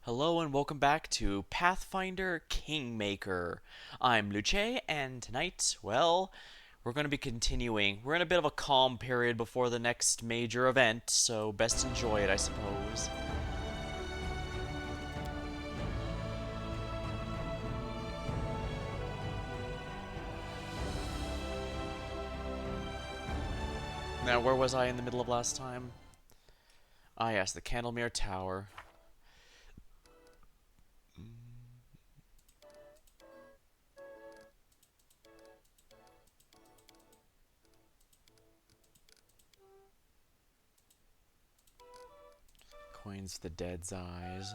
Hello and welcome back to Pathfinder Kingmaker. I'm Luce, and tonight, well, we're going to be continuing. We're in a bit of a calm period before the next major event, so best enjoy it, I suppose. Now, where was I in the middle of last time? Ah, yes, the Candlemere Tower. Coins for the Dead's Eyes.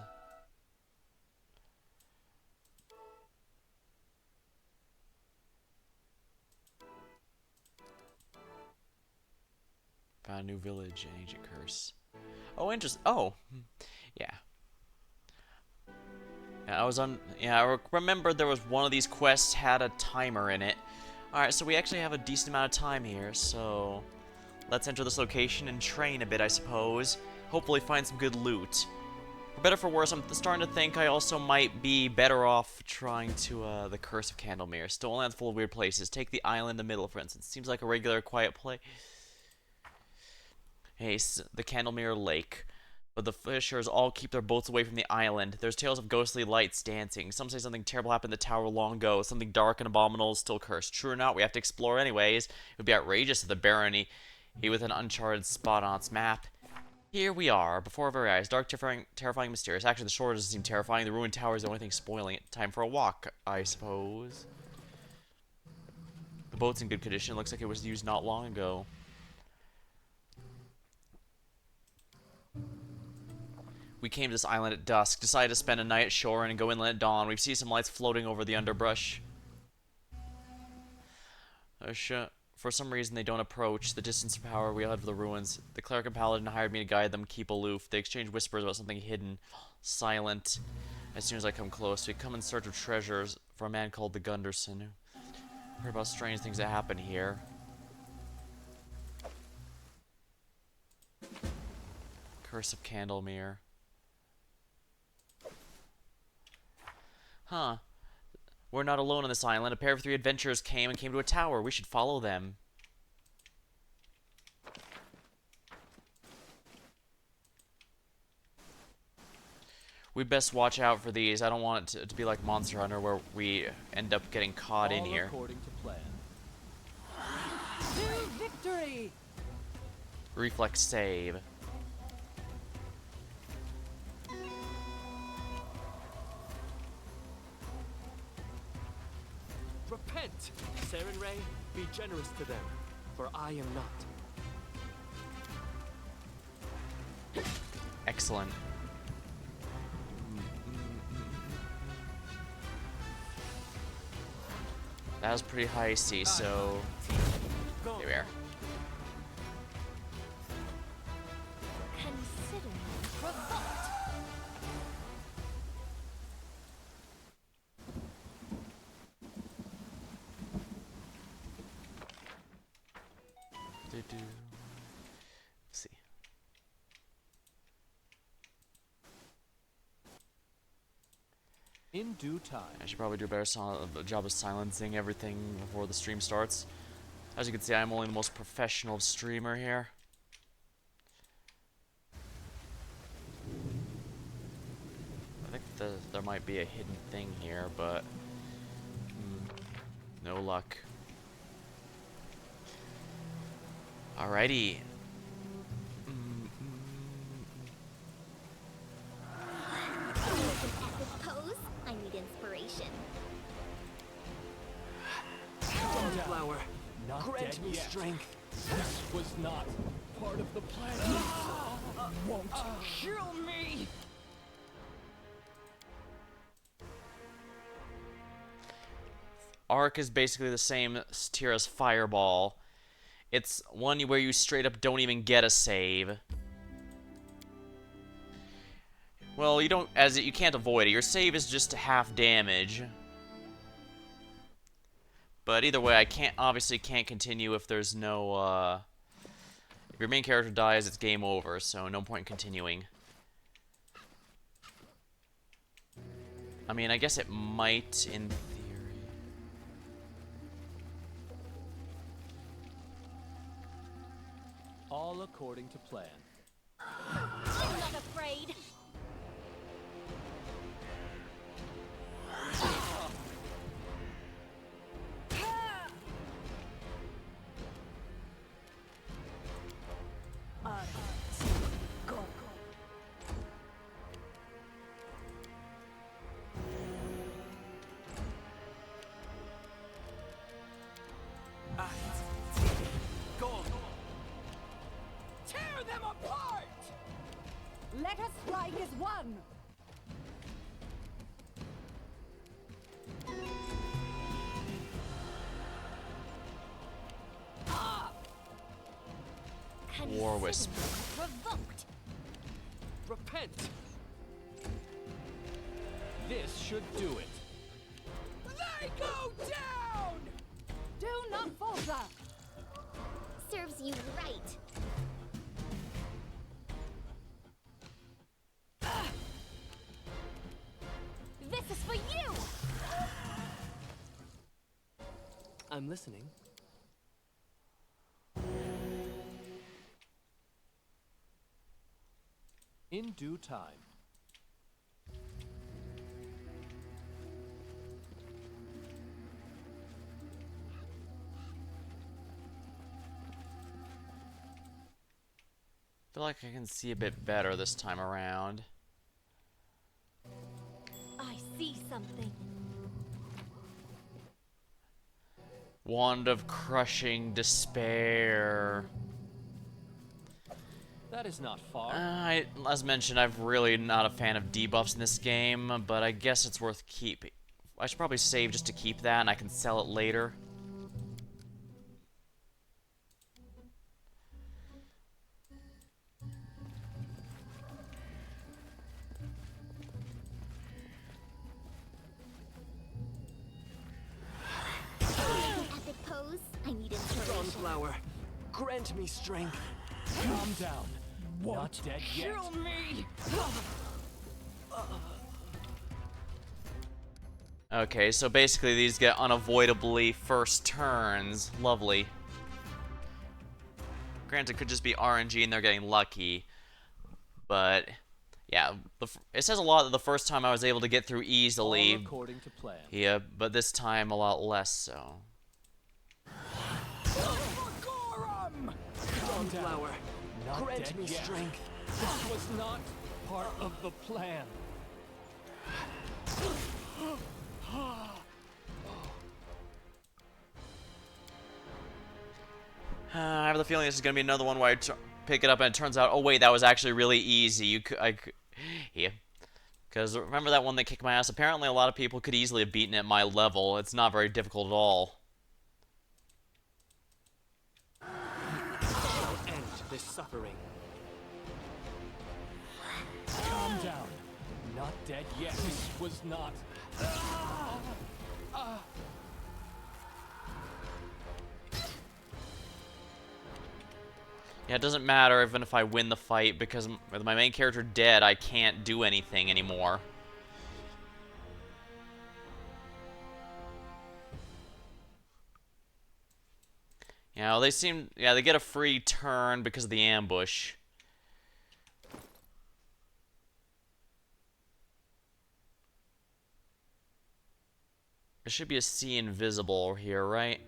Found a new village, an ancient curse. Oh, interesting. Oh, yeah. Yeah, I was on. Yeah, I remember there was one of these quests had a timer in it. Alright, so we actually have a decent amount of time here, so let's enter this location and train a bit, I suppose. Hopefully find some good loot. For better for worse, I'm starting to think I also might be better off trying to, the Curse of Candlemere. Still a land full of weird places. Take the island in the middle, for instance. Seems like a regular quiet place. Hey, the Candlemere Lake. But the fishers all keep their boats away from the island. There's tales of ghostly lights dancing. Some say something terrible happened in the tower long ago. Something dark and abominable is still cursed. True or not, we have to explore anyways. It would be outrageous if the barony, he with an uncharted spot on its map. Here we are, before our very eyes. Dark, terrifying, mysterious. Actually, the shore doesn't seem terrifying. The ruined tower is the only thing spoiling it. Time for a walk, I suppose. The boat's in good condition. Looks like it was used not long ago. We came to this island at dusk, decided to spend a night ashore and go inland at dawn. We see some lights floating over the underbrush. For some reason, they don't approach. The distance from power we head for the ruins. The cleric and paladin hired me to guide them, keep aloof. They exchange whispers about something hidden, silent. As soon as I come close, we come in search of treasures for a man called the Gunderson. Heard about strange things that happen here. Curse of Candlemere. Huh. We're not alone on this island. A pair of three adventurers came to a tower. We should follow them. We best watch out for these. I don't want it to be like Monster Hunter where we end up getting caught in here. According to plan. To victory! Reflex save. Repent! Saren Ray, be generous to them, for I am not. Excellent. That was pretty heisty, so here we are. Consider provoked. Let's see. In due time. I should probably do a better job of silencing everything before the stream starts. As you can see, I'm only the most professional streamer here. I think there might be a hidden thing here, but no luck. Alrighty. Epic pose. I need inspiration. Flower, grant me strength. This was not part of the plan. Won't kill me! Arc is basically the same tier as Fireball. It's one where you straight up don't even get a save. Well, you can't avoid it. Your save is just half damage. But either way, I obviously can't continue if there's no, if your main character dies, it's game over, so no point in continuing. I mean, I guess it might in theory. All according to plan. I'm not afraid. Go. Go. Tear them apart! Let us strike as one. War Whisper. Revoked. Repent! This should do it. They go down! Do not falter. Serves you right. This is for you! I'm listening. In due time. I feel like I can see a bit better this time around. I see something. Wand of Crushing Despair. That is not far. As mentioned, I'm really not a fan of debuffs in this game, but I guess it's worth keeping. I should probably save just to keep that, and I can sell it later. Epic pose. I need inspiration. Sunflower, grant me strength. Calm down. Not dead yet. Kill me! Okay, so basically these get unavoidably first turns. Lovely. Granted, it could just be RNG and they're getting lucky. But, yeah, it says a lot that the first time I was able to get through All easily. according to plan. Yeah, but this time a lot less so. Sunflower, grant me strength. This was not part of the plan. I have the feeling this is gonna be another one where I pick it up and it turns out, oh wait, that was actually really easy. Yeah. Because remember that one that kicked my ass? Apparently a lot of people could easily have beaten it at my level. It's not very difficult at all. Shall end this suffering. Calm down. Not dead yet. This was not. Yeah, it doesn't matter even if I win the fight, because with my main character dead, I can't do anything anymore. You know, they get a free turn because of the ambush. There should be a C invisible here, right?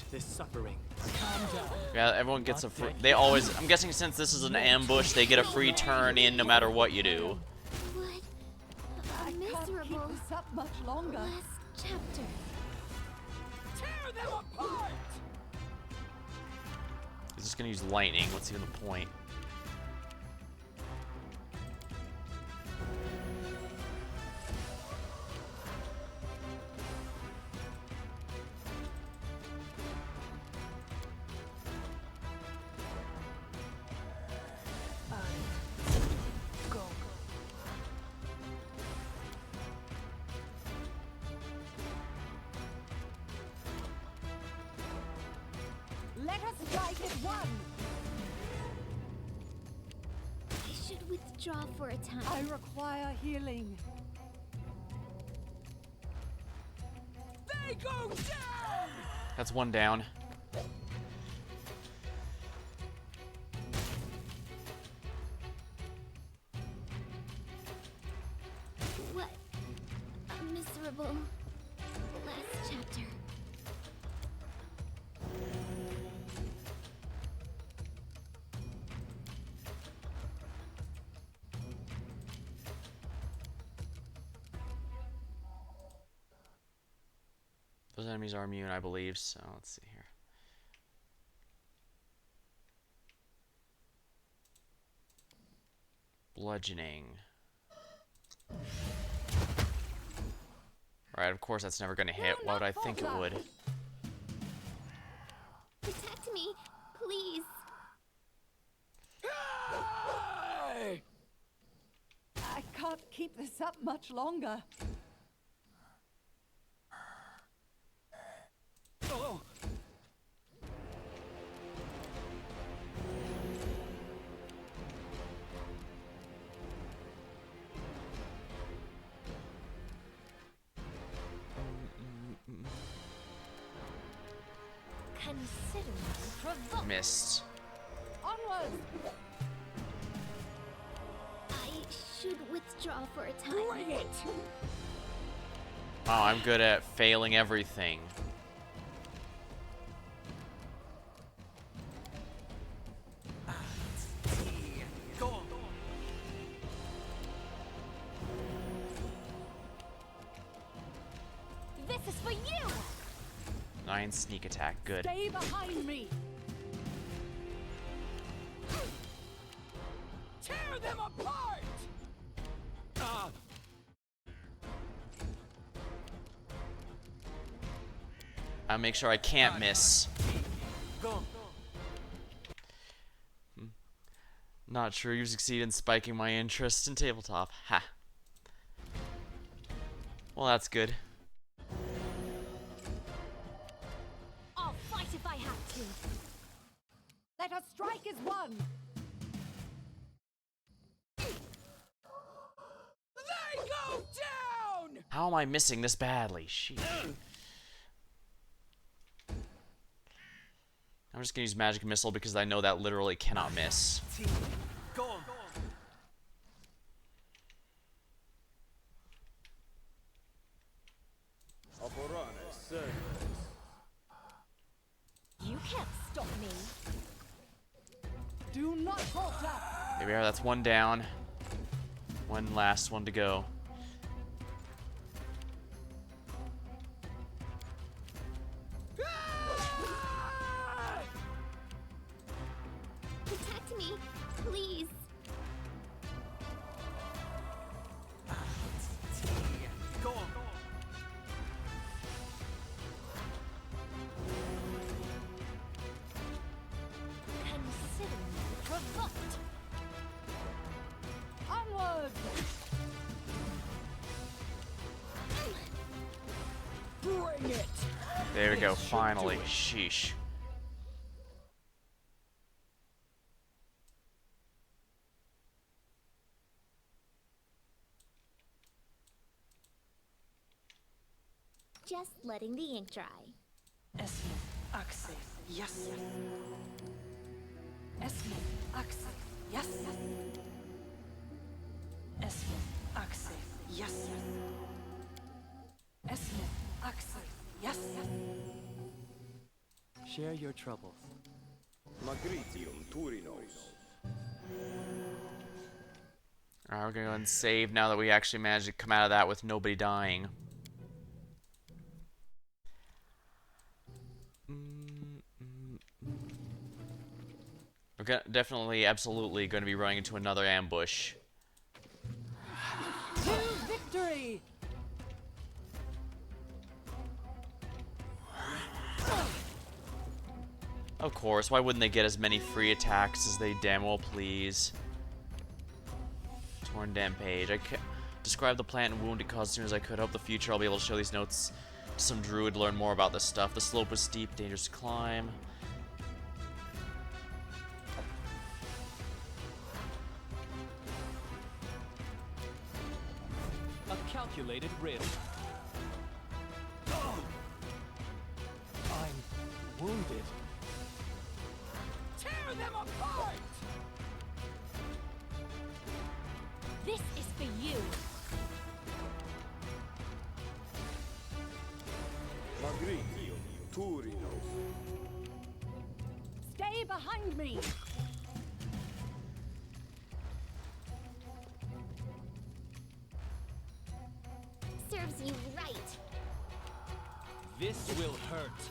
This suffering. Calm down. Yeah, everyone gets a free... They always... I'm guessing since this is an ambush, they get a free turn in no matter what you do. What? I can't keep Miserable this up much longer. last chapter. Tear them apart! He's just gonna use lightning. What's even the point? withdraw for a time. I require healing. They go down! That's one down. What a miserable last chapter. Those enemies are immune, I believe, so let's see here. Bludgeoning. Alright, of course that's never gonna hit. Why would I think it would? Protect me, please. Hey! I can't keep this up much longer. Oh! Consider me provoked. Missed. Onwards! I should withdraw for a time. Bring it! Wow, I'm good at failing everything. Go on. This is for you! 9 sneak attack, good. Stay behind me! Tear them apart! Ah! I'll make sure I can't miss. Go. Not sure you succeed in spiking my interest in tabletop. Ha. Well, that's good. I'll fight if I have to. Let us strike as one! They go down! How am I missing this badly? Sheesh. I'm just gonna use magic missile because I know that literally cannot miss. Go on. You can't stop me. Do not falter! There we are, that's one down. One last one to go. Protect me, please. Go on. Consider me provoked. Onwards! Bring it! There we go, finally. Sheesh. Just letting the ink dry. اسمه أكسف يسر اسمه أكسف يسر اسمه أكسف يسر اسمه أكسف يسر. Share your troubles. Magritium Turinos. Alright, we're gonna go and save now that we actually managed to come out of that with nobody dying. We're definitely, absolutely going to be running into another ambush. To victory! Of course, why wouldn't they get as many free attacks as they damn well please? Torn Dam page. I describe the plant and wound it caused as soon as I could. Hope the future I'll be able to show these notes to some druid to learn more about this stuff. The slope was steep, dangerous to climb. calculated risk. I'm wounded. Tear them apart! This is for you. Magritio, Turinos. Stay behind me! Serves you right. This will hurt.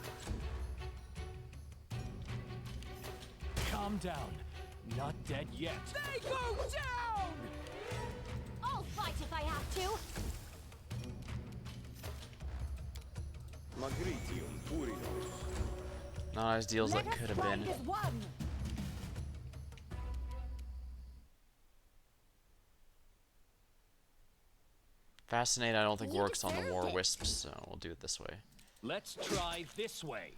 Calm down. Not dead yet. They go down! I'll fight if I have to. Magritium, Turinos. Not as deals that could have been. Let us ride as one! Fascinate, I don't think You works on the deserved war it. wisps, so we'll do it this way. Let's try this way.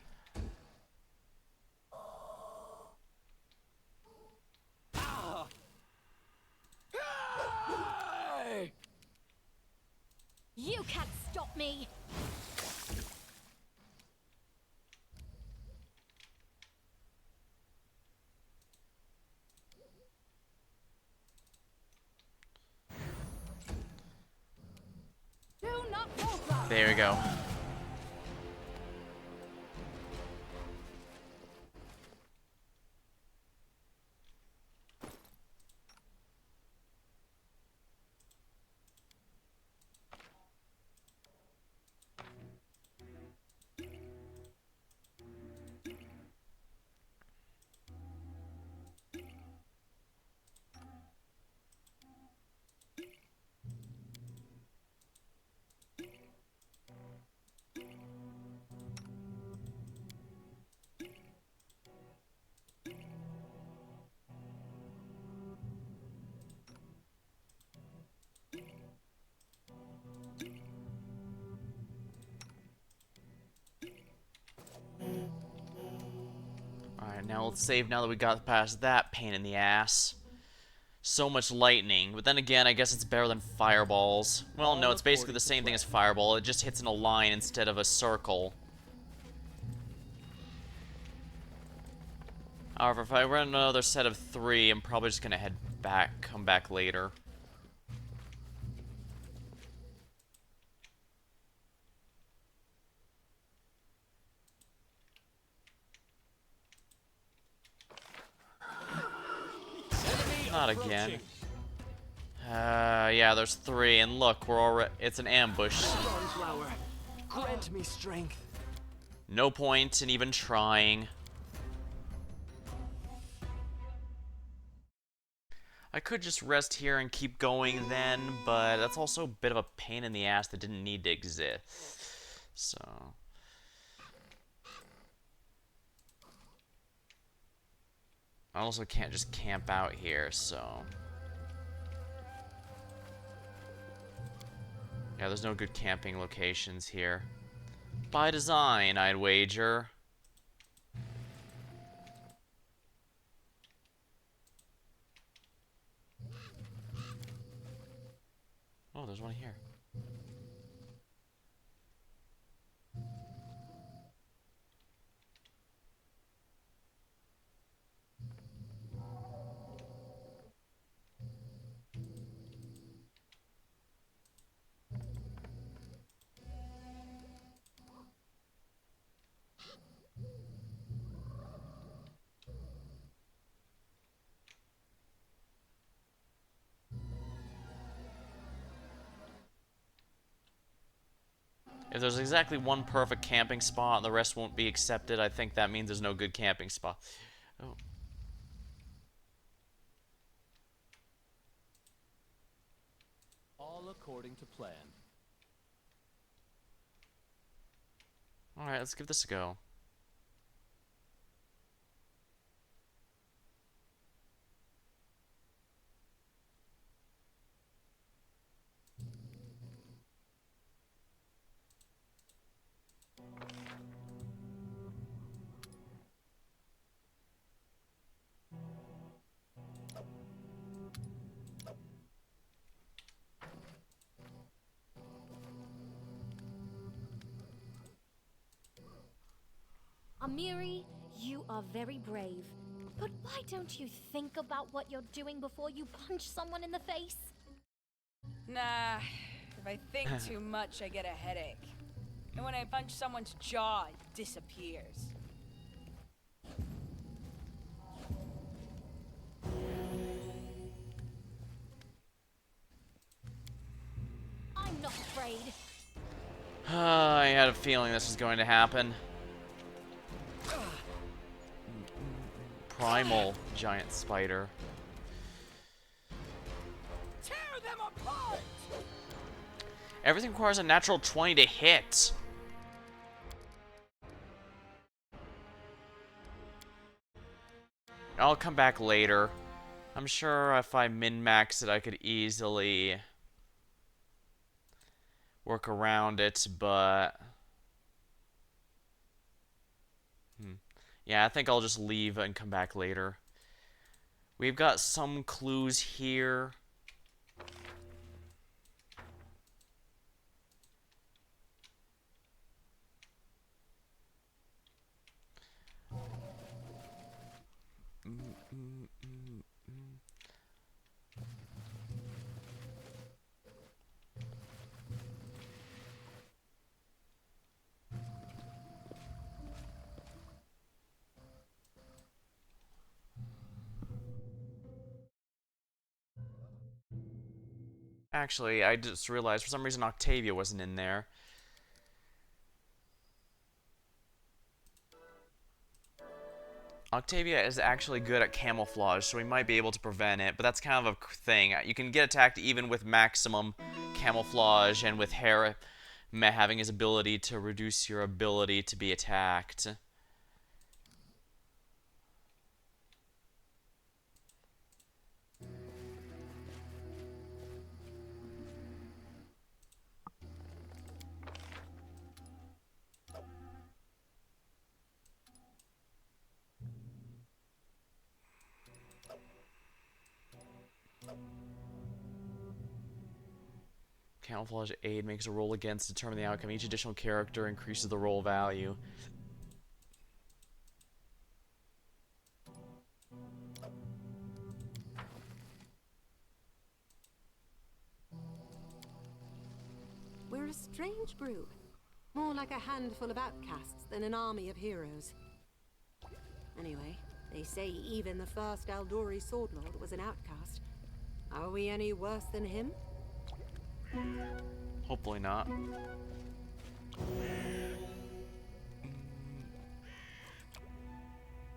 Ah! Hey! You can't stop me. Do not falter! There we go. Alright, now let's save now that we got past that pain in the ass. So much lightning, but then again, I guess it's better than fireballs. Well, no, it's basically the same thing as fireball, it just hits in a line instead of a circle. However, if I run another set of 3, I'm probably just gonna head back, come back later. Not again. Yeah, there's 3, and look, we're already. It's an ambush. Sunflower, grant me strength. No point in even trying. I could just rest here and keep going then, but that's also a bit of a pain in the ass that didn't need to exist. So. I also can't just camp out here, so. Yeah, there's no good camping locations here. By design, I'd wager. Oh, there's one here. If there's exactly one perfect camping spot and the rest won't be accepted, I think that means there's no good camping spot. Oh. All according to plan. Alright, let's give this a go. Amiri, you are very brave. But why don't you think about what you're doing before you punch someone in the face? Nah, if I think too much, I get a headache. And when I punch someone's jaw, it disappears. I'm not afraid. I had a feeling this was going to happen. Primal giant spider. Tear them apart! Everything requires a natural 20 to hit. I'll come back later. I'm sure if I min-max it, I could easily work around it, but... Yeah, I think I'll just leave and come back later. We've got some clues here. Actually, I just realized for some reason Octavia wasn't in there. Octavia is actually good at camouflage, so we might be able to prevent it, but that's kind of a thing. You can get attacked even with maximum camouflage and with Hera having his ability to reduce your ability to be attacked. Camouflage aid makes a roll against to determine the outcome. Each additional character increases the roll value. We're a strange group. More like a handful of outcasts than an army of heroes. Anyway, they say even the first Aldori Sword Lord was an outcast. Are we any worse than him? Hopefully not.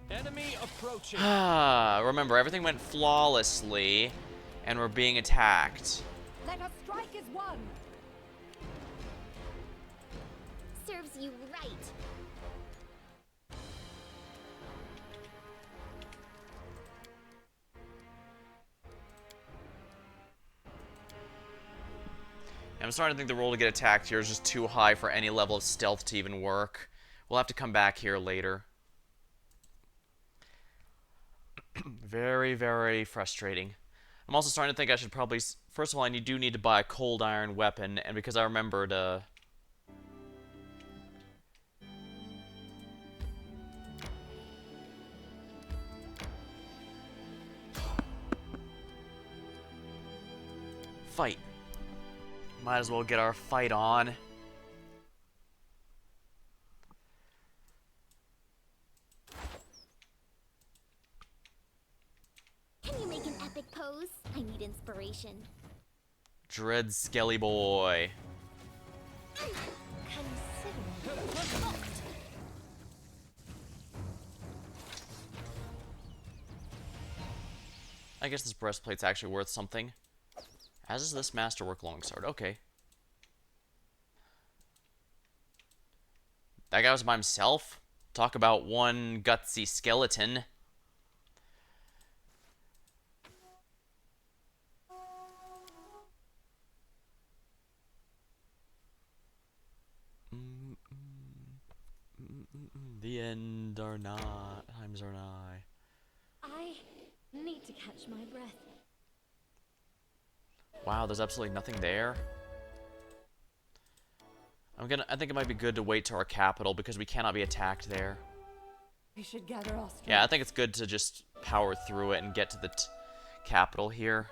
Enemy approaching. Remember, everything went flawlessly, and we're being attacked. Let us strike as one. Serves you right. I'm starting to think the roll to get attacked here is just too high for any level of stealth to even work. We'll have to come back here later. Very, very frustrating. I'm also starting to think I should probably... First of all, I do need to buy a cold iron weapon, and because I remembered... Fight. Might as well get our fight on. Can you make an epic pose? I need inspiration. Dread Skelly Boy. Consider I guess this breastplate's actually worth something. As is this Masterwork Longsword. Okay. That guy was by himself? Talk about one gutsy skeleton. The end are not. Times are nigh. I need to catch my breath. Wow, there's absolutely nothing there. I think it might be good to wait to our capital because we cannot be attacked there. We should gather our strength. Yeah, I think it's good to just power through it and get to the capital here.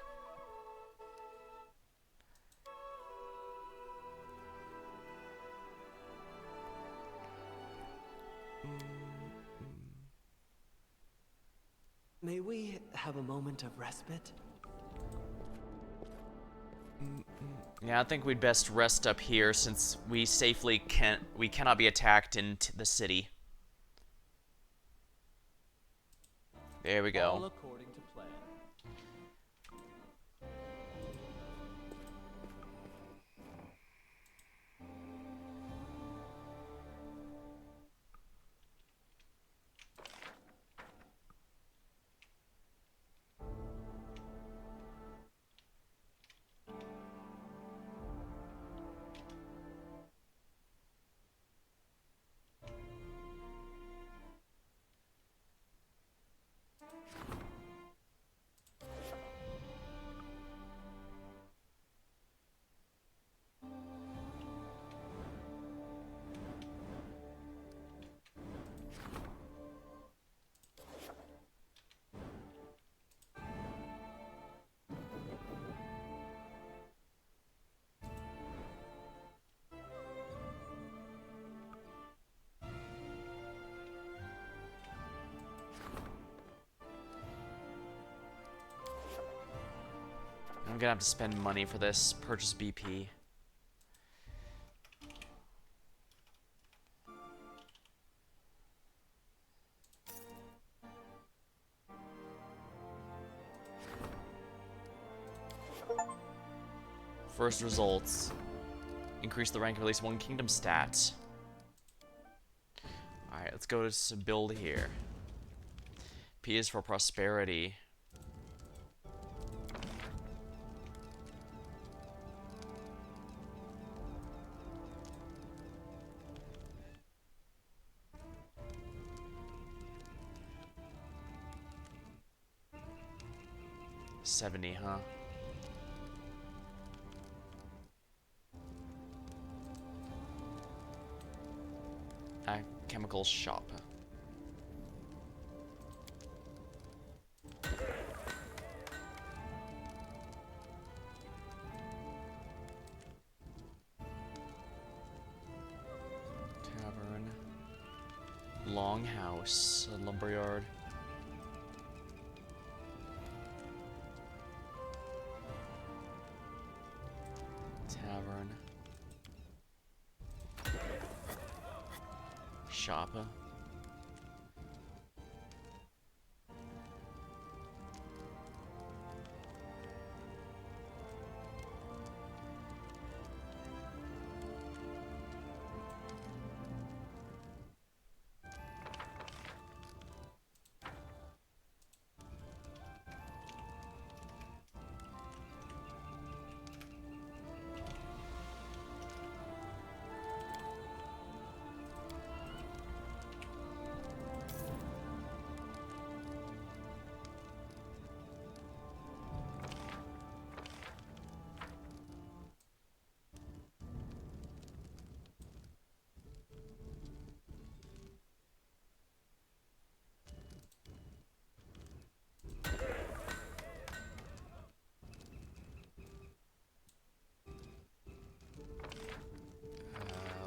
May we have a moment of respite? Yeah, I think we'd best rest up here since we cannot be attacked in the city. There we All go. according to plan. I'm gonna have to spend money for this. Purchase BP. First results. Increase the rank of at least one kingdom stat. Alright, let's go to build here. P is for prosperity. $70, huh? Chemical shop. Tavern. Longhouse. A lumberyard. Tavern. Shop.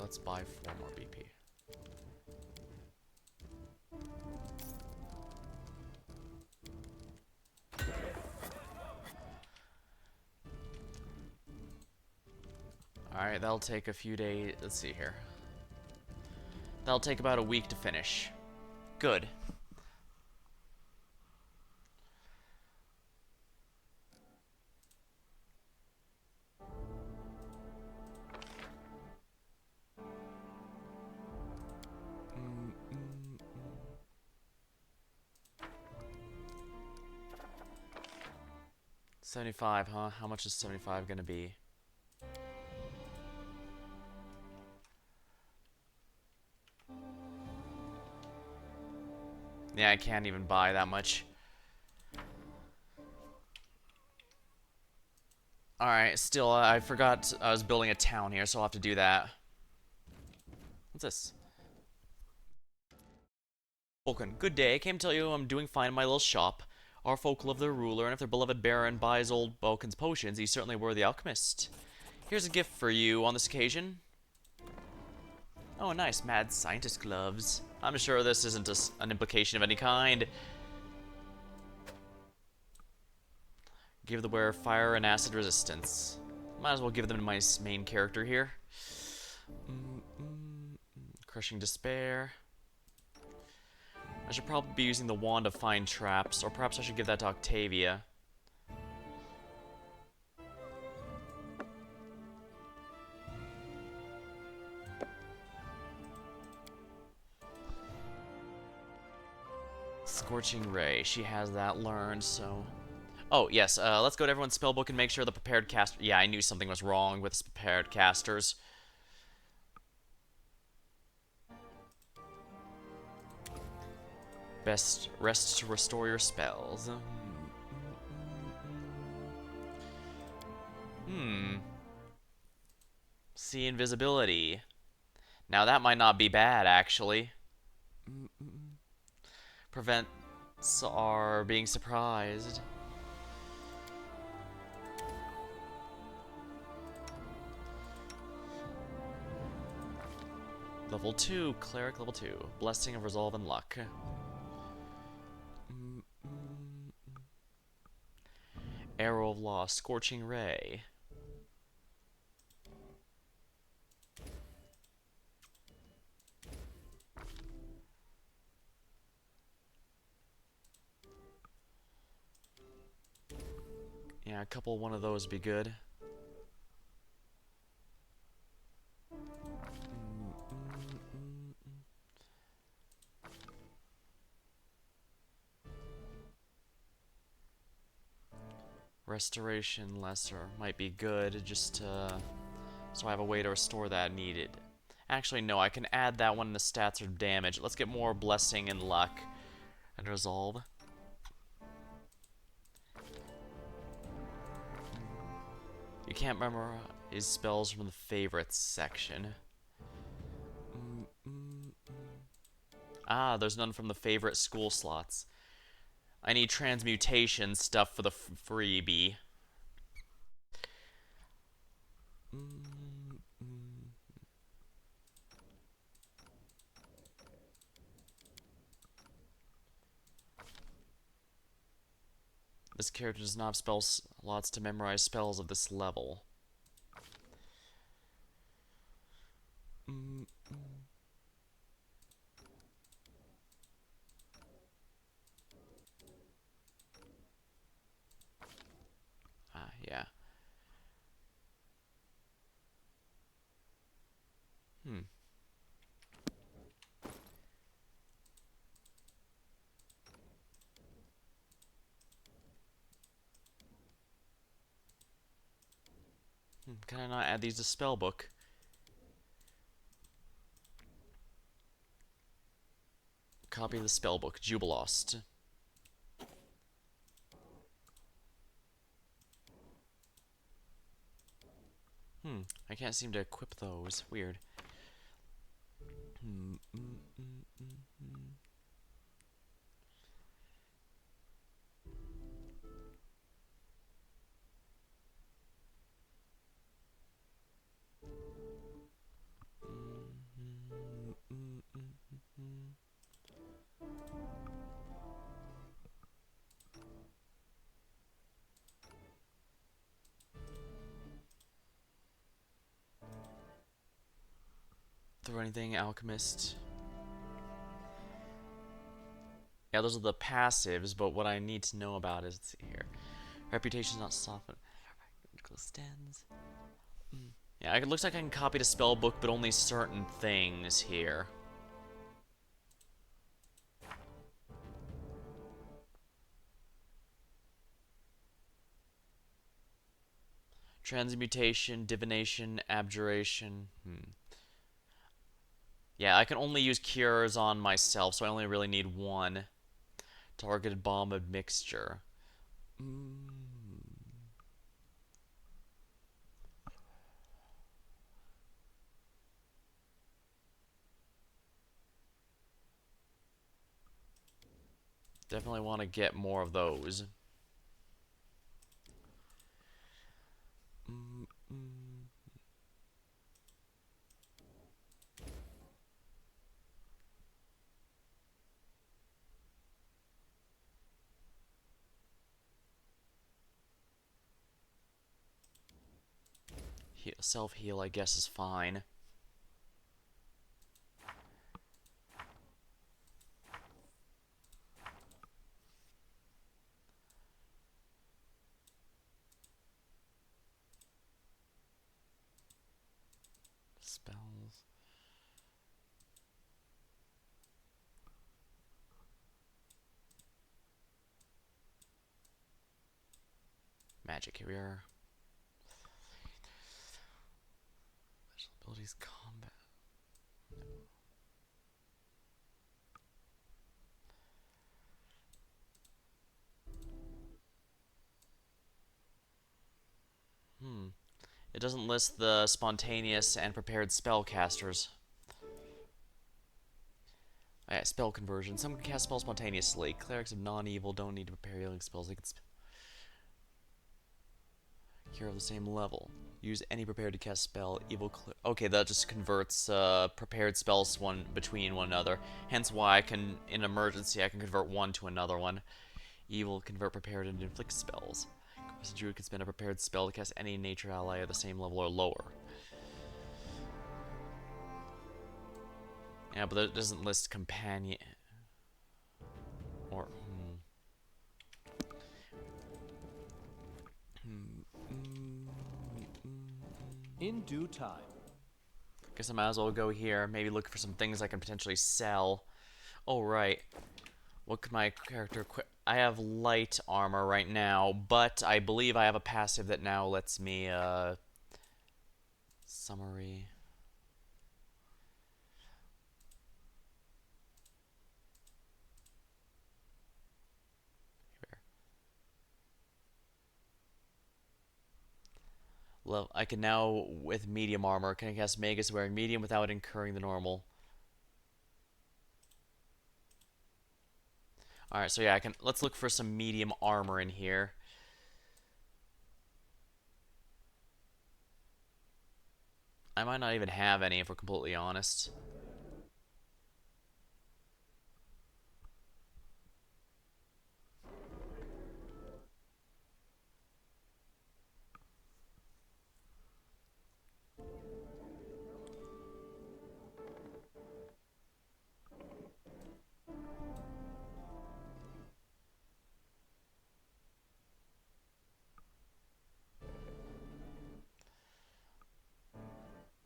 Let's buy 4 more BP. Alright, that'll take a few days. Let's see here. That'll take about a week to finish. Good. $75, huh? How much is 75 gonna be? Yeah, I can't even buy that much. Alright, still, I forgot I was building a town here, so I'll have to do that. What's this? Vulcan, good day. I came to tell you I'm doing fine in my little shop. Our folk love their ruler, and if their beloved Baron buys old Vulcan's potions, he's certainly a worthy alchemist. Here's a gift for you on this occasion. Oh, nice. Mad scientist gloves. I'm sure this isn't an implication of any kind. Give the wearer fire and acid resistance. Might as well give them to my main character here. Crushing despair. I should probably be using the wand to find traps, or perhaps I should give that to Octavia. Scorching Ray. She has that learned, so... Oh, yes, let's go to everyone's spellbook and make sure the prepared cast... Yeah, I knew something was wrong with the prepared casters. Best rest to restore your spells. See invisibility. Now that might not be bad, actually. Prevents our being surprised. Level 2, Cleric level 2. Blessing of Resolve and Luck. Arrow of Law, Scorching Ray. Yeah, a couple one of those would be good. Restoration Lesser might be good, just so I have a way to restore that needed. Actually, no, I can add that one in the stats or damage. Let's get more Blessing and Luck and Resolve. You can't memorize spells from the favorites section. Ah, there's none from the favorite school slots. I need transmutation stuff for the freebie. This character does not have spell slots to memorize spells of this level. Ah, yeah. Can I not add these to spellbook? Copy the spellbook, Jubilost. I can't seem to equip those. Weird. Throw anything, Alchemist. Yeah, those are the passives, but what I need to know about is, let's see here. Reputation's not softened. Stands. Yeah, it looks like I can copy the spellbook, but only certain things here. Transmutation, divination, abjuration. Yeah, I can only use cures on myself, so I only really need one. Targeted bomb of mixture. Definitely want to get more of those. Self-heal, I guess, is fine. Spells. Magic, here we are. Special abilities, combat. It doesn't list the spontaneous and prepared spellcasters. Yeah, spell conversion. Some can cast spells spontaneously. Clerics of non-evil don't need to prepare healing spells. They can cure of the same level. Use any prepared to cast spell. Okay, that just converts prepared spells one between one another. Hence why I can, in emergency, I can convert one to another one. Evil convert prepared and inflict spells. A druid can spend a prepared spell to cast any nature ally at the same level or lower. Yeah, but it doesn't list companion or. In due time. Guess I might as well go here. Maybe look for some things I can potentially sell. Oh right. What could my character equip? I have light armor right now, but I believe I have a passive that now lets me, summary. Well, I can now, with medium armor, can I cast Magus wearing medium without incurring the normal. Alright, so yeah, let's look for some medium armor in here. I might not even have any if we're completely honest.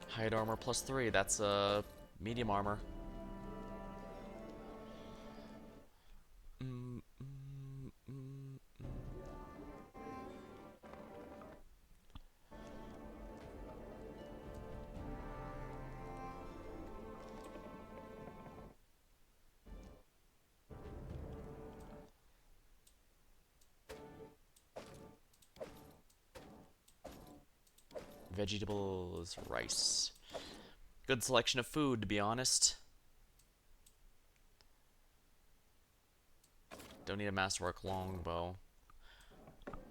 Hide armor +3, that's medium armor. Vegetables, rice. Good selection of food, to be honest. Don't need a masterwork longbow.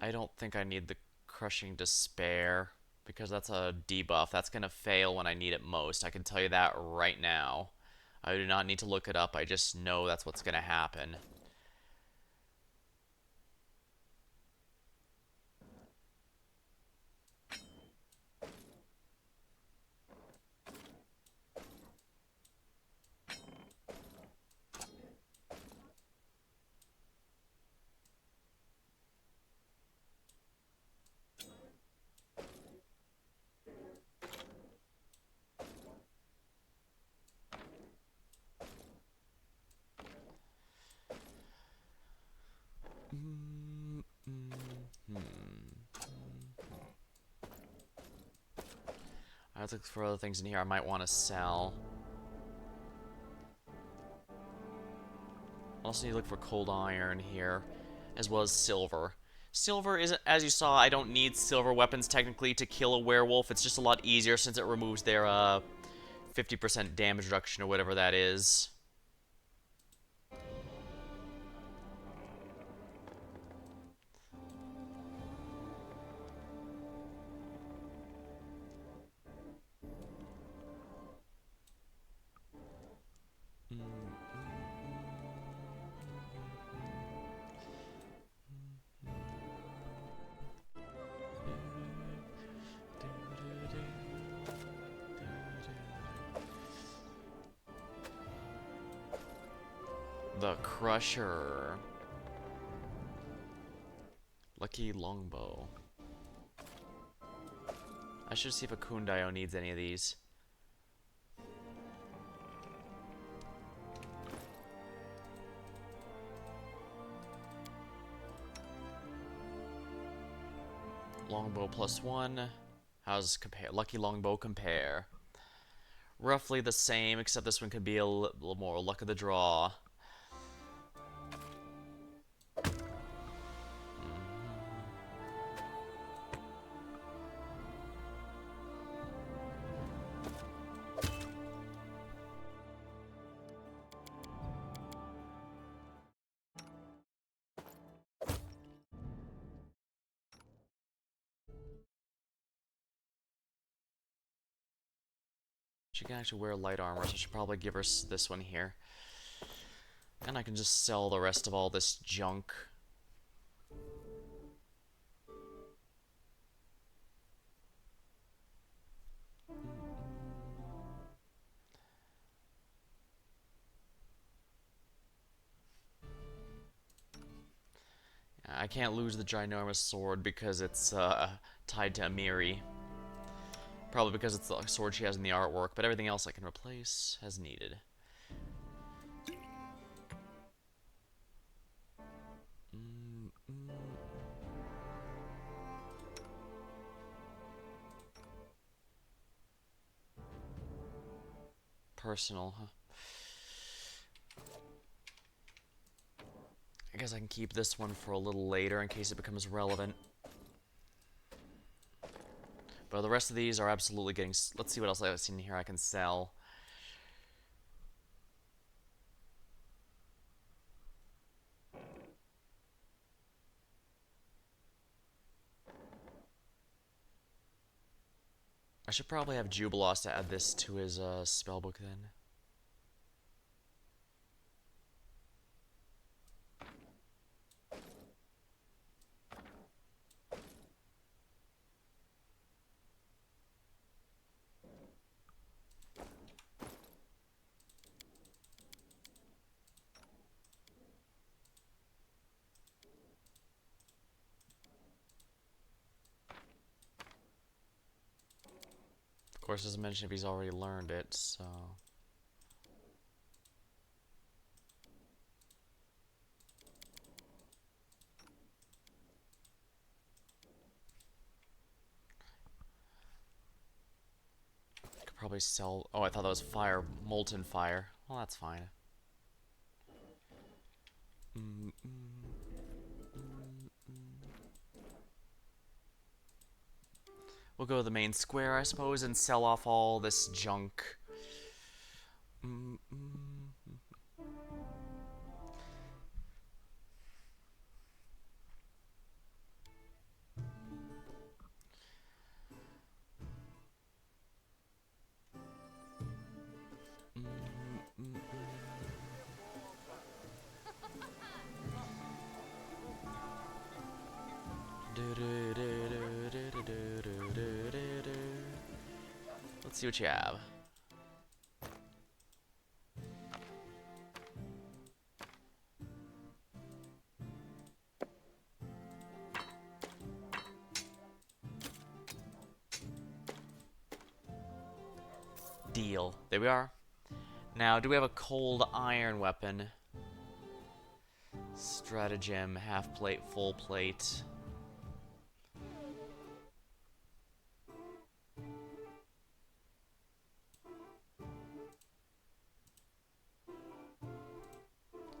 I don't think I need the crushing despair, because that's a debuff. That's gonna fail when I need it most. I can tell you that right now. I do not need to look it up. I just know that's what's gonna happen. I have to look for other things in here I might want to sell. Also need to look for cold iron here, as well as silver. Silver isn't, as you saw, I don't need silver weapons technically to kill a werewolf. It's just a lot easier since it removes their 50% damage reduction or whatever that is. the Crusher. Lucky longbow. I should see if a Kundayo needs any of these. Longbow +1. How's compare? Lucky longbow compare? Roughly the same, except this one could be a little more luck of the draw. She can actually wear light armor, so I should probably give her this one here. And I can just sell the rest of all this junk. I can't lose the ginormous sword because it's tied to Amiri. Probably because it's the sword she has in the artwork, but everything else I can replace as needed. Personal, huh? I guess I can keep this one for a little later in case it becomes relevant. But the rest of these are absolutely getting... Let's see what else I've seen here I can sell. I should probably have Jubilos to add this to his spellbook then. Of course, it doesn't mention if he's already learned it, so... Could probably sell... Oh, I thought that was fire. Molten fire. Well, that's fine. We'll go to the main square, I suppose, and sell off all this junk. Let's see what you have. Deal. There we are. Now, do we have a cold iron weapon? Stratagem, half plate, full plate.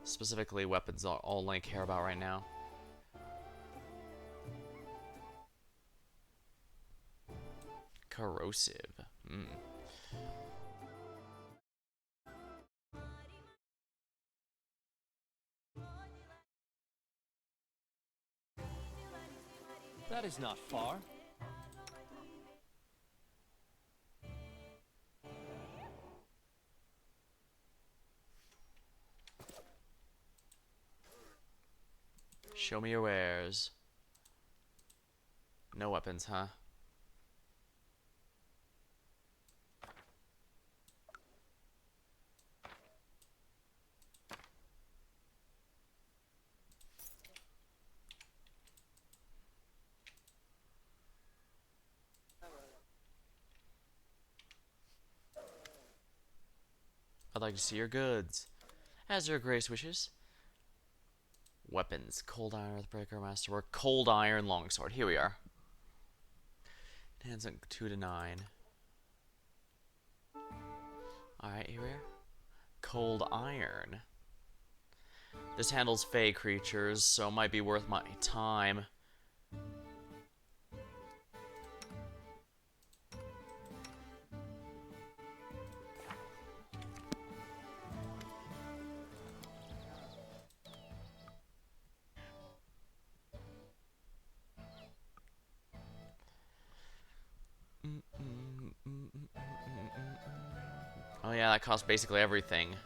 Specifically, weapons are all I care about right now. Corrosive. That is not far. Show me your wares. No weapons, huh? like to see your goods. As your grace wishes. Weapons. Cold iron, earthbreaker, masterwork, cold iron, longsword. Here we are. Hands up 2 to 9. Alright, here we are. Cold iron. This handles fey creatures, so it might be worth my time. Oh yeah, that costs basically everything.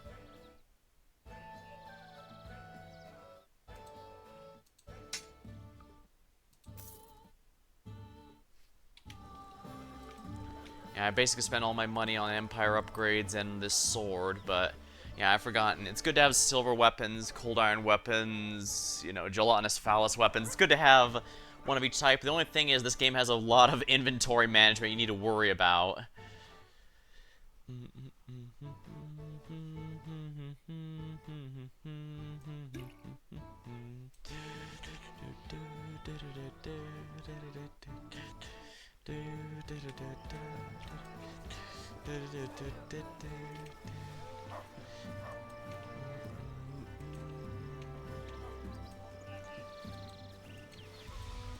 Yeah, I basically spent all my money on Empire upgrades and this sword, but yeah, I've forgotten. It's good to have silver weapons, cold iron weapons, you know, gelatinous phallus weapons. It's good to have one of each type. The only thing is this game has a lot of inventory management you need to worry about.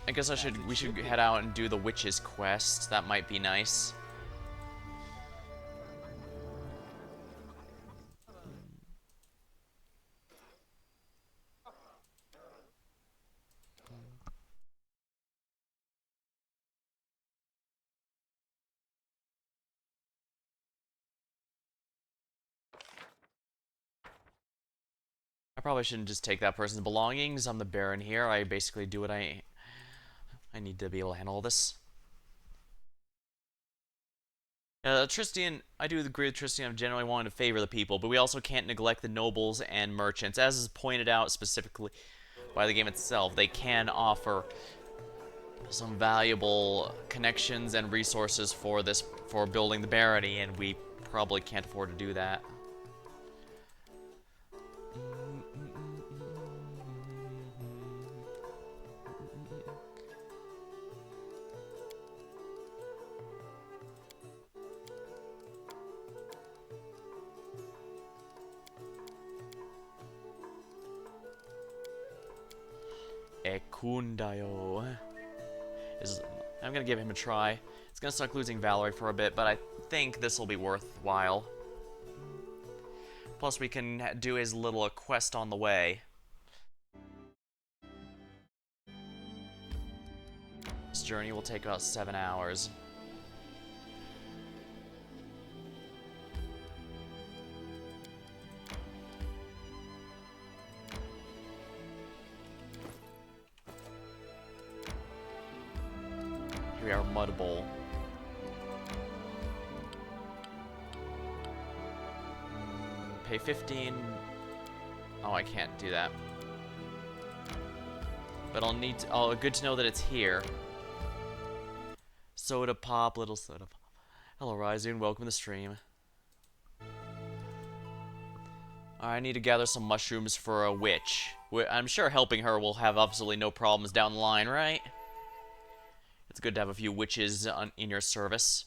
I guess we should head out and do the witch's quest. That might be nice. I probably shouldn't just take that person's belongings. I'm the Baron here. I basically do what I need to be able to handle this. Tristian, I do agree with Tristian of generally wanting to favor the people, but we also can't neglect the nobles and merchants. As is pointed out specifically by the game itself, they can offer some valuable connections and resources for building the barony, and we probably can't afford to do that. Ekundayo. I'm gonna give him a try. It's gonna suck losing Valerie for a bit, but I think this will be worthwhile. Plus, we can do his little quest on the way. This journey will take about 7 hours. Here we are, Mud Bowl. Pay 15. Oh, I can't do that. But I'll need to, oh, good to know that it's here. Soda pop, little soda pop. Hello, Ryzune, welcome to the stream. I need to gather some mushrooms for a witch. I'm sure helping her will have absolutely no problems down the line, right? It's good to have a few witches in your service.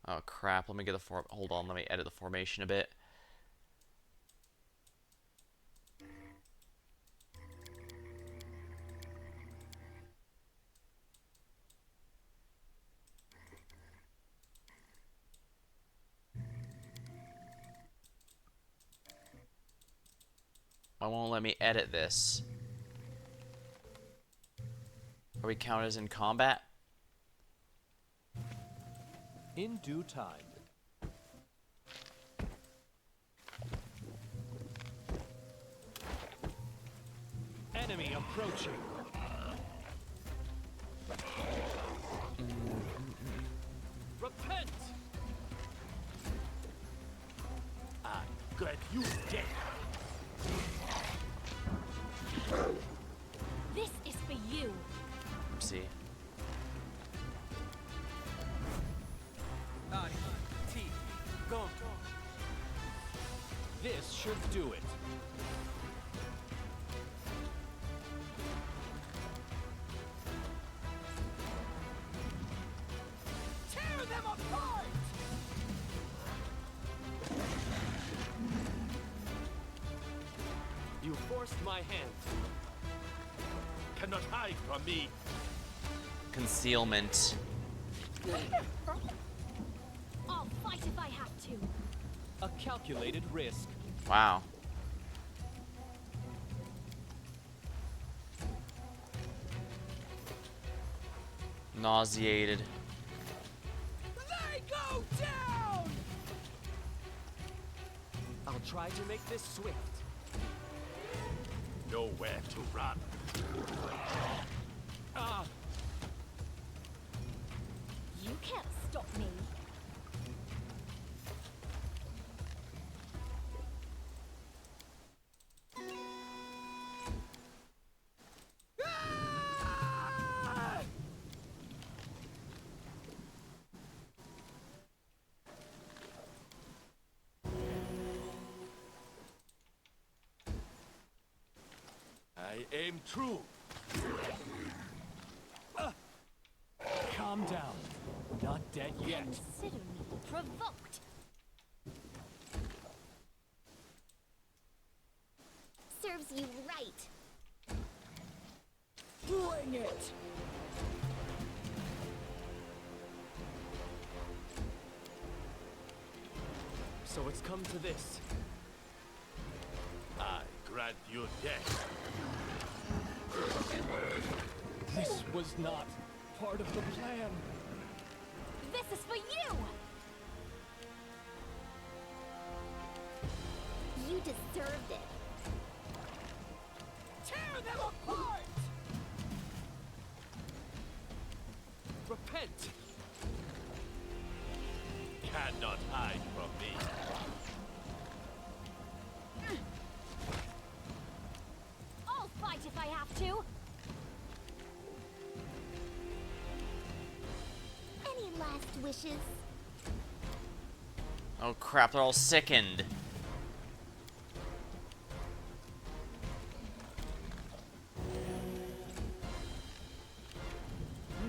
Oh crap, let me get the hold on, let me edit the formation a bit. Why won't let me edit this? Are we counted as in combat? In due time. Enemy approaching. Repent! I'm good, you dead. This is for you. Oopsie. do it. Tear them apart! You forced my hand. Cannot hide from me. Concealment. I'll fight if I have to. A calculated risk. Wow. Nauseated. They go down! I'll try to make this swift. Nowhere to run. Ah! You can't stop me. I aim true. Calm down. Not dead yet. Consider me provoked. Serves you right. Bring it! So it's come to this. I grant you death. This was not part of the plan. This is for you! You deserved it. Tear them apart! Repent! Cannot hide from me. I'll fight if I have to. Any last wishes? Oh crap, they're all sickened.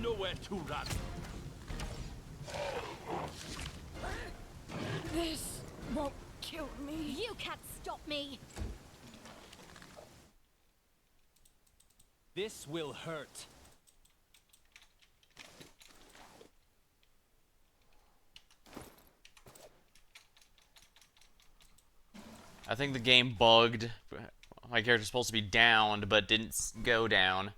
Nowhere to run. This won't kill me. You can't stop me. This will hurt. I think the game bugged. My character's supposed to be downed, but didn't go down.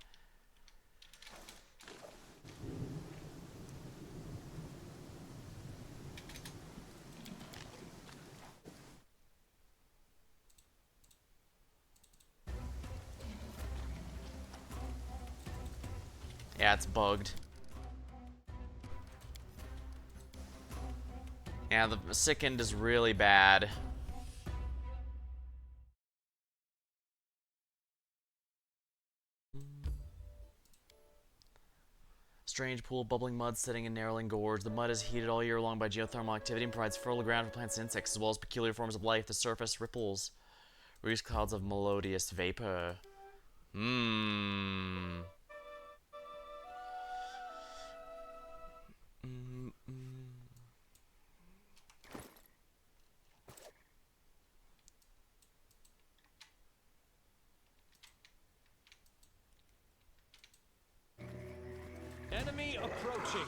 Yeah, it's bugged. Yeah, the sickened is really bad. Strange pool of bubbling mud sitting in Narrowing Gorge. The mud is heated all year long by geothermal activity and provides fertile ground for plants and insects, as well as peculiar forms of life. The surface ripples, release clouds of melodious vapor. Mmm. Enemy approaching.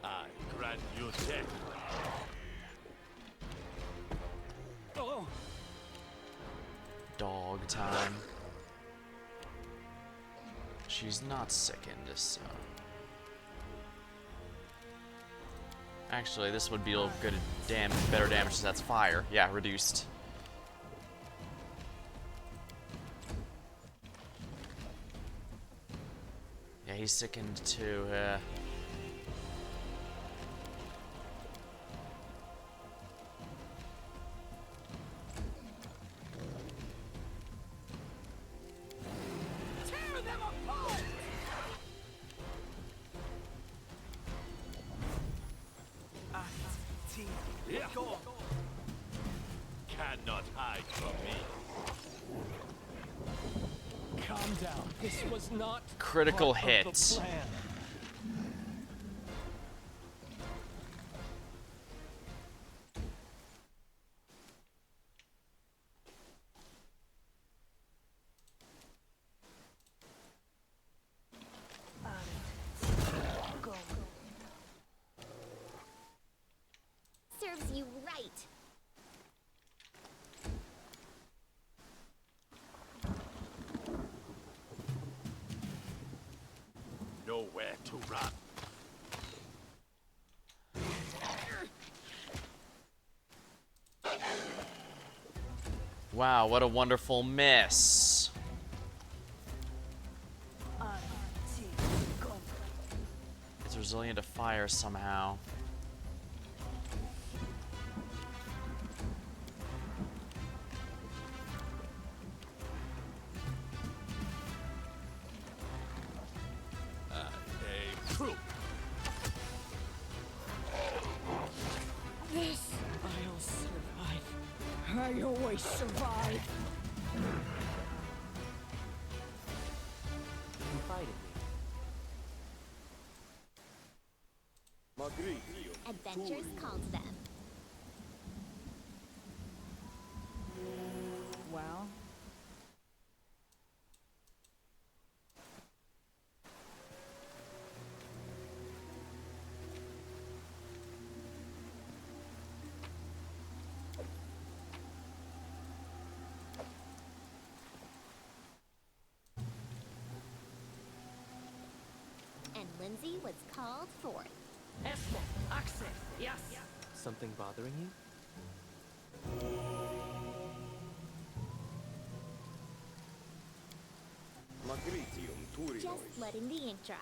I grant you death. Oh! Dog time. She's not sickened, so. Actually, this would be a good better damage since that's fire. Yeah, reduced. Yeah, he's sickened too. Tear them apart! Yeah. Cannot hide from me. Calm down. This was not Critical part hit. of the plan. Go. Serves you right. Nowhere to run. Wow, what a wonderful miss. Go. It's resilient to fire somehow. A troop. This, I'll survive. I always survive. Confide in me. Adventures call to them. Well, And Lindsay was called forth. Esmo. Access. Yes. Something bothering you? Just letting the ink dry.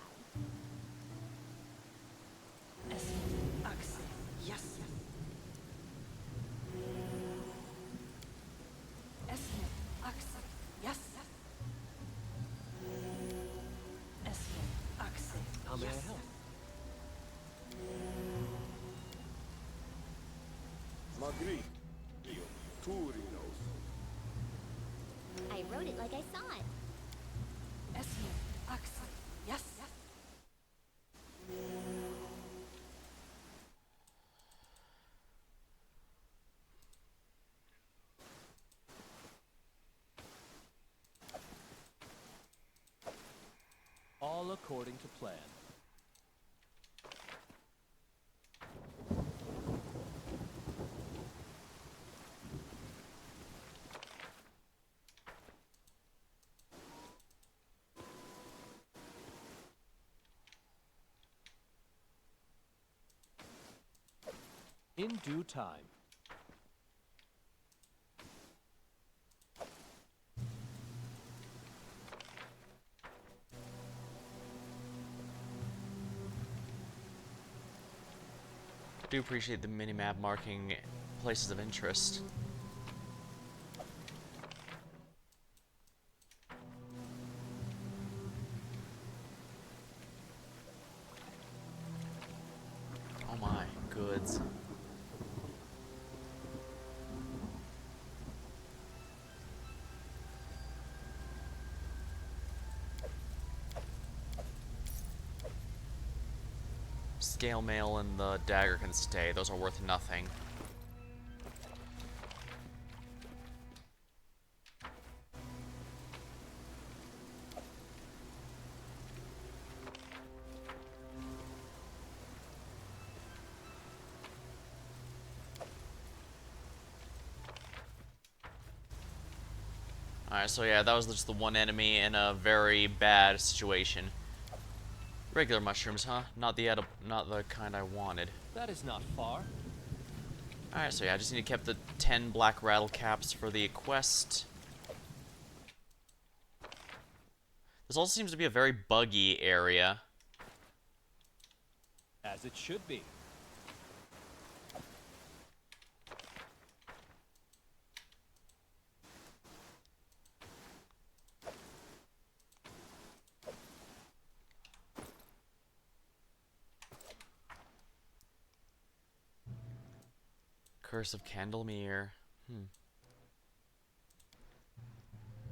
Esmo. Access. Yes. Esmo. Access. Yes. Esmo. Access. How may I yes. help? I wrote it like I saw it. Esmo. Access. Yes. All according to plan. In due time. I do appreciate the minimap marking places of interest. Oh my, goods. Scale mail and the dagger can stay. Those are worth nothing. Alright, so yeah, that was just the one enemy in a very bad situation. Regular mushrooms, huh? Not the kind I wanted. That is not far. Alright, so yeah, I just need to keep the 10 black rattle caps for the quest. This also seems to be a very buggy area. As it should be. Curse of Candlemere.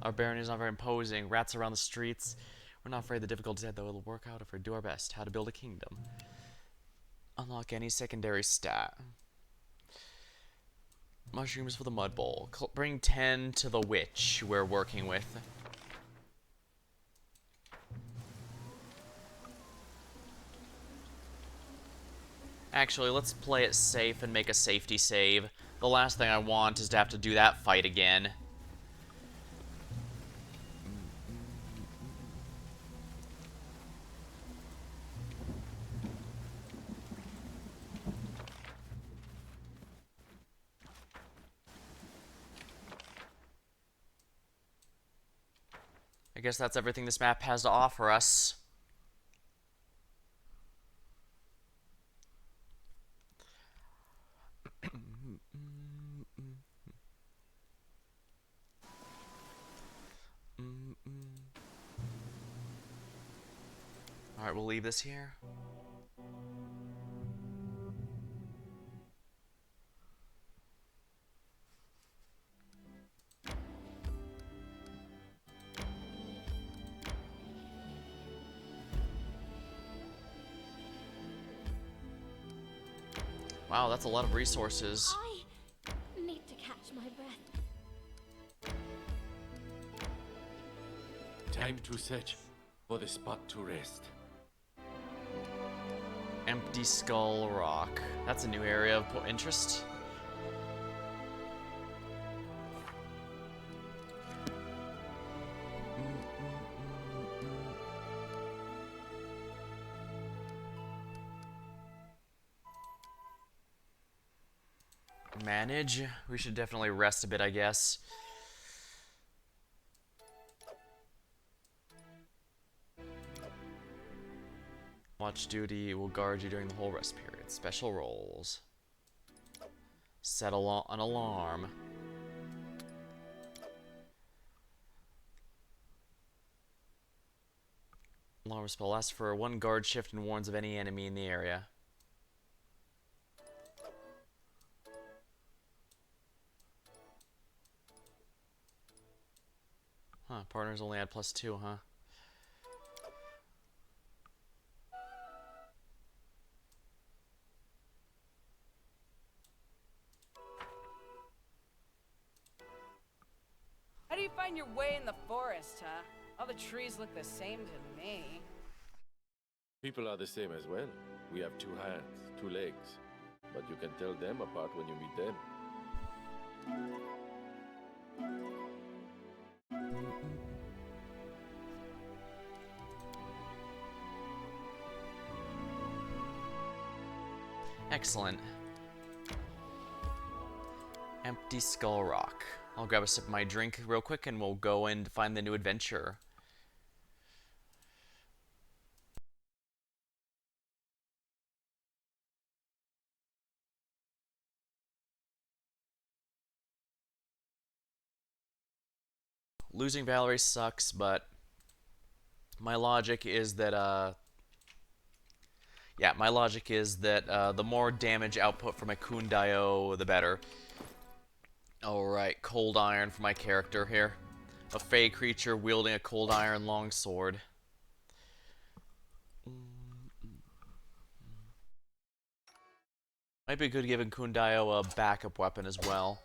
Our barony is not very imposing. Rats around the streets. We're not afraid the difficulties ahead, though it'll work out if we do our best. How to build a kingdom. Unlock any secondary stat. Mushrooms for the mud bowl. Bring 10 to the witch we're working with. Actually, let's play it safe and make a safety save. The last thing I want is to have to do that fight again. I guess that's everything this map has to offer us. Alright, we'll leave this here. Wow, that's a lot of resources. I need to catch my breath. Time to search for the spot to rest. Empty Skull Rock. That's a new area of interest. Manage. We should definitely rest a bit, I guess. Watch duty will guard you during the whole rest period. Special roles. Set an alarm. Alarm spell lasts for one guard shift and warns of any enemy in the area. Huh, partners only add +2, huh? How do you find your way in the forest, huh? All the trees look the same to me. People are the same as well. We have 2 hands, 2 legs. But you can tell them apart when you meet them. Excellent. Empty Skull Rock. I'll grab a sip of my drink real quick and we'll go and find the new adventure. Losing Valerie sucks, but my logic is that the more damage output from a Kundayo, the better. Alright, Cold Iron for my character here. A fey creature wielding a Cold Iron longsword. Might be good giving Kundayo a backup weapon as well.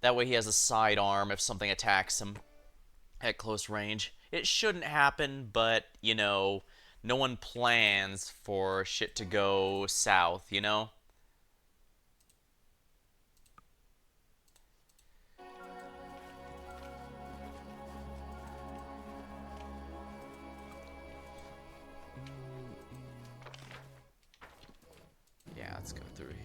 That way he has a sidearm if something attacks him at close range. It shouldn't happen, but, you know, no one plans for shit to go south, you know? Yeah, let's go through here.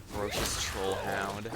Ferocious troll hound.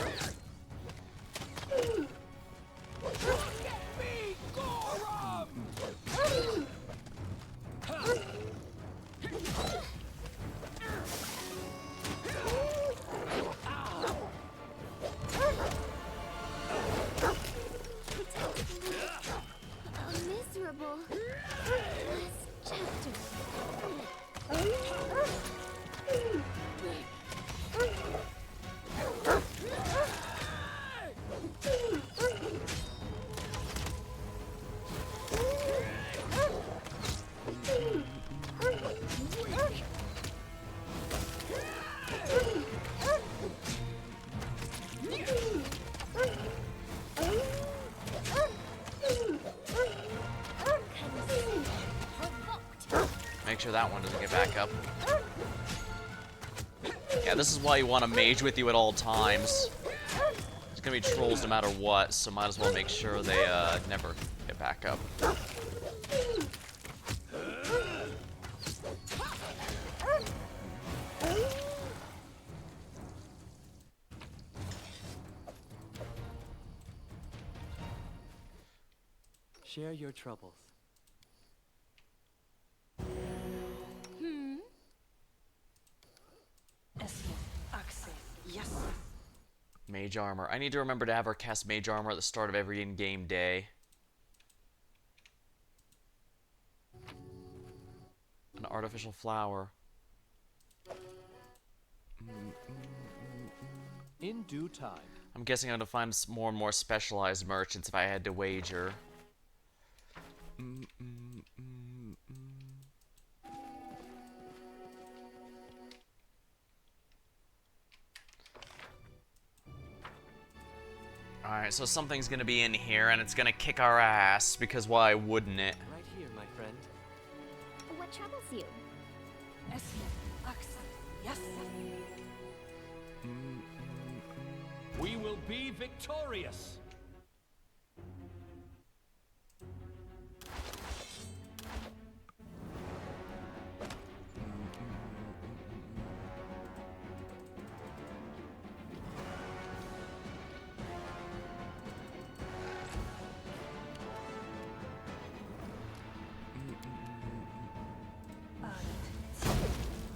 Make sure that one doesn't get back up. Yeah, this is why you want a mage with you at all times. There's gonna be trolls no matter what, so might as well make sure they never get back up. Share your troubles. Esmond, Axel, yes. Mage armor. I need to remember to have her cast mage armor at the start of every in-game day. An artificial flower. In due time. I'm guessing I'm gonna find more and more specialized merchants if I had to wager. Alright, so something's gonna be in here and it's gonna kick our ass, because why wouldn't it? Right here, my friend. What troubles you? Esmond, Axel, yes. We will be victorious.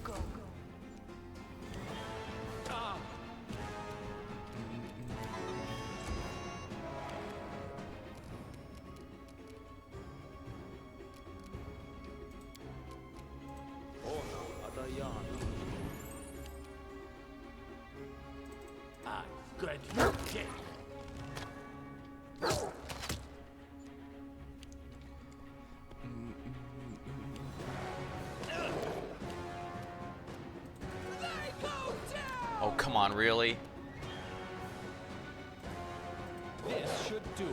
Go. I grant you death. Oh, come on, really? This should do it.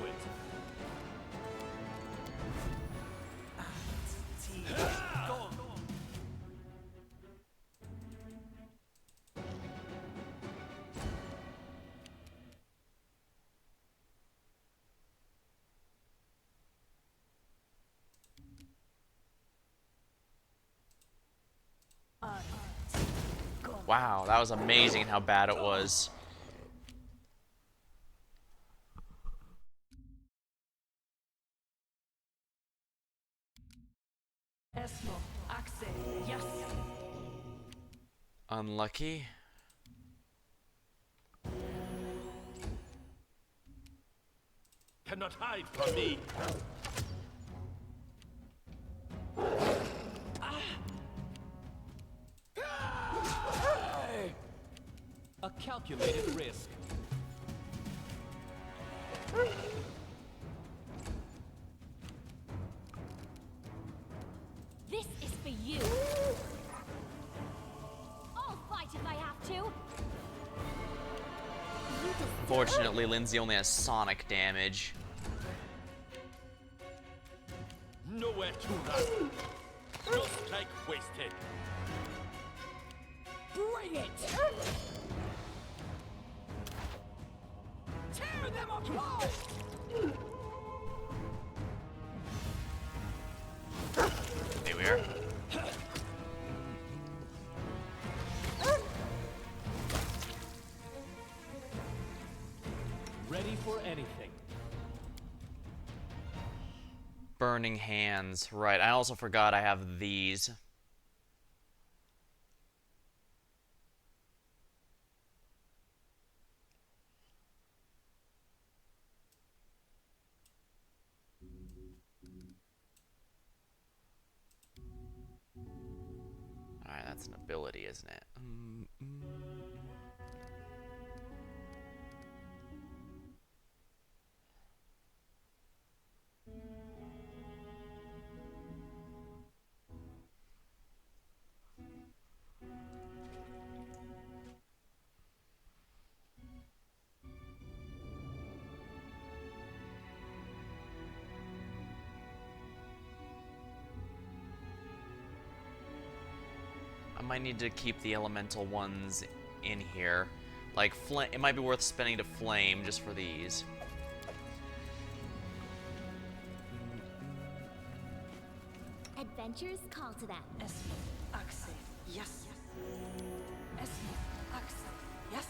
Wow, that was amazing how bad it was. Esmond, Axel, yes. Unlucky. Cannot hide from me. A calculated risk. This is for you. I'll fight if I have to. Unfortunately, Lindsay only has sonic damage. Nowhere to run. No strike wasted. Bring it! Tear them apart! There we are. Ready for anything. Burning hands. Right, I also forgot I have these. Alright, that's an ability, isn't it? might need to keep the elemental ones in here. Like, it might be worth spending to flame just for these. Adventures call to them. Esmo, Axe, yes. Esmo, Axe, yes.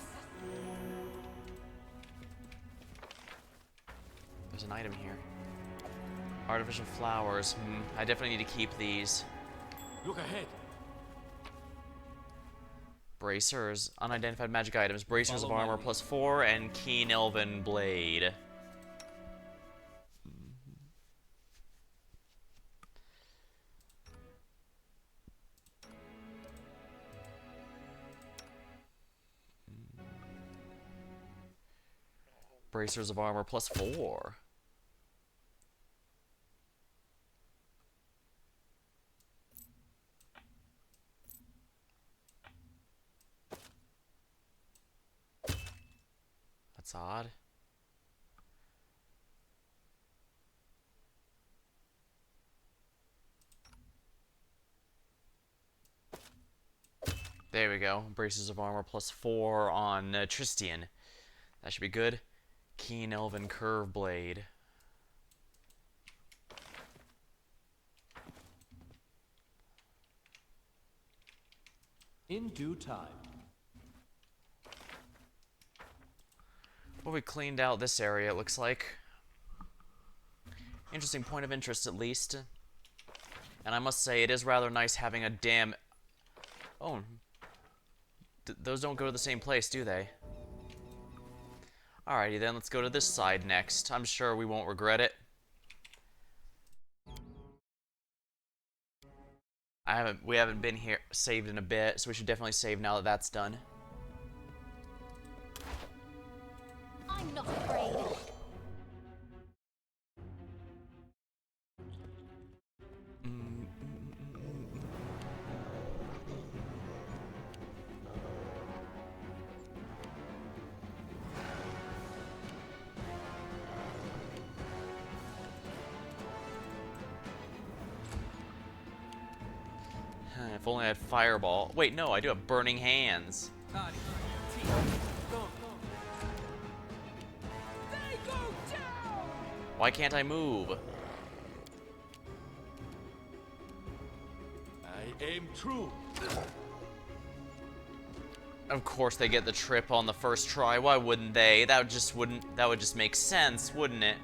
There's an item here. Artificial flowers. I definitely need to keep these. Look ahead. Bracers. Unidentified magic items. Bracers Follow of armor my +4 and Keen Elven Blade. Bracers of armor +4. That's odd. There we go. Braces of armor +4 on Tristian. That should be good. Keen Elven Curve Blade. In due time. Well, we cleaned out this area, it looks like. Interesting point of interest, at least. And I must say, it is rather nice having a damn... Oh. Those don't go to the same place, do they? Alrighty then, let's go to this side next. I'm sure we won't regret it. We haven't been here saved in a bit, so we should definitely save now that that's done. I'm not afraid. If only I had Fireball. Wait, no, I do have Burning Hands. They go down! Why can't I move? I aim true. Of course they get the trip on the first try. Why wouldn't they? That would just make sense, wouldn't it?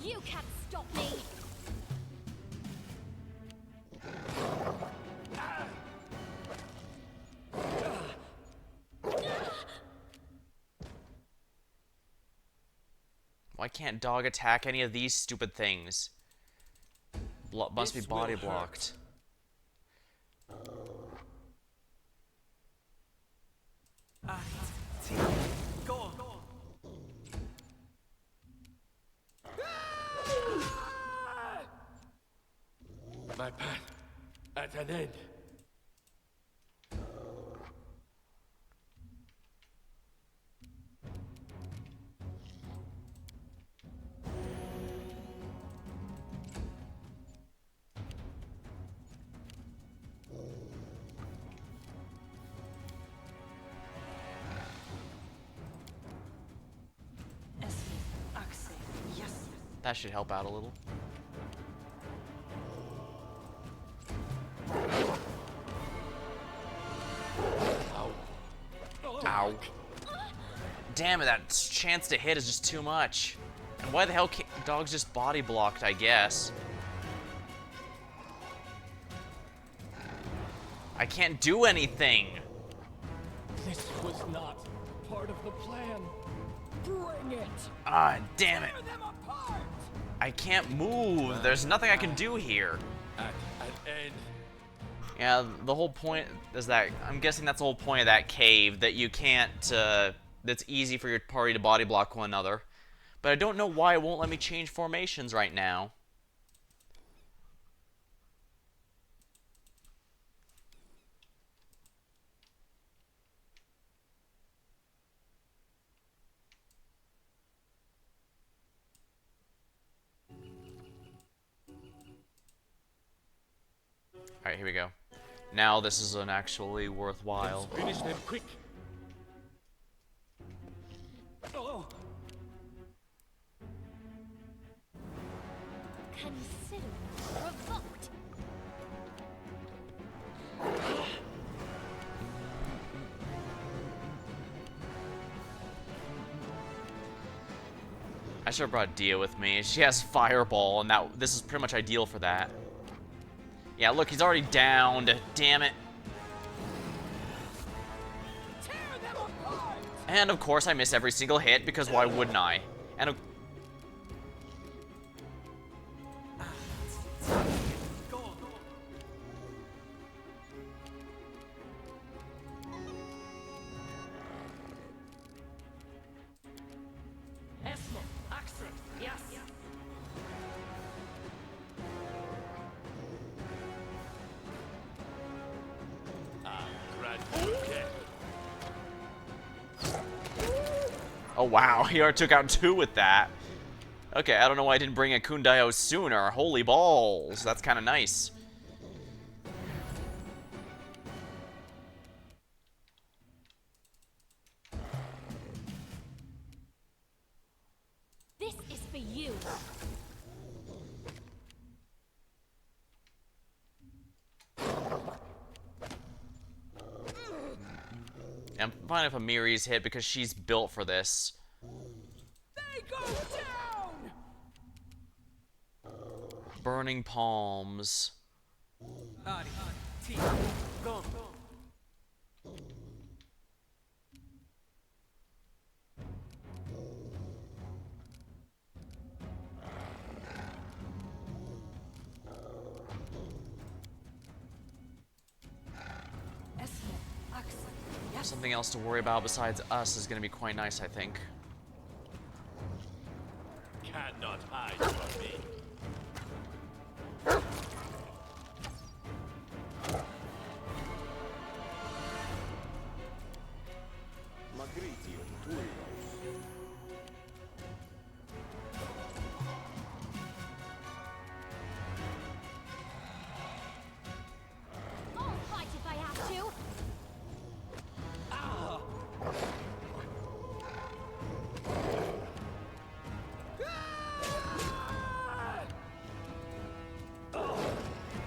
You can't stop me. Why can't dog attack any of these stupid things? Must be This will body hurt. blocked. Go. My path at an end. Esmo, Axe, yes. That should help out a little. Ow. Damn it, that chance to hit is just too much. And why the hell can't dog's just body blocked, I guess? I can't do anything. This was not part of the plan. Bring it! Ah, damn it. Tear them apart! I can't move. There's nothing I can do here. At an end. Yeah, the whole point is that, I'm guessing that's the whole point of that cave, that you can't, that's easy for your party to body block one another. But I don't know why it won't let me change formations right now. Alright, here we go. Now this is an actually worthwhile. Let's finish them quick. Oh, Consider provoked. I should have brought Dia with me. She has Fireball, and this is pretty much ideal for that. Yeah, look, he's already downed. Damn it. tear them apart! And of course I miss every single hit, because why wouldn't I? And of Go on. Esmo, Axel, yes. Grant you care. oh wow, he already took out 2 with that. Okay, I don't know why I didn't bring a Kundayo sooner. Holy balls, that's kind of nice. This is for you. I'm fine if Amiri's hit because she's built for this. They go down! Burning Palms. Adi, T, go. Esmo, Axel, yes. Something else to worry about besides us is going to be quite nice, I think. Cannot hide from me. I'll fight if I have to.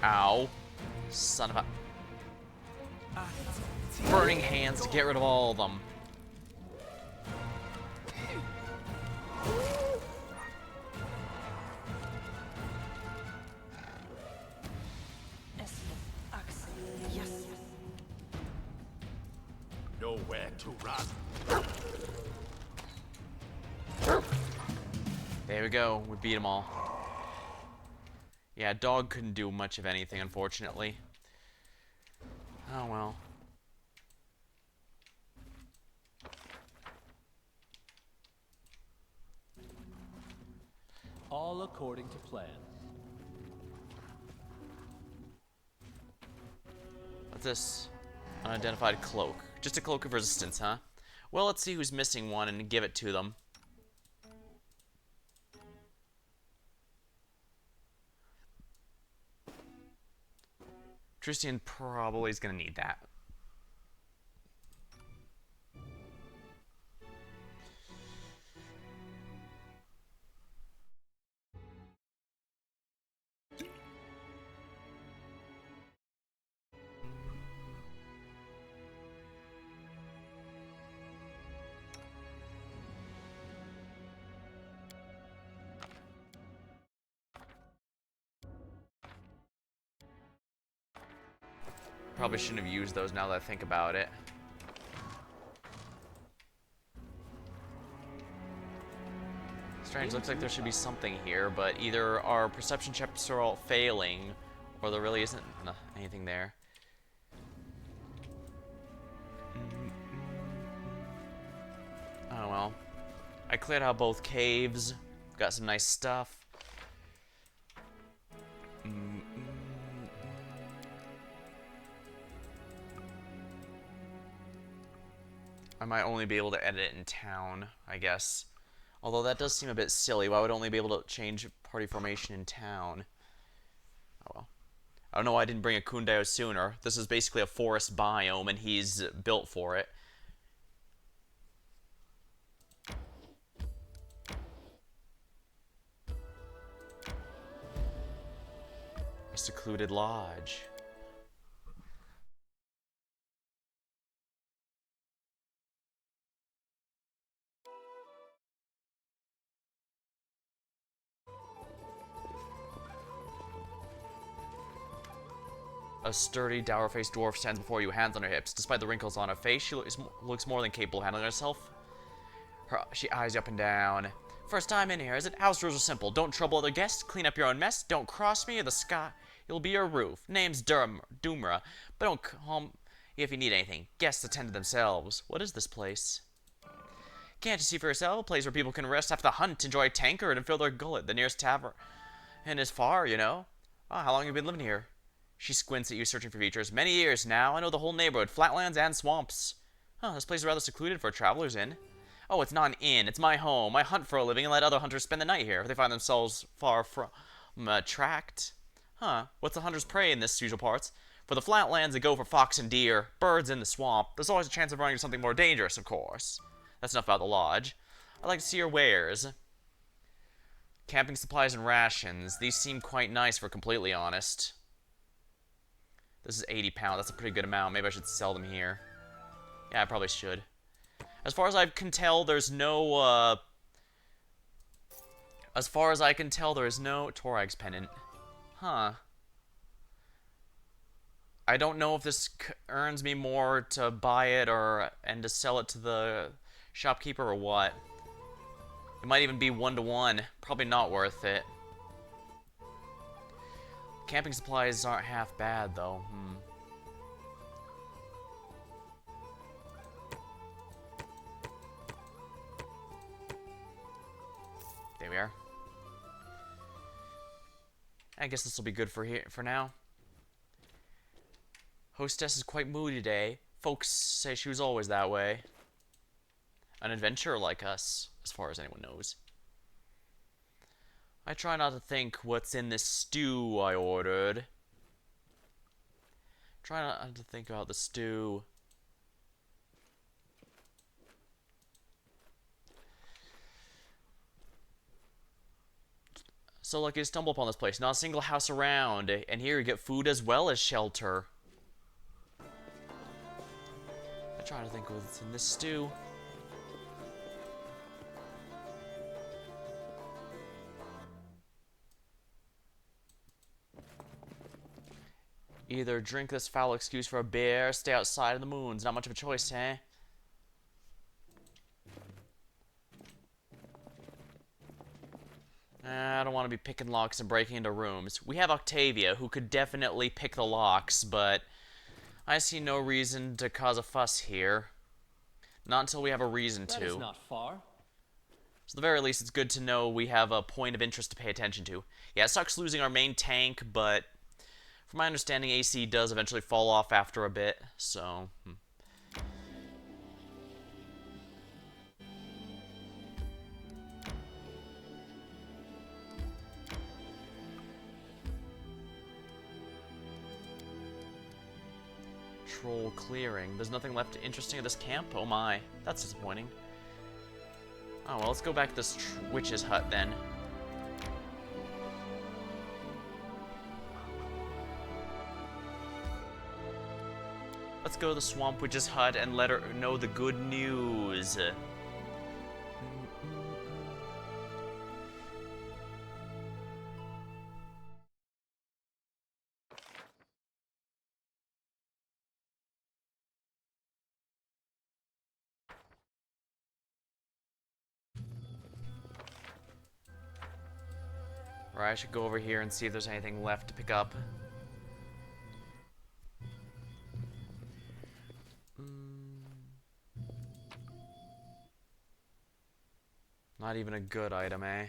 Ow. Son of a... Burning hands to get rid of all of them. Esmo, Axel, yes. Nowhere to run. There we go. We beat them all. Yeah, dog couldn't do much of anything, unfortunately. Oh well. All according to plan. What's this? Unidentified cloak. Just a cloak of resistance, huh? Well, let's see who's missing one and give it to them. Tristan probably is going to need that. Probably shouldn't have used those now that I think about it. Strange, looks like there should be something here, but either our perception checks are all failing, or there really isn't anything there. Oh well. I cleared out both caves, got some nice stuff. I might only be able to edit it in town, I guess. Although that does seem a bit silly. Why would I only be able to change party formation in town? Oh well. I don't know why I didn't bring a Kundao sooner. This is basically a forest biome, and he's built for it. A secluded lodge. A sturdy, dour-faced dwarf stands before you, hands on her hips. Despite the wrinkles on her face, she looks more than capable of handling herself. She eyes you up and down. First time in here, is it? House rules are simple. Don't trouble other guests, clean up your own mess, don't cross me, or the sky will be your roof. Name's Doomra, but don't call me if you need anything. Guests attend to themselves. What is this place? Can't you see for yourself? A place where people can rest after the hunt, enjoy a tankard, and fill their gullet. The nearest tavern and is far, you know. Oh, how long have you been living here? She squints at you, searching for features. Many years now. I know the whole neighborhood, flatlands and swamps. Oh, this place is rather secluded for a traveler's inn. Oh, it's not an inn. It's my home. I hunt for a living and let other hunters spend the night here. They find themselves far from tracked. Huh. What's the hunter's prey in this usual parts? For the flatlands, they go for fox and deer. Birds in the swamp. There's always a chance of running into something more dangerous, of course. That's enough about the lodge. I'd like to see your wares. Camping supplies and rations. These seem quite nice, for completely honest. This is 80 pounds. That's a pretty good amount. Maybe I should sell them here. Yeah, I probably should. As far as I can tell, there's no, As far as I can tell, there is no Torag's pendant. Huh. I don't know if this earns me more to buy it and to sell it to the shopkeeper or what. It might even be 1-to-1. Probably not worth it. Camping supplies aren't half bad, though. There we are. I guess this will be good for now. Hostess is quite moody today. Folks say she was always that way. An adventurer like us, as far as anyone knows. I try not to think what's in this stew I ordered. Try not to think about the stew. So lucky to stumble upon this place. Not a single house around. And here you get food as well as shelter. I try to think what's in this stew. Either drink this foul excuse for a beer, stay outside of the moons. Not much of a choice, eh? I don't want to be picking locks and breaking into rooms. We have Octavia, who could definitely pick the locks, but I see no reason to cause a fuss here. Not until we have a reason to. That is not far. So at the very least, it's good to know we have a point of interest to pay attention to. Yeah, it sucks losing our main tank, but from my understanding, AC does eventually fall off after a bit, so... Troll clearing. There's nothing left interesting at this camp? Oh my. That's disappointing. Oh, well, let's go back to this witch's hut, then. Let's go to the Swamp Witch's hut and let her know the good news. Right, I should go over here and see if there's anything left to pick up. Not even a good item, eh?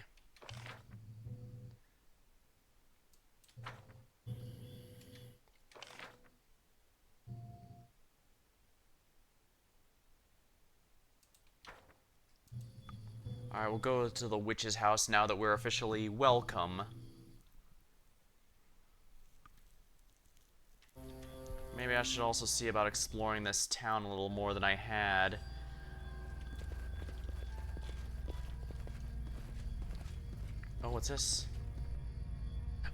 Alright, we'll go to the witch's house now that we're officially welcome. Maybe I should also see about exploring this town a little more than I had. Oh, what's this?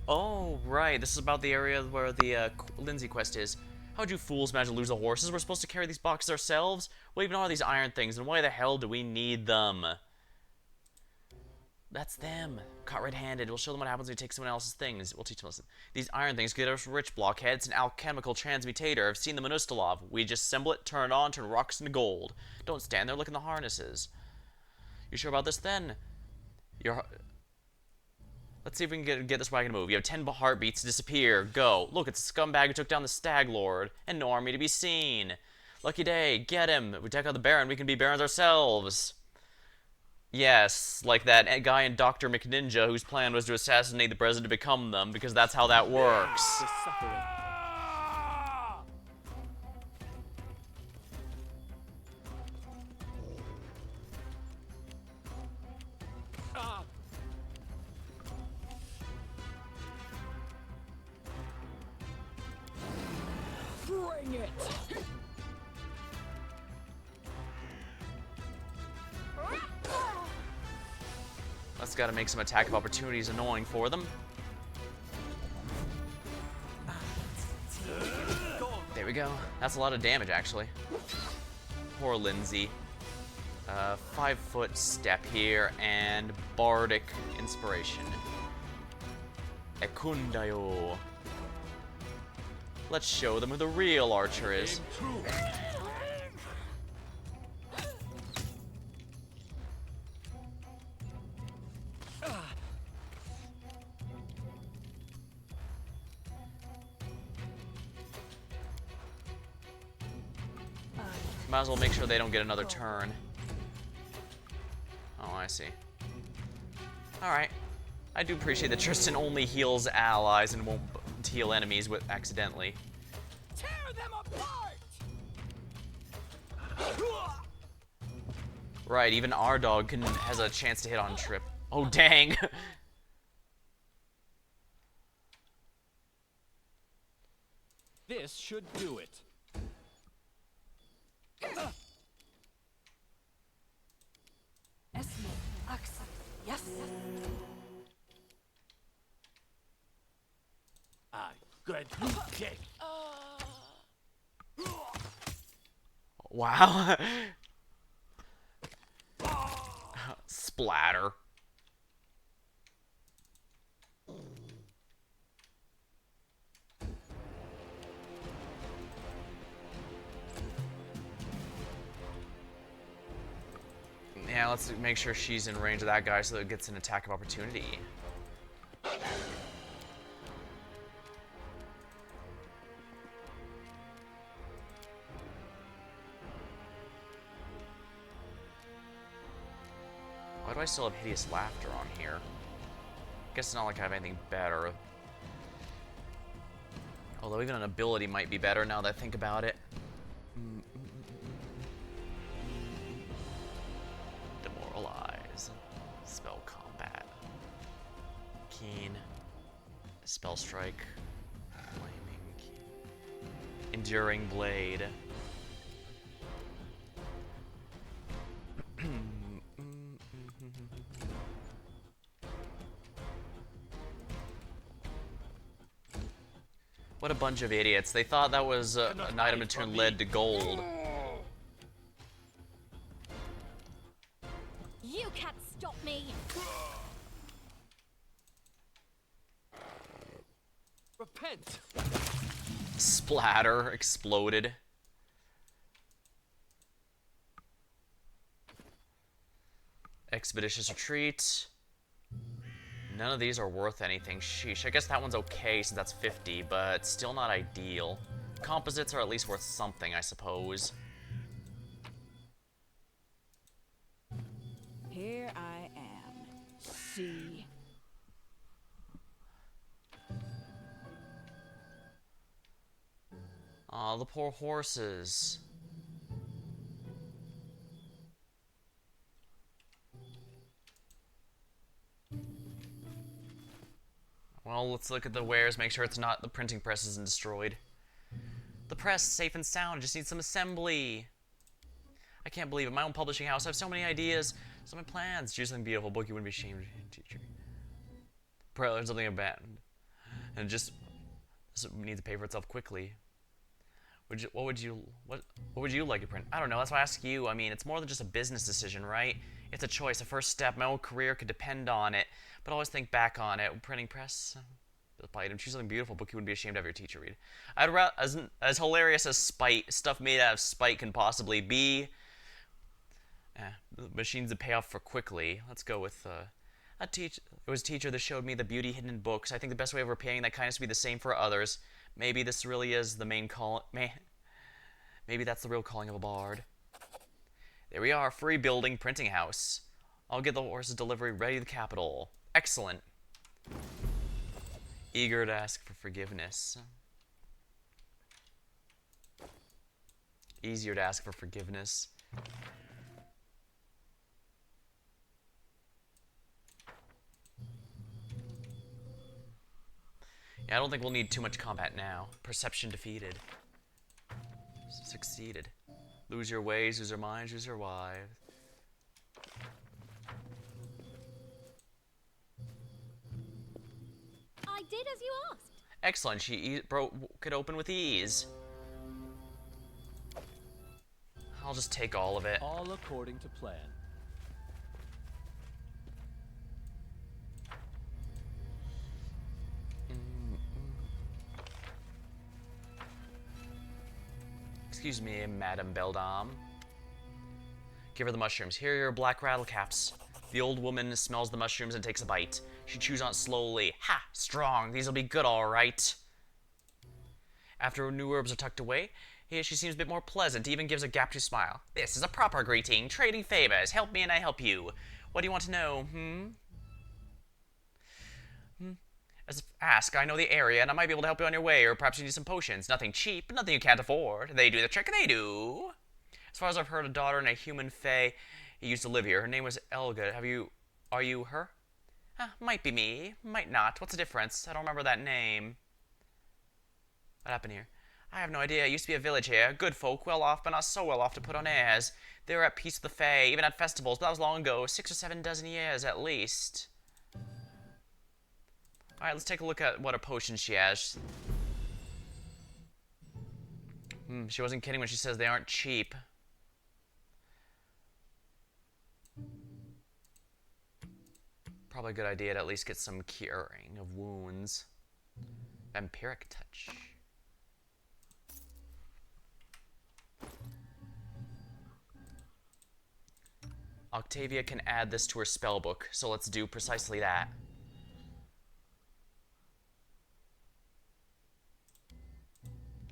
Oh, right. This is about the area where the Lindsay quest is. How'd you fools manage to lose the horses? We're supposed to carry these boxes ourselves? What even are these iron things, and why the hell do we need them? That's them. Caught red-handed. We'll show them what happens when we take someone else's things. We'll teach them a lesson. These iron things get us rich, blockhead. It's an alchemical transmutator. I've seen them in Ustalov. We just assemble it, turn it on, turn rocks into gold. Don't stand there, look in the harnesses. You sure about this, then? Let's see if we can get this wagon to move. You have 10 heartbeats to disappear. Go. Look, it's a scumbag who took down the Stag Lord. And no army to be seen. Lucky day. Get him. If we take out the Baron, we can be barons ourselves. Yes, like that guy in Dr. McNinja whose plan was to assassinate the president to become them, because that's how that works. The suffering. Bring it! That's gotta make some attack of opportunities annoying for them. There we go. That's a lot of damage, actually. Poor Lindsay. 5-foot step here, and Bardic Inspiration. Ekundayo. Let's show them who the real archer is. Might as well make sure they don't get another turn. Oh, I see. Alright. I do appreciate that Tristan only heals allies and won't heal enemies with accidentally. Tear them apart! Right, even our dog has a chance to hit on Trip. Oh, dang! This should do it. Esme, Axel, yes. I good kick. Wow. Splatter. Yeah, let's make sure she's in range of that guy so that it gets an attack of opportunity. Why do I still have Hideous Laughter on here? Guess it's not like I have anything better. Although even an ability might be better now that I think about it. Demoralize. Spell combat. Keen. Spell strike. Flaming keen. Enduring blade. What a bunch of idiots. They thought that was an item to turn lead to gold. You can't stop me! Repent! Splatter. Exploded. Expeditious retreat. None of these are worth anything. Sheesh. I guess that one's okay since that's 50, but still not ideal. Composites are at least worth something, I suppose. Here I am. See? Aw, the poor horses. Well, let's look at the wares, make sure it's not the printing press isn't destroyed. The press, safe and sound, just needs some assembly. I can't believe it. My own publishing house. I have so many ideas, so many plans. Choose something beautiful. Book you wouldn't be ashamed of, teacher. Pray learn something abandoned. And just needs to pay for itself quickly. What would you like to print? I don't know. That's why I ask you. I mean, it's more than just a business decision, right? It's a choice, a first step. My whole career could depend on it. But always think back on it. Printing press. Item. Choose something beautiful. Book you wouldn't be ashamed to have your teacher read. I'd rather, as hilarious as spite, stuff made out of spite can possibly be. Machines to pay off for quickly. Let's go with it was a teacher that showed me the beauty hidden in books. I think the best way of repaying that kindness would be the same for others. Maybe this really is the main call. Maybe that's the real calling of a bard. There we are, free building printing house. I'll get the horse's delivery ready to the capital. Excellent. Eager to ask for forgiveness. Easier to ask for forgiveness. Yeah, I don't think we'll need too much combat now. Perception defeated. Succeeded. Lose your ways, lose your minds, lose your wives. I did as you asked. Excellent. She could open with ease. I'll just take all of it. All according to plan. Excuse me, Madame Beldam. Give her the mushrooms. Here are your black rattle caps. The old woman smells the mushrooms and takes a bite. She chews on it slowly. Ha! Strong. These'll be good, all right. After new herbs are tucked away, she seems a bit more pleasant, even gives a gapty smile. This is a proper greeting. Trading favors. Help me and I help you. What do you want to know, Ask. I know the area, and I might be able to help you on your way, or perhaps you need some potions. Nothing cheap, but nothing you can't afford. They do the trick, they do. As far as I've heard, a daughter and a human fae used to live here. Her name was Elga. Are you her? Might be me, might not. What's the difference? I don't remember that name. What happened here? I have no idea. It used to be a village here. Good folk, well off, but not so well off to put on airs. They were at peace with the fae, even at festivals, but that was long ago. 6 or 7 dozen years, at least. Alright, let's take a look at what a potion she has. She wasn't kidding when she says they aren't cheap. Probably a good idea to at least get some curing of wounds. Vampiric touch. Octavia can add this to her spellbook, so let's do precisely that.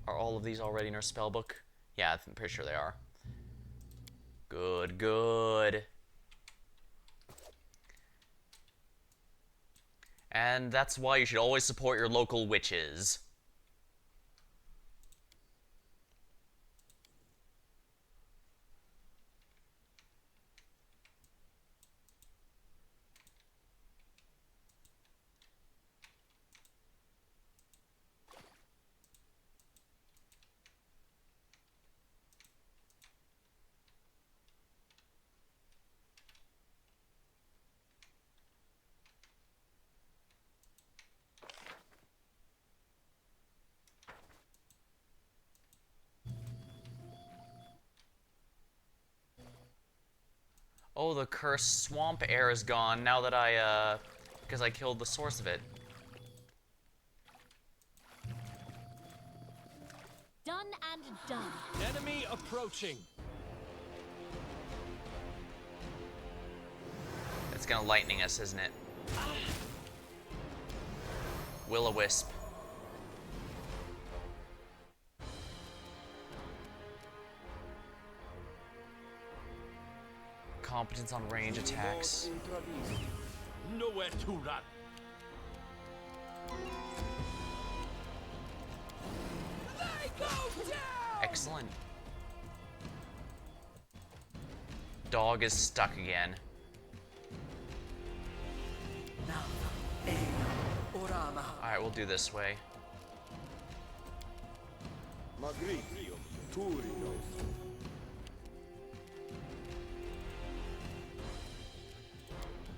Are all of these already in our spellbook? Yeah, I'm pretty sure they are. Good, good. And that's why you should always support your local witches. Oh, the cursed swamp air is gone now that because I killed the source of it. Done and done. Enemy approaching. It's gonna lightning us, isn't it? Will-o-wisp. Competence on range attacks. Nowhere to run. They go down! Excellent. Dog is stuck again. Alright, we'll do this way. Magritium, Turinos.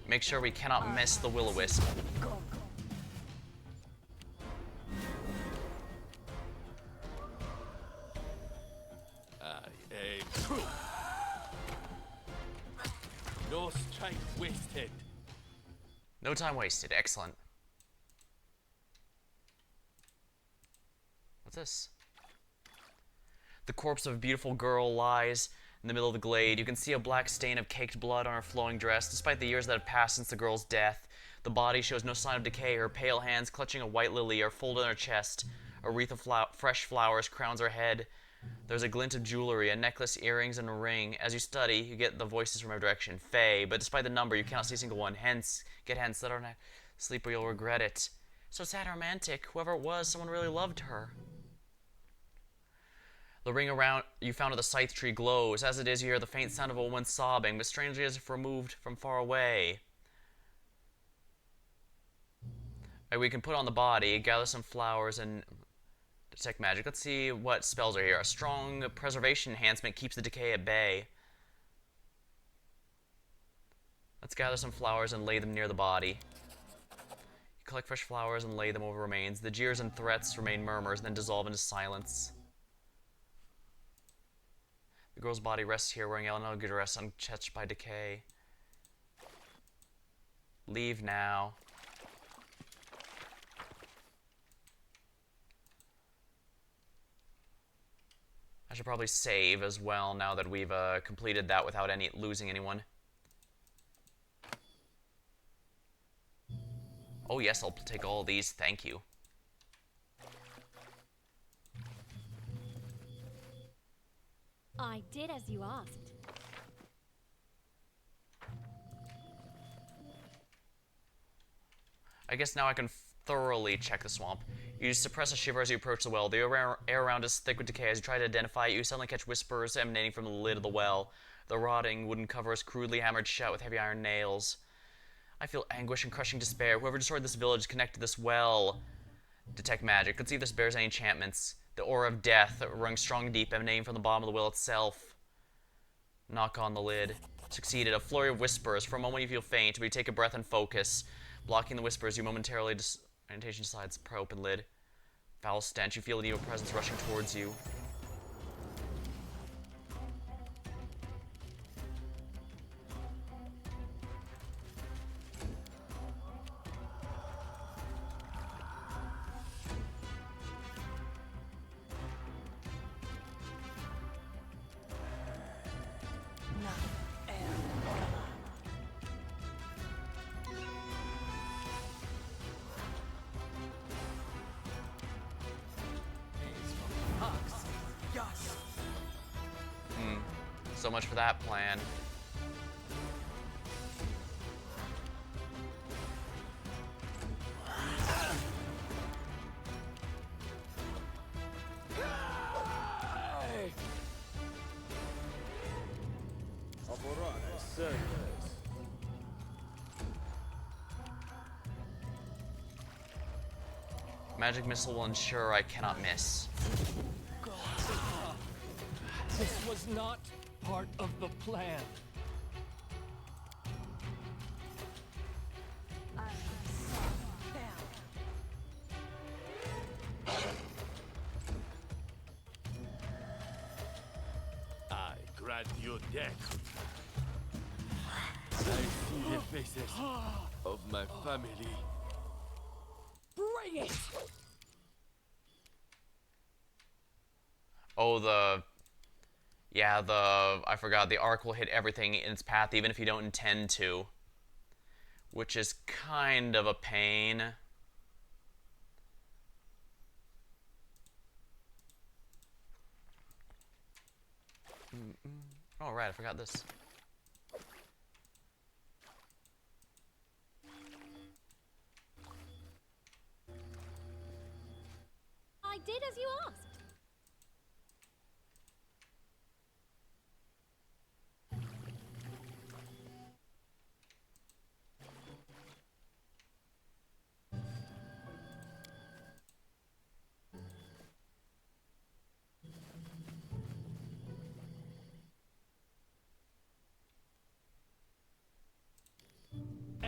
Make sure we cannot miss the will-o-wisp. I aim true. No strength wasted. No time wasted. Excellent. What's this? The corpse of a beautiful girl lies in the middle of the glade. You can see a black stain of caked blood on her flowing dress. Despite the years that have passed since the girl's death, the body shows no sign of decay. Her pale hands, clutching a white lily, are folded on her chest. A wreath of fresh flowers crowns her head. There's a glint of jewelry, a necklace, earrings, and a ring. As you study, you get the voices from every direction. Fae, but despite the number, you cannot see a single one. Hence, get hence, let her not sleep or you'll regret it. So sad and romantic. Whoever it was, someone really loved her. The ring around you found at the scythe tree glows. As it is, you hear the faint sound of a woman sobbing, but strangely as if removed from far away. Right, we can put on the body, gather some flowers, and detect magic. Let's see what spells are here. A strong preservation enhancement keeps the decay at bay. Let's gather some flowers and lay them near the body. You collect fresh flowers and lay them over remains. The jeers and threats remain murmurs, then dissolve into silence. The girl's body rests here, wearing no good rest, untouched by decay. Leave now. I should probably save as well now that we've completed that without losing anyone. Oh yes, I'll take all these, thank you. I did as you asked. I guess now I can thoroughly check the swamp. You suppress a shiver as you approach the well. The air around is thick with decay. As you try to identify it, you suddenly catch whispers emanating from the lid of the well. The rotting wooden cover is crudely hammered shut with heavy iron nails. I feel anguish and crushing despair. Whoever destroyed this village is connected to this well. Detect magic. Let's see if this bears any enchantments. The aura of death rung strong and deep, emanating from the bottom of the well itself. Knock on the lid. Succeeded. A flurry of whispers. For a moment you feel faint, but you take a breath and focus. Blocking the whispers, you momentarily orientation decides pry open lid. Foul stench. You feel an evil presence rushing towards you. So much for that plan. Magic missile will ensure I cannot miss. This was not part of the plan. I grant you death. I see the faces of my family. Bring it! Oh, I forgot, the arc will hit everything in its path even if you don't intend to. Which is kind of a pain. Oh, right, I forgot this. I did as you asked.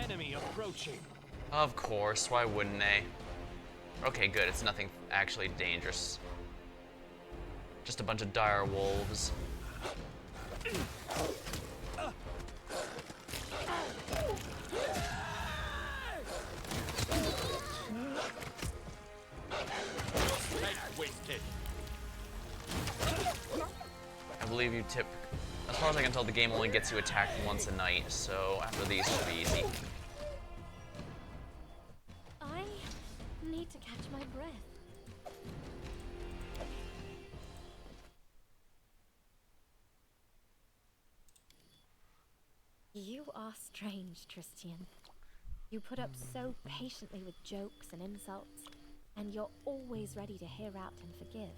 enemy approaching. Of course, why wouldn't they? Okay, good, it's nothing actually dangerous. Just a bunch of dire wolves. I believe you tip. As far as I can tell, the game only gets you attacked once a night, so after these should be easy. I need to catch my breath. You are strange, Tristian. You put up so patiently with jokes and insults, and you're always ready to hear out and forgive.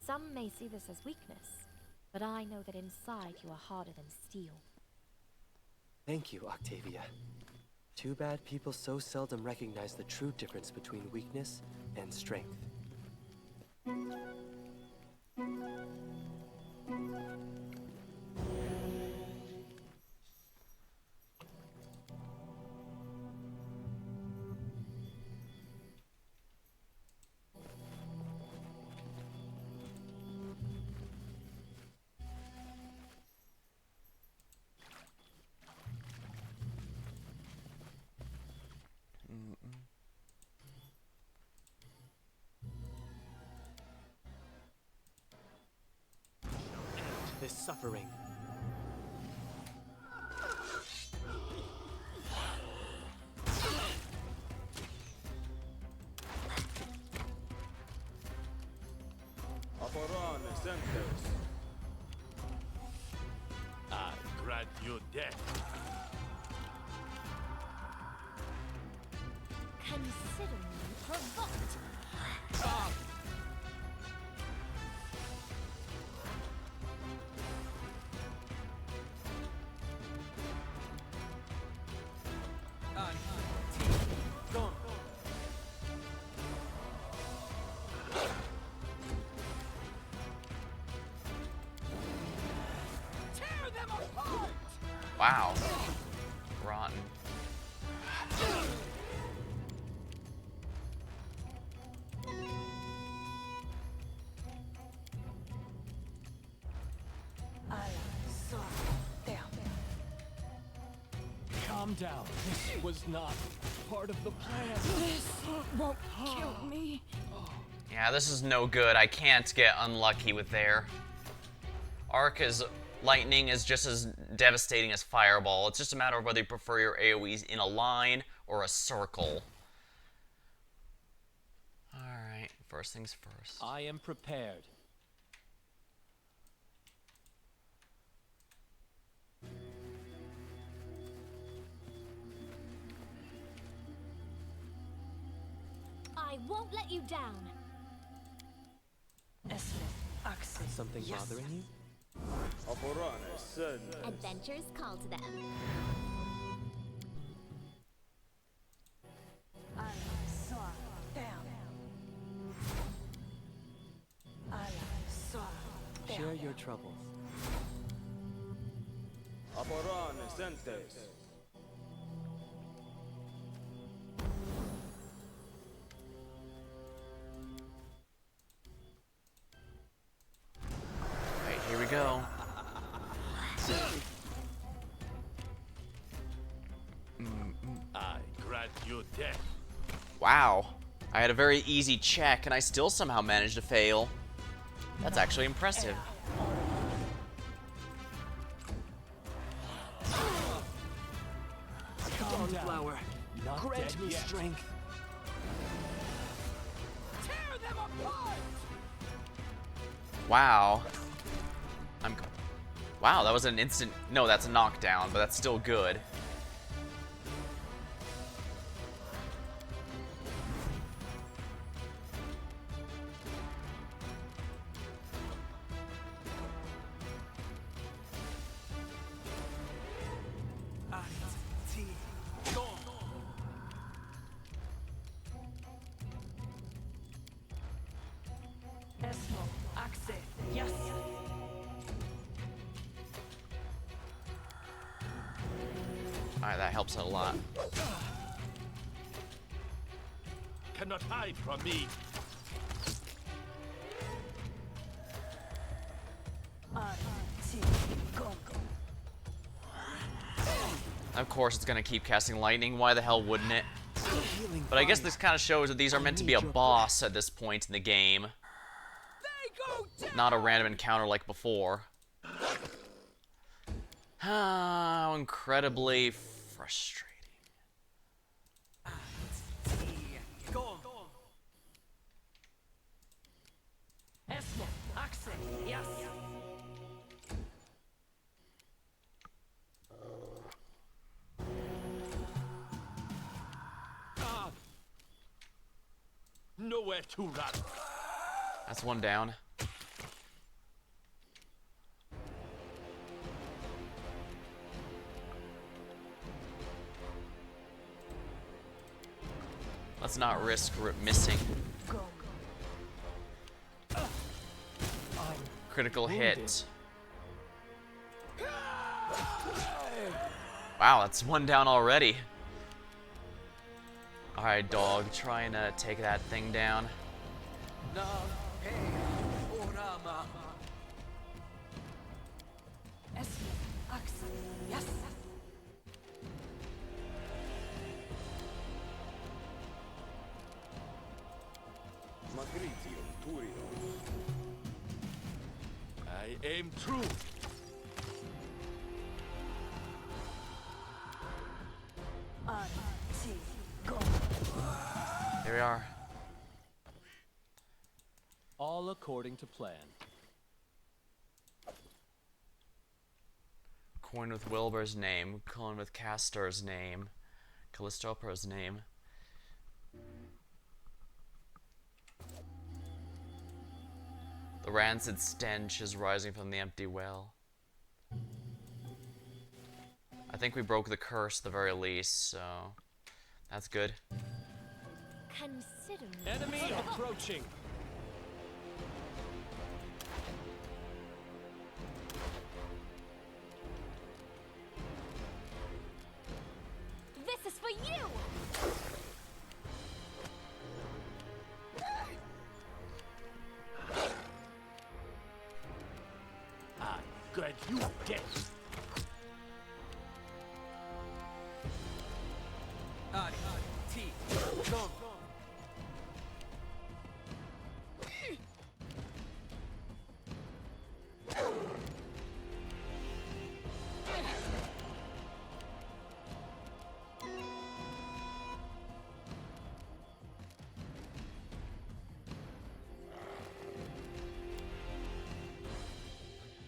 Some may see this as weakness, but I know that inside you are harder than steel. Thank you, Octavia. Too bad people so seldom recognize the true difference between weakness and strength. This suffering. I grant you death. Consider me provoked. Wow. Rotten. Calm down. This was not part of the plan. This won't kill me. Yeah, this is no good. I can't get unlucky with there. Arc is lightning is just as devastating as fireball. It's just a matter of whether you prefer your AoEs in a line or a circle. Alright, first things first. I am prepared. I won't let you down. Something bothering you? Adventures call to them. Share your troubles. Alright, here we go. I grant you death. Wow. I had a very easy check and I still somehow managed to fail. That's actually impressive. Calm down. Flower, Not grant dead me yet. strength. Tear them apart! Wow. Wow, that was an instant. No, that's a knockdown, but that's still good. Alright, that helps out a lot. Cannot hide from me. Of course it's gonna keep casting lightning, why the hell wouldn't it? But I guess this kind of shows that these are meant to be a boss at this point in the game. Not a random encounter like before. How incredibly frustrating. Esmo, Axel, yes. Nowhere to run. That's one down. Let's not risk missing. Critical hit. Wow, that's one down already. Alright, dog, trying to take that thing down. Esmo, Axel, yes. I aim true. Here we are. All according to plan. Coin with Wilbur's name, coin with Castor's name, Callistopro's name. The rancid stench is rising from the empty well. I think we broke the curse at the very least, so that's good. Consider me. Enemy approaching. This is for you! I grant you death.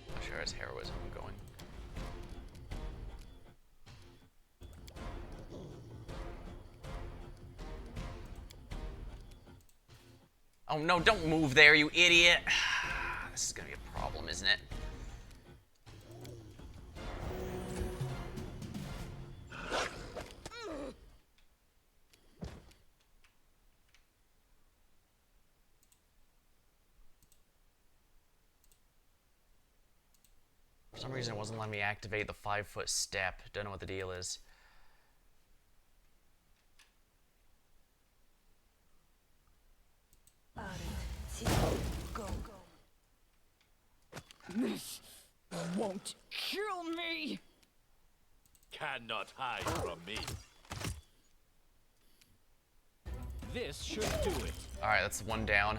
I'm sure his heroism going. Oh no, don't move there, you idiot! This is gonna be a problem, isn't it? For some reason it wasn't letting me activate the 5-foot step. Don't know what the deal is. This won't kill me! Cannot hide from me. This should do it. Alright, that's one down.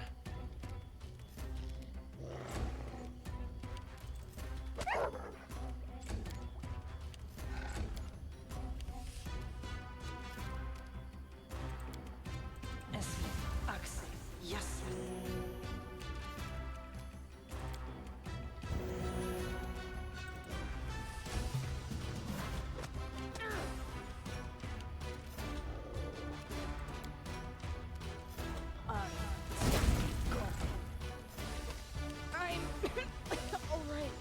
Esmo, Axel, yes. I'm alright.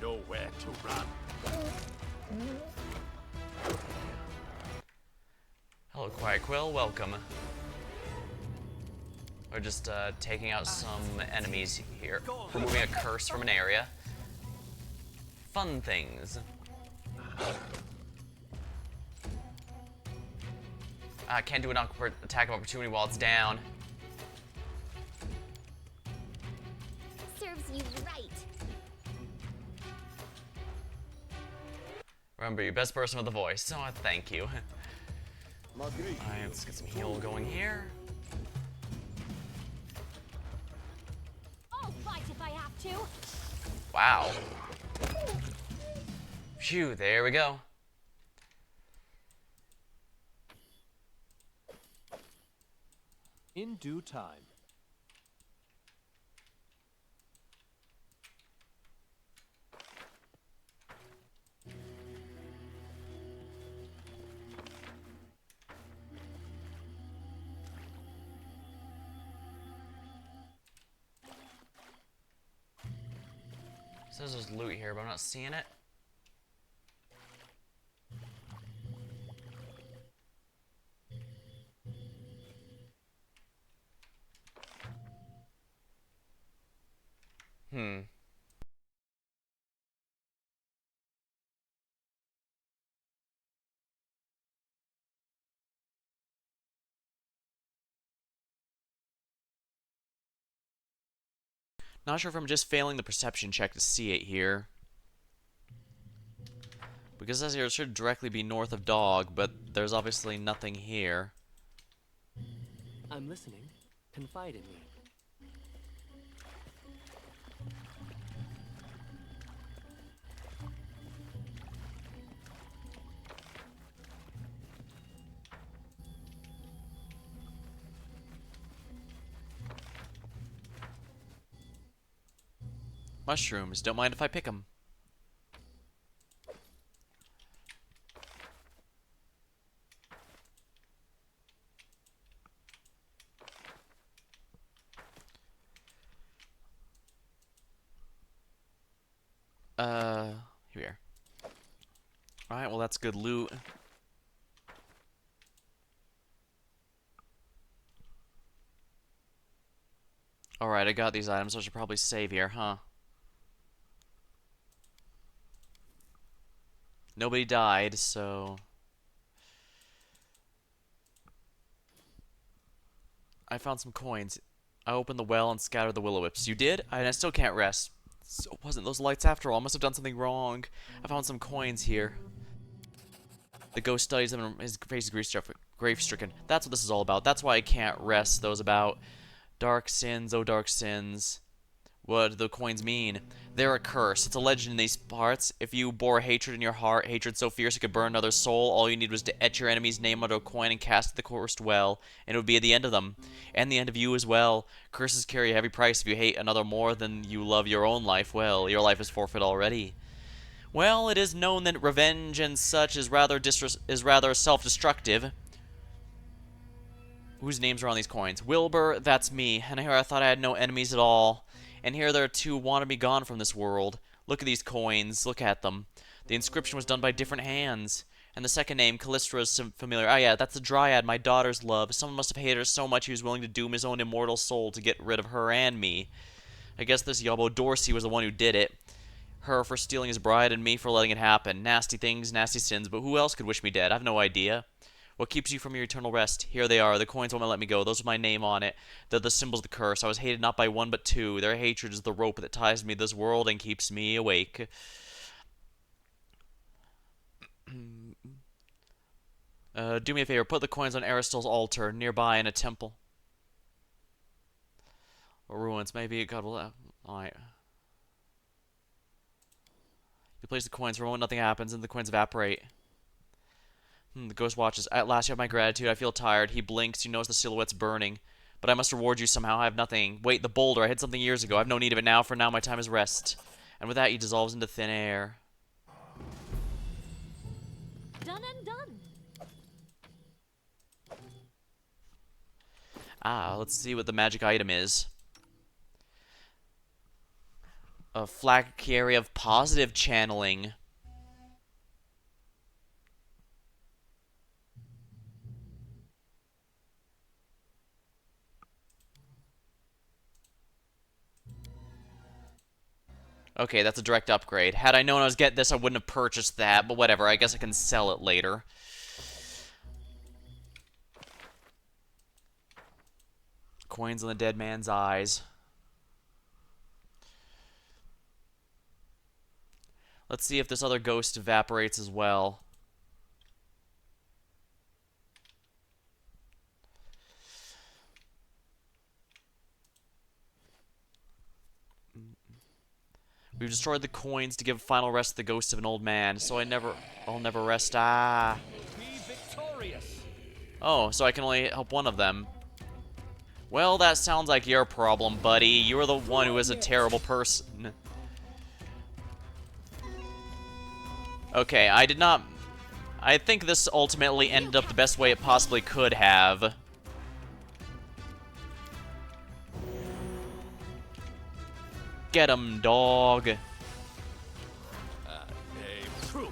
Nowhere to run. Hello, Quiet Quill, welcome. We're just taking out some enemies here, removing a curse from an area. fun things. Can't do an attack of opportunity while it's down. Serves you right. Remember, you're best person with a voice, so thank you. Alright, let's get some heal going here. I'll fight if I have to. Wow. Phew, there we go. In due time. Says there's loot here, but I'm not seeing it. Not sure if I'm just failing the perception check to see it here. Because it says here it should directly be north of Dog, but there's obviously nothing here. I'm listening. Confide in me. Mushrooms, don't mind if I pick them. Here we are. Alright, well that's good loot. Alright, I got these items, so I should probably save here, huh? Nobody died, so... I found some coins. I opened the well and scattered the willow whips. You did? I still can't rest. So it wasn't those lights after all. I must have done something wrong. I found some coins here. The ghost studies them and his face is grief-stricken. That's what this is all about. That's why I can't rest. Those about dark sins, oh dark sins. What do the coins mean? They're a curse. It's a legend in these parts. If you bore hatred in your heart, hatred so fierce it could burn another's soul, all you need was to etch your enemy's name onto a coin and cast it the cursed well, and it would be at the end of them. And the end of you as well. Curses carry a heavy price. If you hate another more than you love your own life, well, your life is forfeit already. Well, it is known that revenge and such is rather self-destructive. Whose names are on these coins? Wilbur, that's me. And here I thought I had no enemies at all. And here there are two want to be gone from this world. Look at these coins. Look at them. The inscription was done by different hands. And the second name, Callistra, is familiar. Oh yeah, that's the Dryad, my daughter's love. Someone must have hated her so much he was willing to doom his own immortal soul to get rid of her and me. I guess this Yobbo Dorsey was the one who did it. Her for stealing his bride and me for letting it happen. Nasty things, nasty sins, but who else could wish me dead? I've no idea. What keeps you from your eternal rest? Here they are. The coins won't let me go. Those with my name on it. They're the symbols of the curse. I was hated not by one but two. Their hatred is the rope that ties me to this world and keeps me awake. Do me a favor. Put the coins on Aristotle's altar nearby in a temple. Or ruins. Maybe God will... Alright. You place the coins. For a moment nothing happens and the coins evaporate. The ghost watches. At last you have my gratitude. I feel tired. He blinks. You notice the silhouette's burning. But I must reward you somehow. I have nothing. Wait, the boulder. I hid something years ago. I have no need of it now, for now my time is rest. And with that, he dissolves into thin air. Done and done. Let's see what the magic item is. A Flack of positive channeling. Okay, that's a direct upgrade. Had I known I was getting this, I wouldn't have purchased that, but whatever. I guess I can sell it later. Coins in the dead man's eyes. Let's see if this other ghost evaporates as well. We've destroyed the coins to give final rest to the ghost of an old man, so I'll never rest. Ah. Be victorious. Oh, so I can only help one of them. Well, that sounds like your problem, buddy. You are the one who is a terrible person. Okay, I did not... I think this ultimately ended up the best way it possibly could have. Get him, dog. True.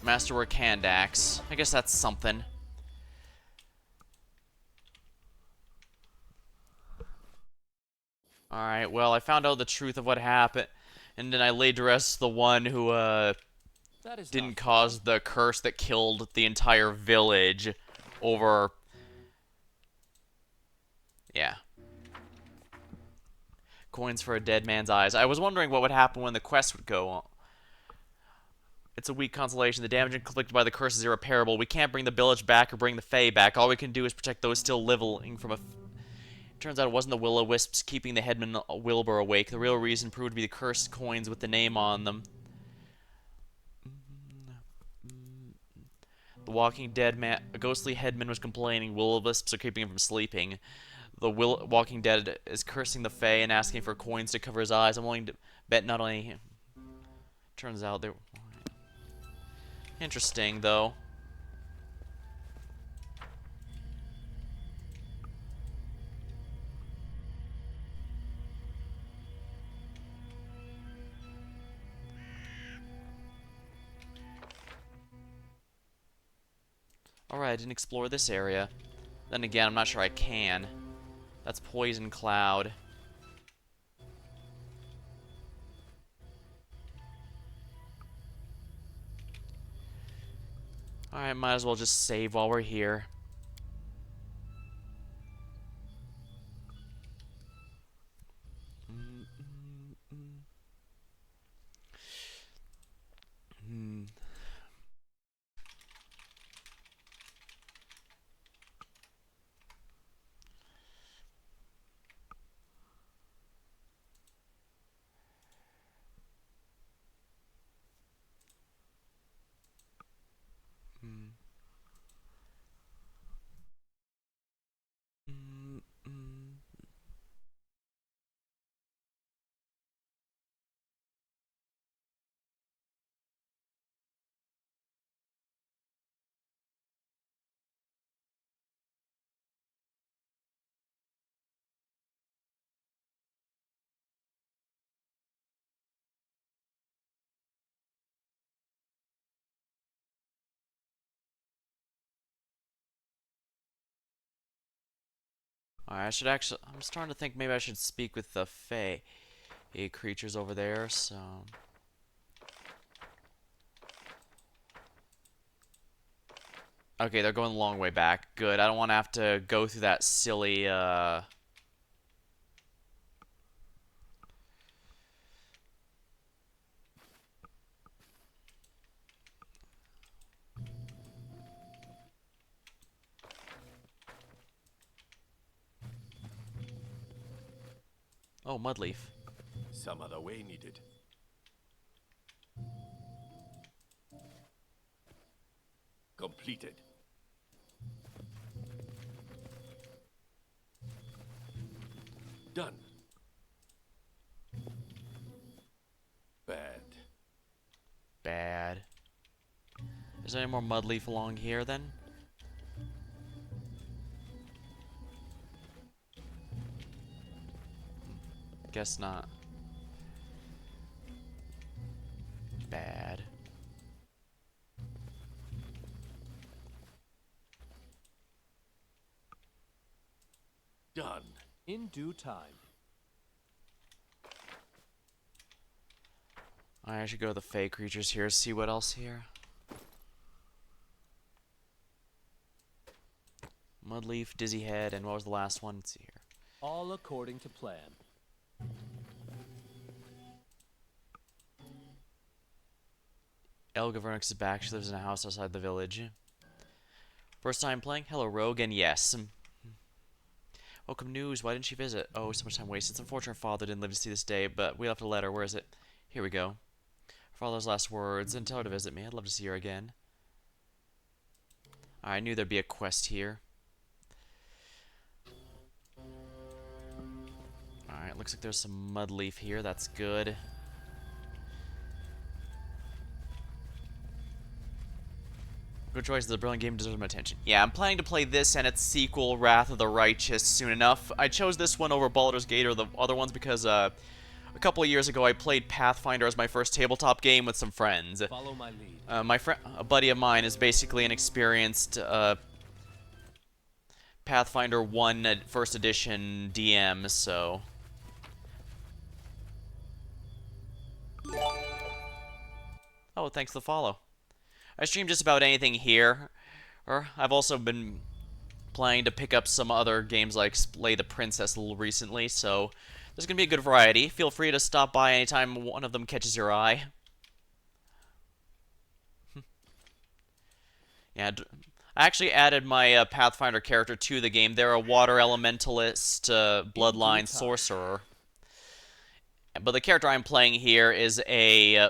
Masterwork hand axe. I guess that's something. Alright, well, I found out the truth of what happened, and then I laid to rest the one who, That is didn't not cause the curse that killed the entire village over... Yeah. Coins for a dead man's eyes. I was wondering what would happen when the quest would go on. It's a weak consolation. The damage inflicted by the curse is irreparable. We can't bring the village back or bring the Fae back. All we can do is protect those still living from a... Turns out it wasn't the will-o-wisps keeping the headman Wilbur awake. The real reason proved to be the cursed coins with the name on them. The walking dead man... A ghostly headman was complaining will-o-wisps are keeping him from sleeping. The walking dead is cursing the Fae and asking for coins to cover his eyes. I'm willing to bet not only him. Turns out they were... Interesting, though. Alright, I didn't explore this area. Then again, I'm not sure I can. That's Poison Cloud. Alright, might as well just save while we're here. Alright, I should actually... I'm starting to think maybe I should speak with the Fae creatures over there, so... Okay, they're going the long way back. Good, I don't want to have to go through that silly, Oh, Mudleaf. Some other way needed. Completed. Done. Bad. Bad. Is there any more Mudleaf along here, then? Guess not. Bad. Done. In due time. I should go to the fey creatures here, see what else here. Mudleaf, Dizzy Head, and what was the last one? Let's see here. All according to plan. Elga Vernix is back. She lives in a house outside the village. First time playing? Hello, Rogue, and yes. Welcome news. Why didn't she visit? Oh, so much time wasted. It's unfortunate her father didn't live to see this day, but we left a letter. Where is it? Here we go. Her father's last words, and tell her to visit me. I'd love to see her again. I knew there'd be a quest here. Alright, looks like there's some Mudleaf here. That's good. Good choice. The brilliant game deserves my attention. Yeah, I'm planning to play this and its sequel, Wrath of the Righteous, soon enough. I chose this one over Baldur's Gate or the other ones because a couple of years ago I played Pathfinder as my first tabletop game with some friends. Follow my lead. A buddy of mine is basically an experienced Pathfinder 1 first edition DM, so... Oh, thanks for the follow. I stream just about anything here. I've also been planning to pick up some other games like Slay the Princess a little recently, so there's going to be a good variety. Feel free to stop by anytime one of them catches your eye. Yeah, I actually added my Pathfinder character to the game. They're a water elementalist, bloodline sorcerer. But the character I'm playing here is a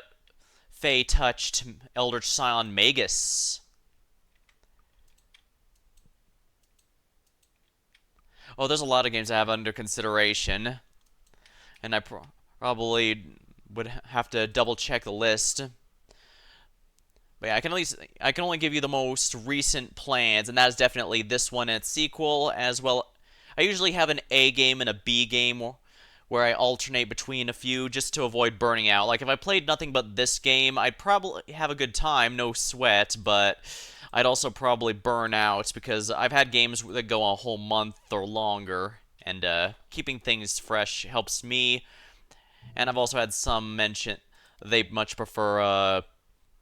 Fey-touched Eldritch Scion Magus. Oh, there's a lot of games I have under consideration. And I probably would have to double-check the list. But yeah, I can only give you the most recent plans, and that is definitely this one and its sequel, as well. I usually have an A game and a B game where I alternate between a few just to avoid burning out. Like, if I played nothing but this game, I'd probably have a good time, no sweat, but I'd also probably burn out because I've had games that go a whole month or longer, and keeping things fresh helps me. And I've also had some mention they much prefer,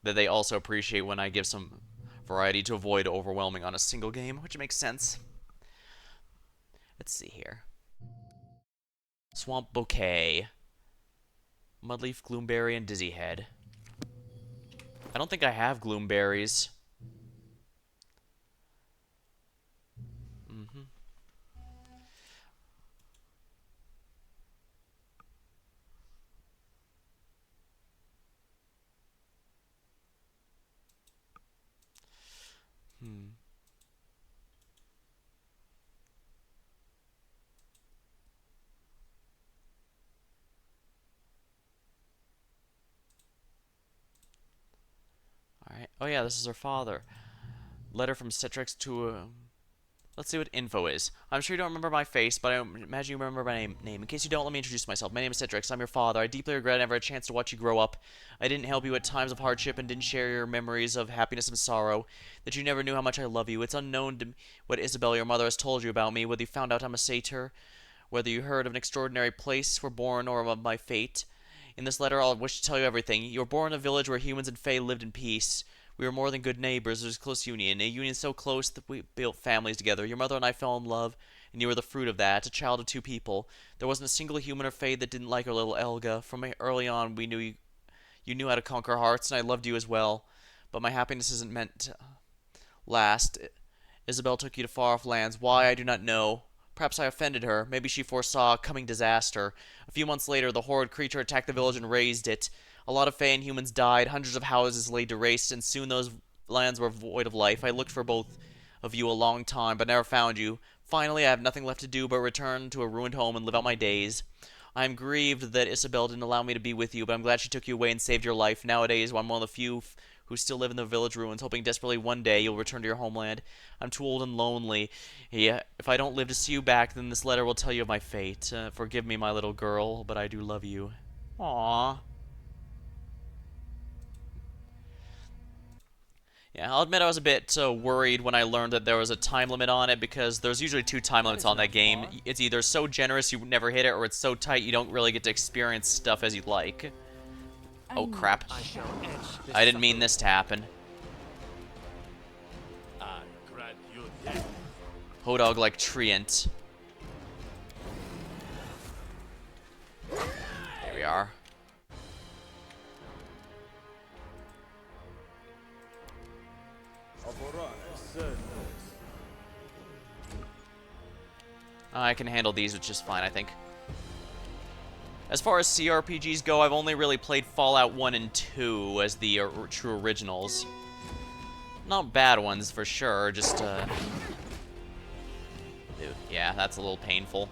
that they also appreciate when I give some variety to avoid overwhelming on a single game, which makes sense. Let's see here. Swamp Bouquet, Mudleaf, Gloomberry, and Dizzy Head. I don't think I have Gloomberries. Alright. Oh yeah, this is her father. Letter from Citrix to... let's see what info is. I'm sure you don't remember my face, but I imagine you remember my name. In case you don't, let me introduce myself. My name is Citrix. I'm your father. I deeply regret I never had a chance to watch you grow up. I didn't help you at times of hardship and didn't share your memories of happiness and sorrow. That you never knew how much I love you. It's unknown to me what Isabel, your mother, has told you about me, whether you found out I'm a satyr, whether you heard of an extraordinary place we're born, or of my fate. In this letter, I'll wish to tell you everything. You were born in a village where humans and fae lived in peace. We were more than good neighbors. There was a close union, a union so close that we built families together. Your mother and I fell in love, and you were the fruit of that, a child of two people. There wasn't a single human or fae that didn't like our little Elga. From early on, we knew you knew how to conquer hearts, and I loved you as well. But my happiness isn't meant to last. Isabel took you to far-off lands. Why, I do not know. Perhaps I offended her. Maybe she foresaw a coming disaster. A few months later, the horrid creature attacked the village and razed it. A lot of Fae and humans died, hundreds of houses lay deraced, and soon those lands were void of life. I looked for both of you a long time, but never found you. Finally, I have nothing left to do but return to a ruined home and live out my days. I am grieved that Isabel didn't allow me to be with you, but I'm glad she took you away and saved your life. Nowadays, I'm one of the few who still live in the village ruins, hoping desperately one day you'll return to your homeland. I'm too old and lonely. Yeah, if I don't live to see you back, then this letter will tell you of my fate. Forgive me, my little girl, but I do love you. Aww. Yeah, I'll admit I was a bit worried when I learned that there was a time limit on it, because there's usually 2 time limits on that game. It's either so generous you never hit it, or it's so tight you don't really get to experience stuff as you'd like. Oh crap. I didn't mean this to happen. I grant you death. Hodog like Treant. There we are. I can handle these, which is fine, I think. As far as CRPGs go, I've only really played Fallout 1 and 2 as the true originals. Not bad ones, for sure, just, Dude, yeah, that's a little painful.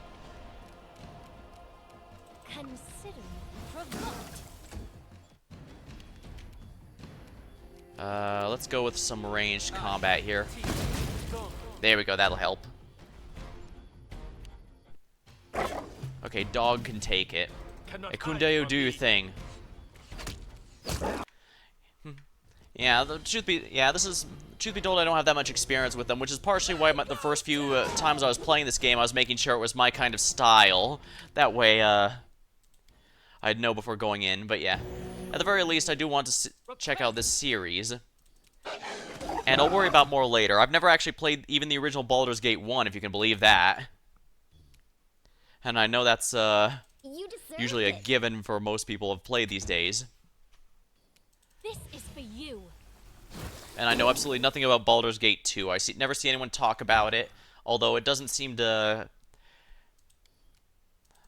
Consider provoked. Let's go with some ranged combat here. There we go, that'll help. Okay, dog can take it. Hey, Kundeo, do your thing. Yeah, truth be told, I don't have that much experience with them, which is partially why the first few times I was playing this game, I was making sure it was my kind of style. That way, I'd know before going in, but yeah. At the very least, I do want to check out this series. And I'll worry about more later. I've never actually played even the original Baldur's Gate 1, if you can believe that. And I know that's, usually a given for most people who have played these days. This is for you. And I know absolutely nothing about Baldur's Gate 2. I never see anyone talk about it, although it doesn't seem to...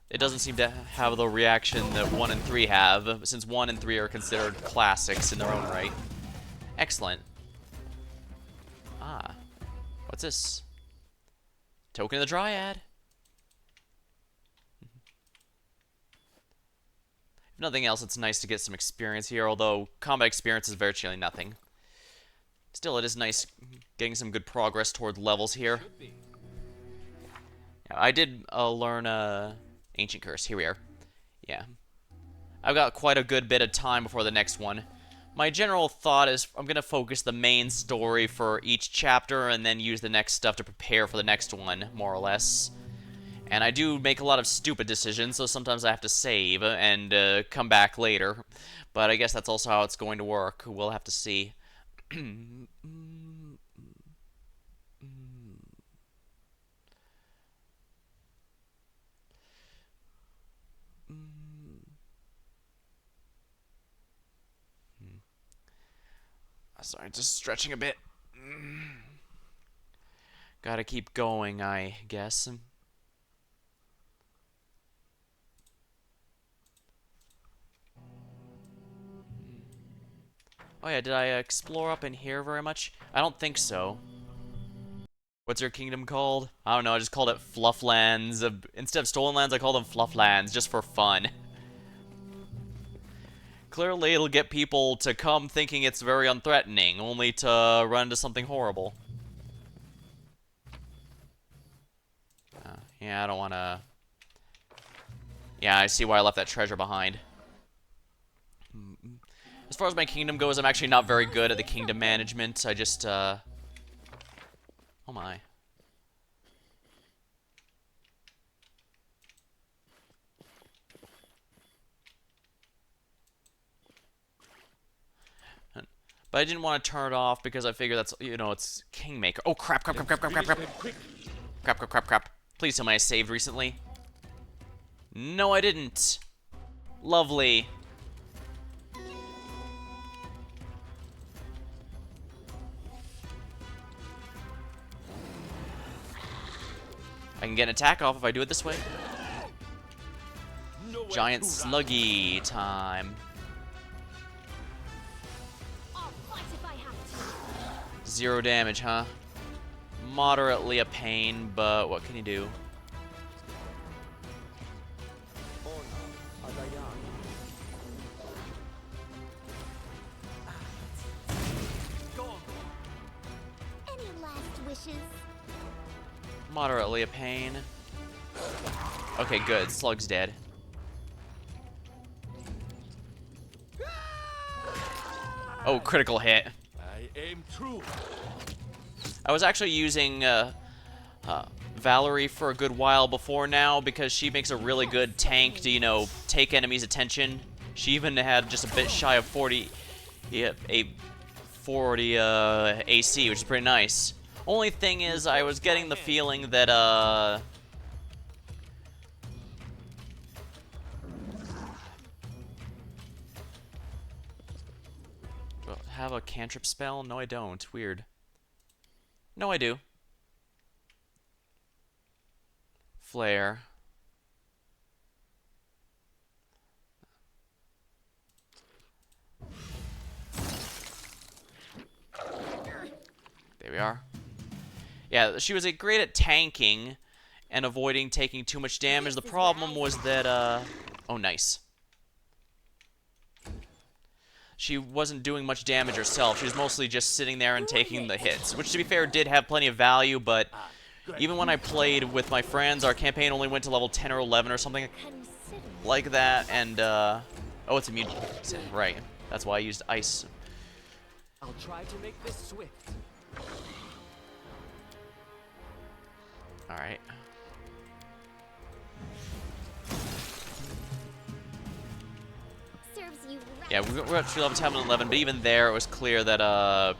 It doesn't seem to have the reaction that 1 and 3 have, since 1 and 3 are considered classics in their own right. Excellent. Ah. What's this? Token of the Dryad. If nothing else, it's nice to get some experience here, although combat experience is virtually nothing. Still, it is nice getting some good progress toward levels here. Yeah, I did learn Ancient Curse. Here we are. Yeah. I've got quite a good bit of time before the next one. My general thought is I'm going to focus the main story for each chapter and then use the next stuff to prepare for the next one, more or less. And I do make a lot of stupid decisions, so sometimes I have to save and come back later. But I guess that's also how it's going to work. We'll have to see. Sorry, just stretching a bit. Gotta keep going, I guess. Oh yeah, did I explore up in here very much? I don't think so. What's your kingdom called? I don't know, I just called it Flufflands. Instead of Stolen Lands, I called them Flufflands, just for fun. Clearly, it'll get people to come thinking it's very unthreatening, only to run into something horrible. Yeah, I don't want to... Yeah, I see why I left that treasure behind. As far as my kingdom goes, I'm actually not very good at the kingdom management. I just, Oh my. But I didn't want to turn it off because I figure that's, you know, it's Kingmaker. Oh, crap, crap, crap, crap, crap, crap, crap. Crap, crap, crap, crap. Please tell me I saved recently. No, I didn't. Lovely. I can get an attack off if I do it this way. Giant sluggy time. I'll fight if I have to. 0 damage, huh? Moderately a pain, but what can you do? Any last wishes? Moderately a pain. Okay, good. Slug's dead. Oh, critical hit. I Aim true. I was actually using Valerie for a good while before now because she makes a really good tank to, you know, take enemies' attention. She even had just a bit shy of 40, yeah, a 40 AC, which is pretty nice. Only thing is, I was getting the feeling that do I have a cantrip spell? No, I don't. Weird. No, I do. Flare. There we are. Yeah, she was great at tanking and avoiding taking too much damage. The problem was that, oh, nice. She wasn't doing much damage herself. She was mostly just sitting there and taking the hits, which, to be fair, did have plenty of value, but even when I played with my friends, our campaign only went to level 10 or 11 or something like that, and, oh, it's immune. Right. That's why I used ice. I'll try to make this swift. Alright. Serves you right. Yeah, we're up to level 10 and 11, but even there, it was clear that,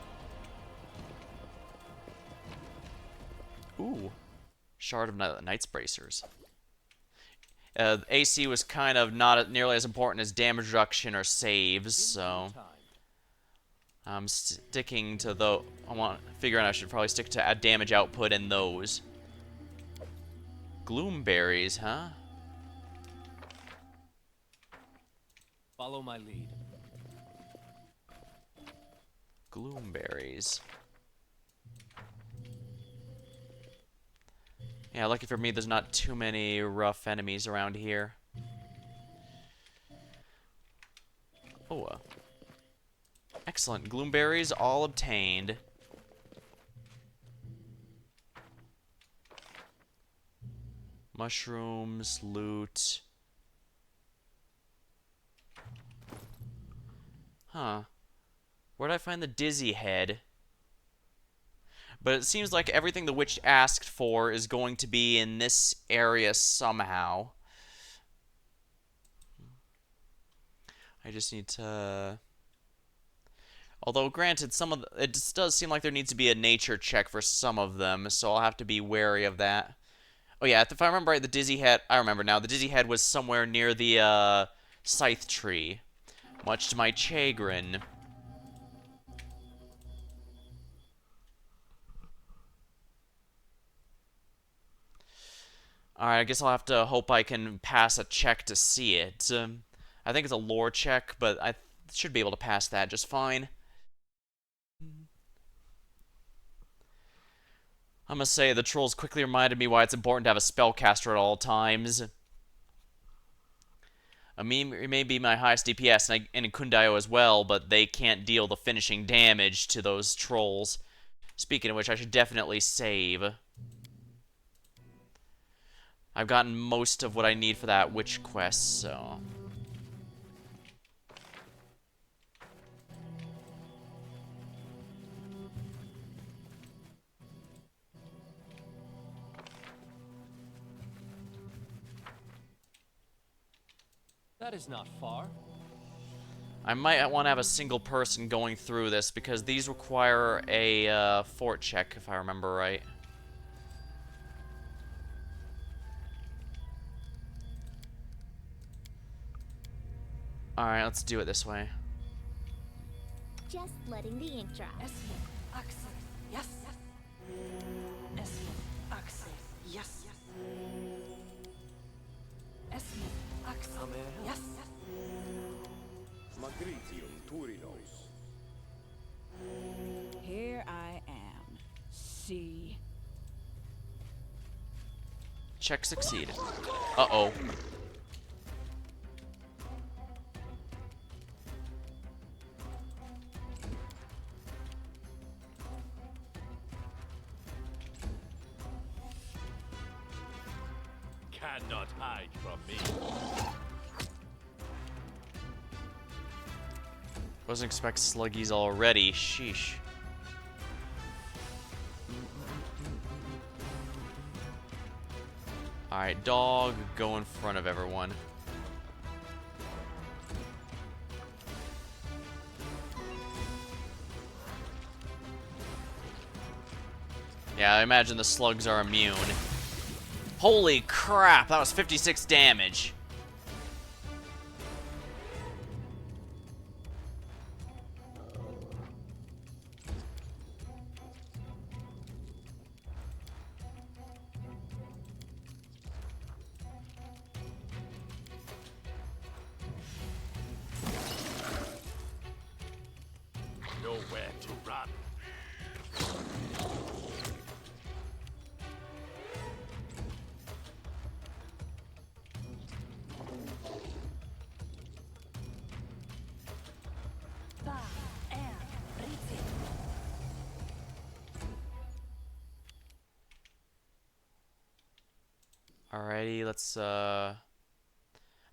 ooh. Shard of Knight's Bracers. AC was kind of not nearly as important as damage reduction or saves, so I'm sticking to the. Figuring I should probably stick to add damage output in those. Gloomberries, huh? Follow my lead. Gloomberries. Yeah, lucky for me, there's not too many rough enemies around here. Oh, excellent. Gloomberries all obtained. Mushrooms, loot. Huh. Where'd I find the dizzy head? But it seems like everything the witch asked for is going to be in this area somehow. I just need to... Although, granted, it just does seem like there needs to be a nature check for some of them, so I'll have to be wary of that. Oh yeah, if I remember right, the dizzy head... I remember now. The dizzy head was somewhere near the, scythe tree. Much to my chagrin. Alright, I guess I'll have to hope I can pass a check to see it. I think it's a lore check, but I should be able to pass that just fine. I must say, the trolls quickly reminded me why it's important to have a spellcaster at all times. It may be my highest DPS, and in Kundayo as well, but they can't deal the finishing damage to those trolls. Speaking of which, I should definitely save. I've gotten most of what I need for that witch quest, so... That is not far. I might want to have a single person going through this, because these require a fort check, if I remember right. Alright, let's do it this way. Just letting the ink dry. Esmond, Axel, yes. Esmond, Axel, yes. Esmond, Axel, yes. Here I am. See. Check succeeded. Uh-oh. Cannot hide from me. Wasn't expect sluggies already. Sheesh. Alright, dog, go in front of everyone. Yeah, I imagine the slugs are immune. Holy crap, that was 56 damage. Nowhere to run. Alrighty, let's I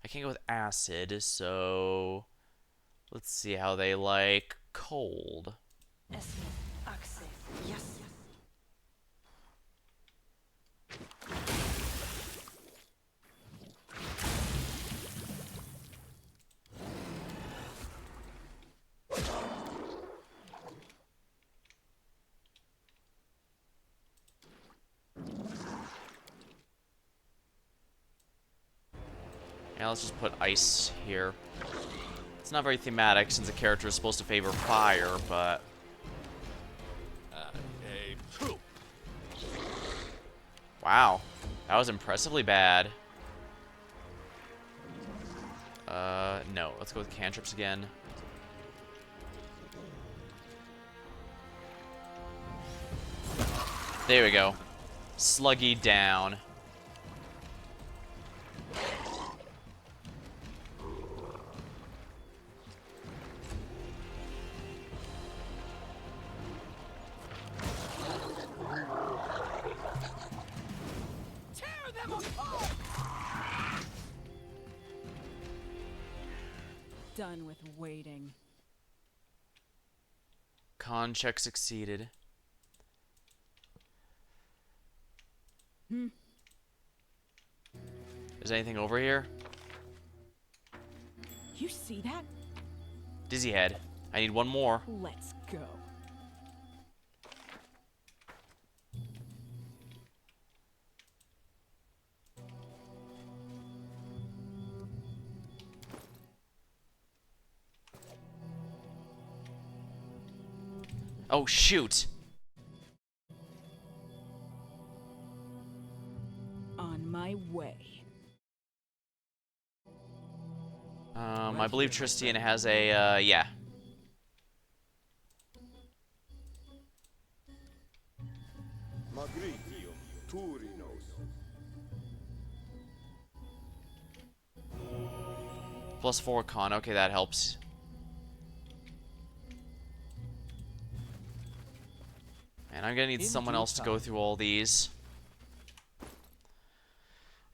can't go with acid, so let's see how they like cold. Esmith, Axel, yes. Yeah, let's just put ice here. It's not very thematic since the character is supposed to favor fire, but wow, that was impressively bad. No, let's go with cantrips again. There we go. Sluggy down. Done with waiting. Con check succeeded. Is anything over here? You see that? Dizzy head. I need one more. Let's go. Oh, shoot. On my way. I believe Tristian has a, yeah. Magritium, Turinos. +4 con. Okay, that helps. And I'm gonna need someone else to go through all these.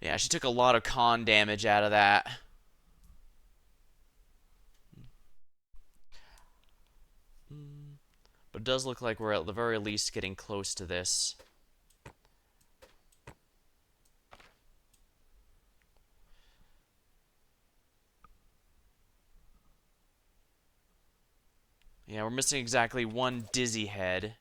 Yeah, she took a lot of con damage out of that. But it does look like we're at the very least getting close to this. Yeah, we're missing exactly one dizzy head.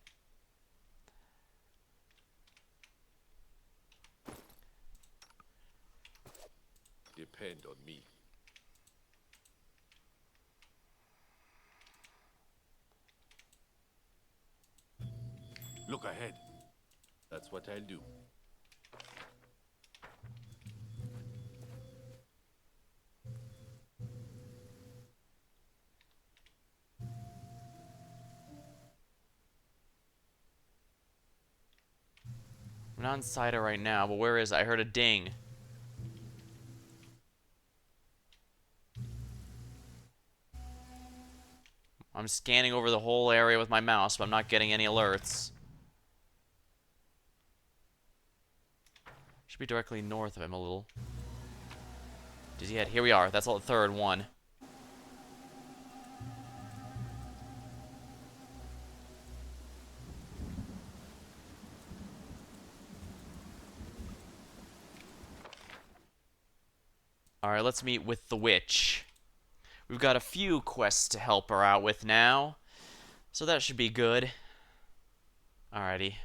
Depend on me. Look ahead. That's what I'll do. I'm not inside it right now, but where is it? I heard a ding. I'm scanning over the whole area with my mouse, but I'm not getting any alerts. Should be directly north of him a little. Dizzy head. Here we are. That's the third one. Alright, let's meet with the witch. We've got a few quests to help her out with now, so that should be good. Alrighty.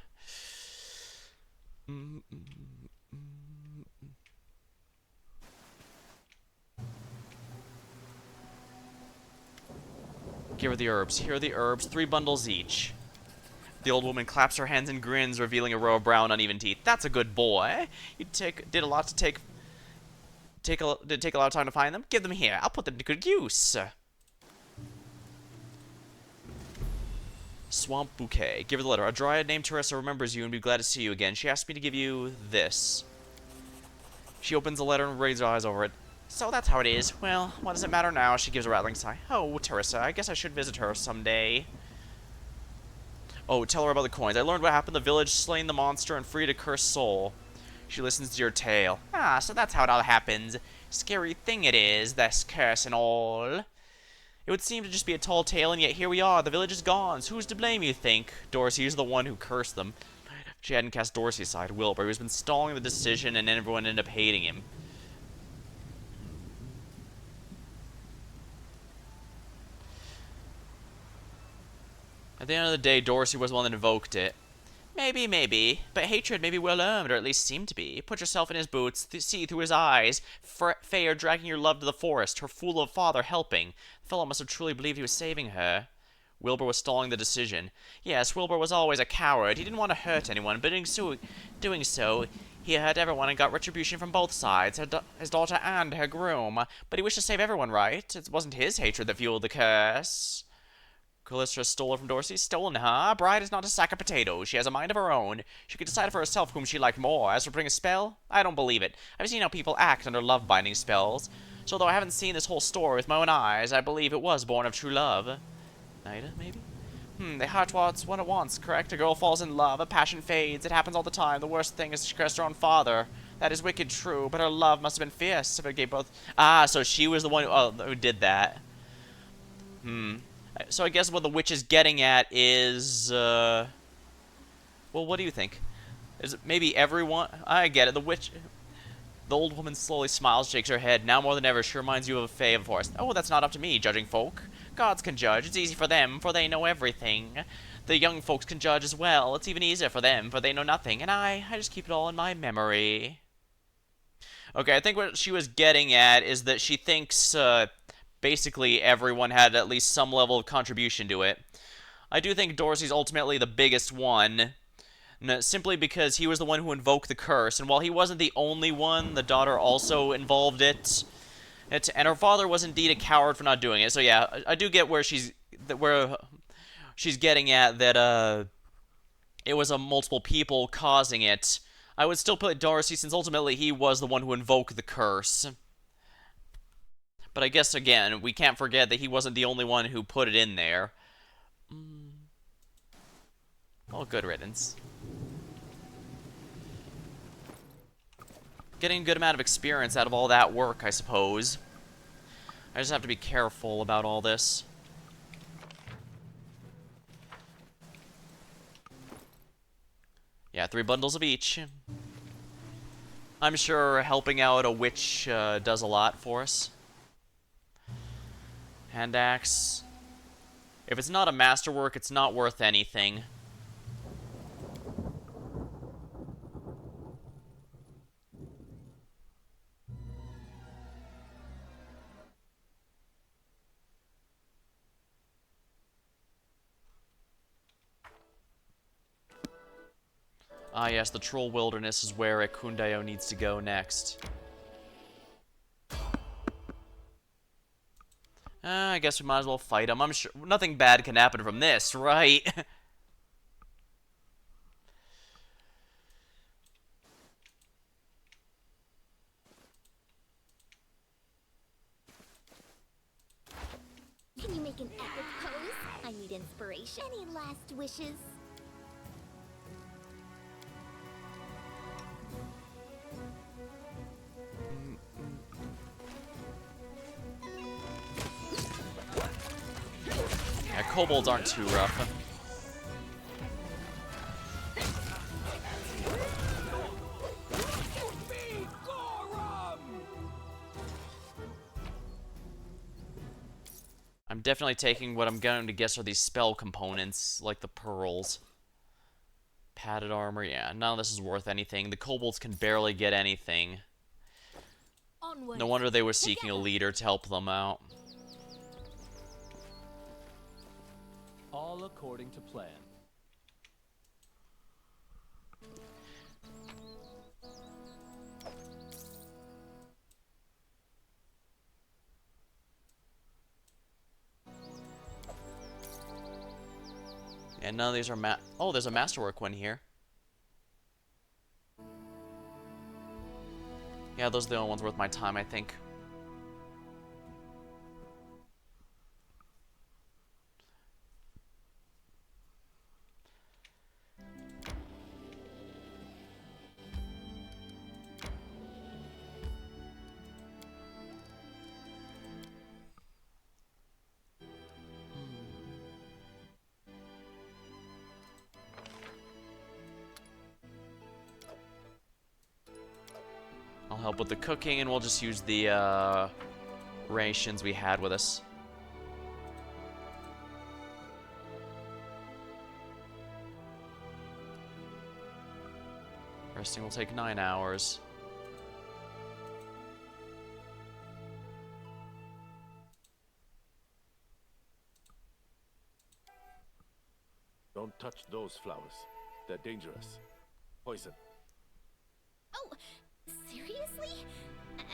Give her the herbs. Here are the herbs, 3 bundles each. The old woman claps her hands and grins, revealing a row of brown, uneven teeth. That's a good boy. You did a lot to take a lot of time to find them. Give them here. I'll put them to good use. Swamp Bouquet. Give her the letter. A dryad named Teresa remembers you and be glad to see you again. She asked me to give you this. She opens the letter and raises her eyes over it. So that's how it is. Well, what does it matter now? She gives a rattling sigh. Oh, Teresa, I guess I should visit her someday. Oh, tell her about the coins. I learned what happened in the village, slain the monster, and freed a cursed soul. She listens to your tale. Ah, so that's how it all happens. Scary thing it is, this curse and all. It would seem to just be a tall tale, and yet here we are. The village is gone. So who's to blame, you think? Dorsey is the one who cursed them. She hadn't cast Dorsey aside. Wilbur, who's been stalling the decision, and everyone ended up hating him. At the end of the day, Dorsey was the one that invoked it. Maybe. But hatred may be well earned, or at least seem to be. Put yourself in his boots, see through his eyes. Faye dragging your love to the forest, her fool of a father helping. The fellow must have truly believed he was saving her. Wilbur was stalling the decision. Yes, Wilbur was always a coward. He didn't want to hurt anyone, but doing so, he hurt everyone and got retribution from both sides, his daughter and her groom. But he wished to save everyone, right? It wasn't his hatred that fueled the curse. Callistra stole her from Dorsey? Stolen her? Bride is not a sack of potatoes. She has a mind of her own. She could decide for herself whom she liked more. As for putting a spell, I don't believe it. I've seen how people act under love-binding spells. So though I haven't seen this whole story with my own eyes, I believe it was born of true love. Nida, maybe? The heart wants what it wants, correct? A girl falls in love, a passion fades. It happens all the time. The worst thing is she cursed her own father. That is wicked true, but her love must have been fierce if it gave both... Ah, so she was the one who did that. So I guess what the witch is getting at is, well, what do you think? Is it maybe everyone? I get it. The old woman slowly smiles, shakes her head. Now more than ever, she reminds you of a fae of the forest. Oh, that's not up to me, judging folk. Gods can judge. It's easy for them, for they know everything. The young folks can judge as well. It's even easier for them, for they know nothing. And I just keep it all in my memory. Okay, I think what she was getting at is that she thinks, basically everyone had at least some level of contribution to it. I do think Dorsey's ultimately the biggest one, simply because he was the one who invoked the curse, and while he wasn't the only one, the daughter also involved it, and her father was indeed a coward for not doing it. So yeah, I do get where she's getting at, that it was multiple people causing it. I would still put Dorsey, since ultimately he was the one who invoked the curse. But I guess, again, we can't forget that he wasn't the only one who put it in there. Well, good riddance. Getting a good amount of experience out of all that work, I suppose. I just have to be careful about all this. Yeah, 3 bundles of each. I'm sure helping out a witch does a lot for us. Hand axe. If it's not a masterwork, it's not worth anything. Ah yes, the Troll Wilderness is where Ekundeo needs to go next. I guess we might as well fight him. I'm sure nothing bad can happen from this, right? Can you make an epic pose? I need inspiration. Any last wishes? Yeah, kobolds aren't too rough. definitely taking what I'm going to guess are these spell components, like the pearls. Padded armor, yeah. None of this is worth anything. The kobolds can barely get anything. Onwards. No wonder they were seeking a leader to help them out. All according to plan. And none of these are oh, there's a masterwork one here. Yeah, those are the only ones worth my time, I think. I'll help with the cooking, and we'll just use the rations we had with us. Resting will take 9 hours. Don't touch those flowers. They're dangerous. Poison. Oh, seriously?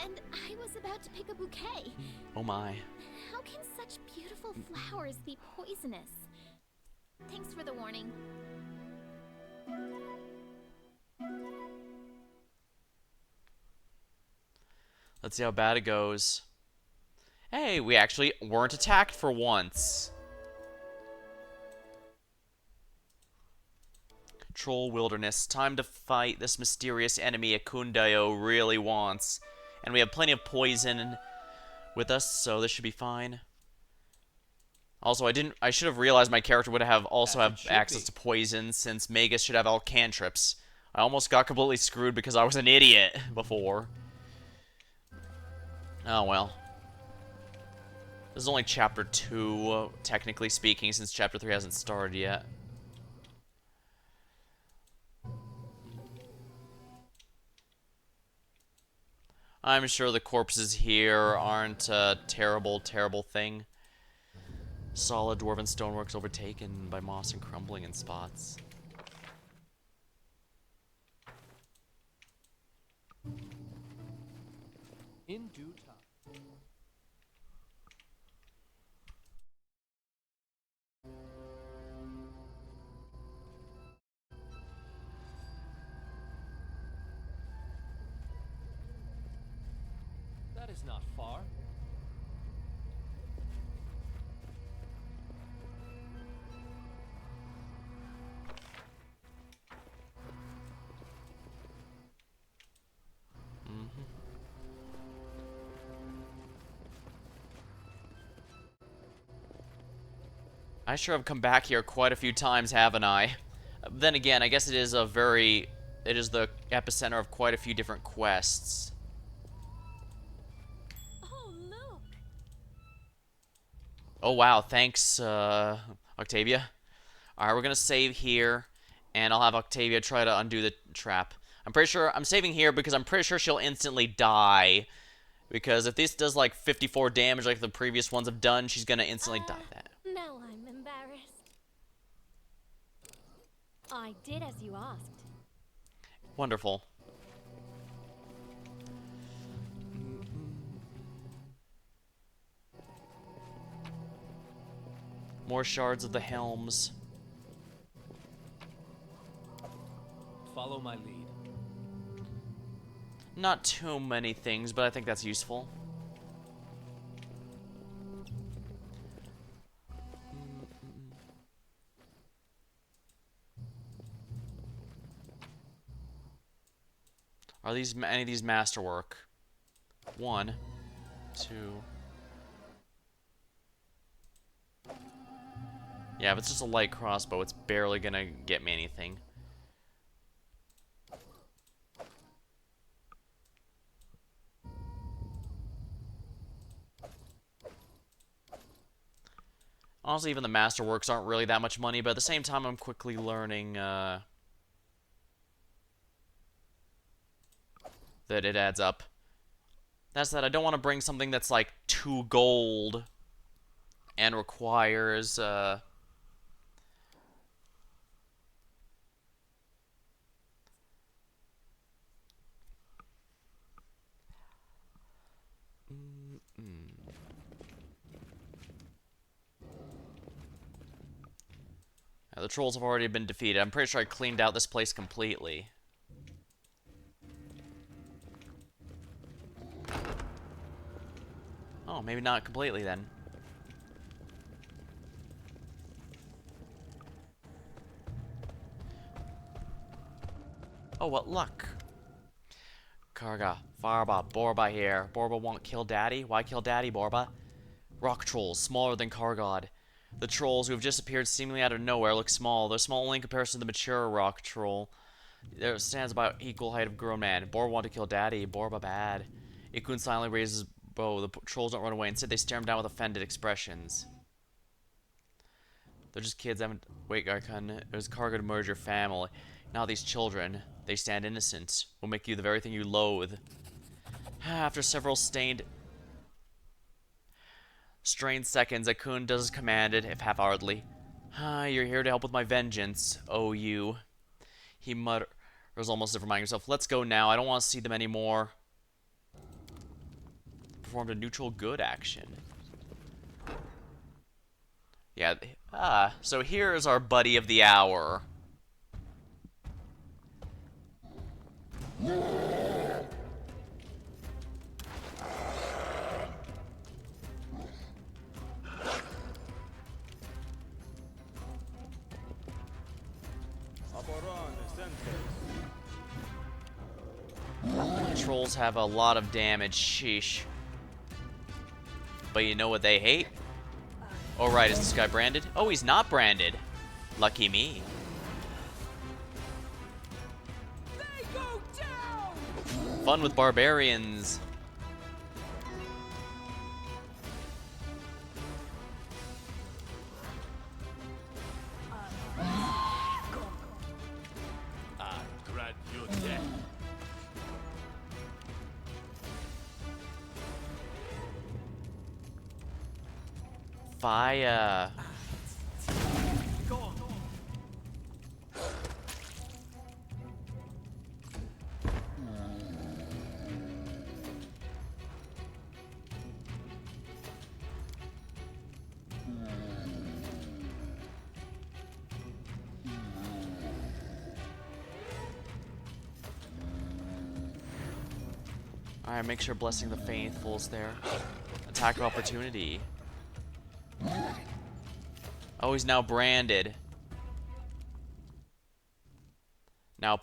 And I was about to pick a bouquet. Oh my. How can such beautiful flowers be poisonous? Thanks for the warning. Let's see how bad it goes. Hey, we actually weren't attacked for once. Troll Wilderness. Time to fight this mysterious enemy Akundayo really wants. And we have plenty of poison with us, so this should be fine. Also, I should have realized my character would have access to poison, since Magus should have all cantrips. I almost got completely screwed because I was an idiot before. Oh well. This is only chapter 2, technically speaking, since chapter 3 hasn't started yet. I'm sure the corpses here aren't a terrible, terrible thing. Solid dwarven stoneworks overtaken by moss and crumbling in spots. In due time. That is not far. I sure have come back here quite a few times, haven't I? Then again, I guess it is the epicenter of quite a few different quests. Oh, look! Oh wow, thanks, Octavia. Alright, we're gonna save here, and I'll have Octavia try to undo the trap. I'm saving here because I'm pretty sure she'll instantly die. Because if this does like 54 damage like the previous ones have done, she's gonna instantly die that. Now I'm embarrassed. I did as you asked. Wonderful. More shards of the helms. Follow my lead. Not too many things, but I think that's useful. Are any of these masterwork? 1, 2. Yeah, if it's just a light crossbow, it's barely gonna get me anything. Honestly, even the masterworks aren't really that much money, but at the same time, I'm quickly learning that it adds up. That's that I don't want to bring something that's like 2 gold and requires the trolls have already been defeated. I'm pretty sure I cleaned out this place completely. Oh, maybe not completely then. Oh, what luck. Karga, Farba, Borba here. Borba won't kill Daddy? Why kill Daddy, Borba? Rock trolls, smaller than Kargod. The trolls who have just appeared seemingly out of nowhere look small. They're small only in comparison to the mature rock troll. There stands about equal height of grown man. Borba want to kill Daddy. Borba bad. Ikun silently raises his bow. The trolls don't run away. Instead, they stare him down with offended expressions. They're just kids. Wait, Garkun. It was Karga to merge your family. Now these children, they stand innocent. Will make you the very thing you loathe. After several strained seconds, Akun does as commanded, if half-heartedly. You're here to help with my vengeance, oh you. He mutters almost as if reminding himself, let's go now, I don't want to see them anymore. Performed a neutral good action. Yeah, so here's our buddy of the hour. Trolls have a lot of damage, sheesh. But you know what they hate? Oh right, is this guy branded? Oh, he's not branded. Lucky me. They go down! Fun with barbarians. I grant you death. Fire. Alright, make sure blessing the faithful's there. Attack of opportunity. Oh, he's now branded. Now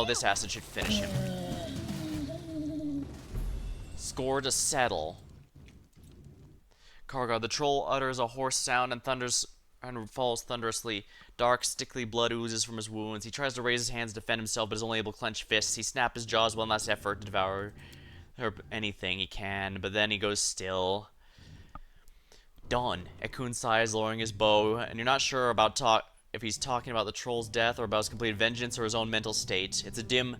this acid should finish him. Score to settle. Kargar, the troll utters a hoarse sound and falls thunderously. Dark, sticky blood oozes from his wounds. He tries to raise his hands to defend himself, but is only able to clench fists. He snaps his jaws one last effort to devour anything he can, but then he goes still. Done. Ekun sighs, lowering his bow, and you're not sure about if he's talking about the troll's death or about his complete vengeance or his own mental state. It's a dim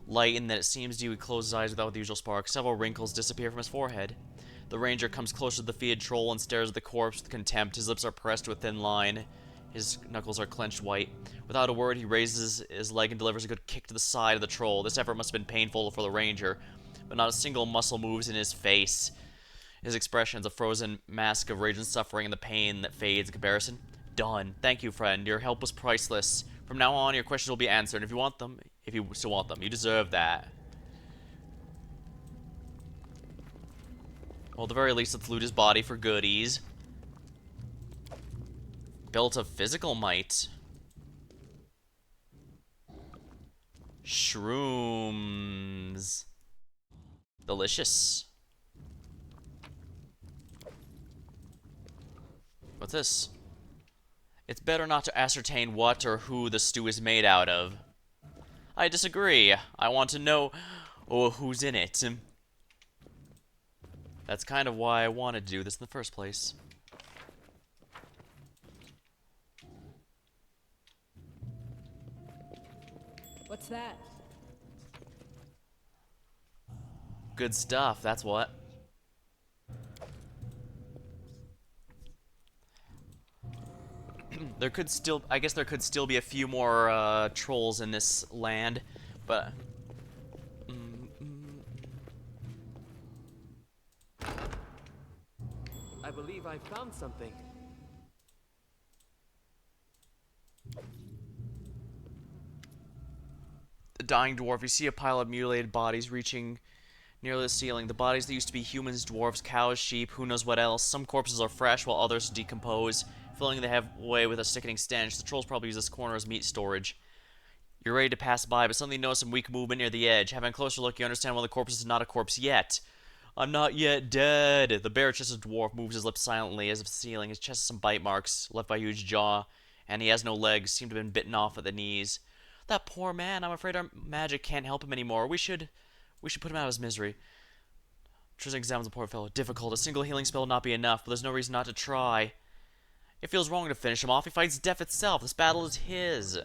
light in that it seems to you he closes his eyes without the usual spark. Several wrinkles disappear from his forehead. The ranger comes closer to the defeated troll and stares at the corpse with contempt. His lips are pressed to a thin line. His knuckles are clenched white. Without a word, he raises his leg and delivers a good kick to the side of the troll. This effort must have been painful for the ranger, but not a single muscle moves in his face. His expression is a frozen mask of rage and suffering and the pain that fades in comparison. Done. Thank you, friend. Your help was priceless. From now on, your questions will be answered if you want them. If you still want them. You deserve that. Well, at the very least, let's loot his body for goodies. Built of physical might. Shrooms. Delicious. What's this? It's better not to ascertain what or who the stew is made out of. I disagree. I want to know who's in it. That's kind of why I wanted to do this in the first place. What's that? Good stuff, that's what. There could still, I guess there could still be a few more trolls in this land, but I believe I found something. the dying dwarf, you see a pile of mutilated bodies reaching nearly the ceiling. The bodies that used to be humans, dwarves, cows, sheep, who knows what else. Some corpses are fresh, while others decompose, filling the halfway with a sickening stench. The trolls probably use this corner as meat storage. You're ready to pass by, but suddenly you notice some weak movement near the edge. Having a closer look, you understand one of the corpses is not a corpse yet. I'm not yet dead. The bare-chested dwarf moves his lips silently as if sealing. His chest has some bite marks left by a huge jaw, and he has no legs, seem to have been bitten off at the knees. That poor man, I'm afraid our magic can't help him anymore. We should put him out of his misery. Tristan examines the poor fellow. Difficult. A single healing spell will not be enough, but there's no reason not to try. It feels wrong to finish him off. He fights death itself. This battle is his.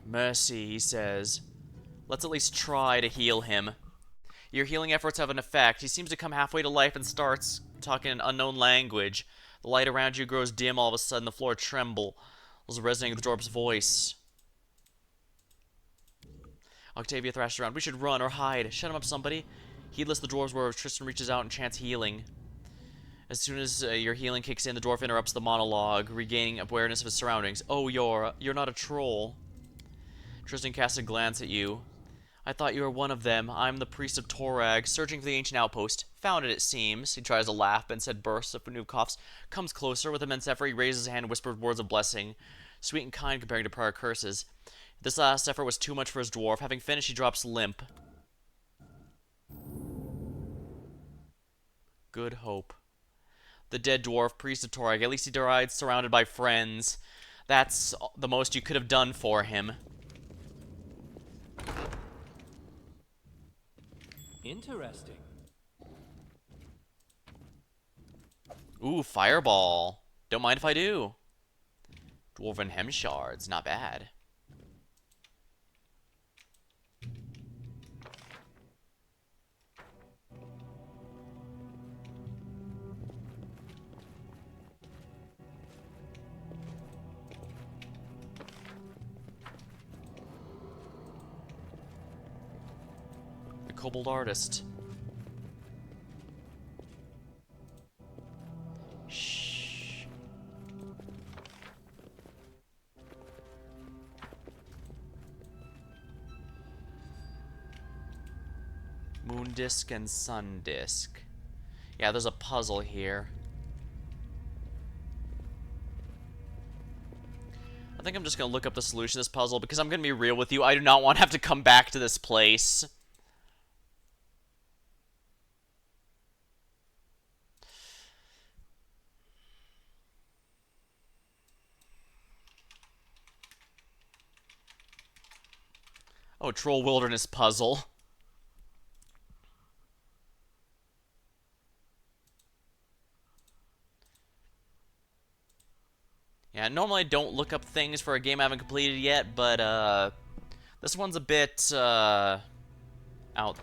Mercy, he says. Let's at least try to heal him. Your healing efforts have an effect. He seems to come halfway to life and starts talking an unknown language. The light around you grows dim all of a sudden. The floor trembles, resonating with the dwarf's voice. Octavia thrashes around. We should run or hide. Shut him up, somebody. Heedless the dwarf's words, Tristan reaches out and chants healing. As soon as your healing kicks in, the dwarf interrupts the monologue, regaining awareness of his surroundings. Oh, you're not a troll. Tristan casts a glance at you. I thought you were one of them. I'm the priest of Torag, searching for the ancient outpost. Found it, it seems. He tries to laugh, but instead bursts of new coughs. Comes closer. With immense effort, he raises his hand and whispers words of blessing. Sweet and kind comparing to prior curses. This last effort was too much for his dwarf. Having finished, he drops limp. Good hope. The dead dwarf, priest of Torag. At least he died surrounded by friends. That's the most you could have done for him. Interesting. Ooh, fireball. Don't mind if I do. Dwarven hem shards. Not bad. Kobold artist. Shh. Moon disk and sun disk. Yeah, there's a puzzle here. I think I'm just gonna look up the solution to this puzzle because I'm gonna be real with you. I do not want to have to come back to this place. Oh, Troll Wilderness puzzle. Yeah, normally I don't look up things for a game I haven't completed yet, but, this one's a bit, out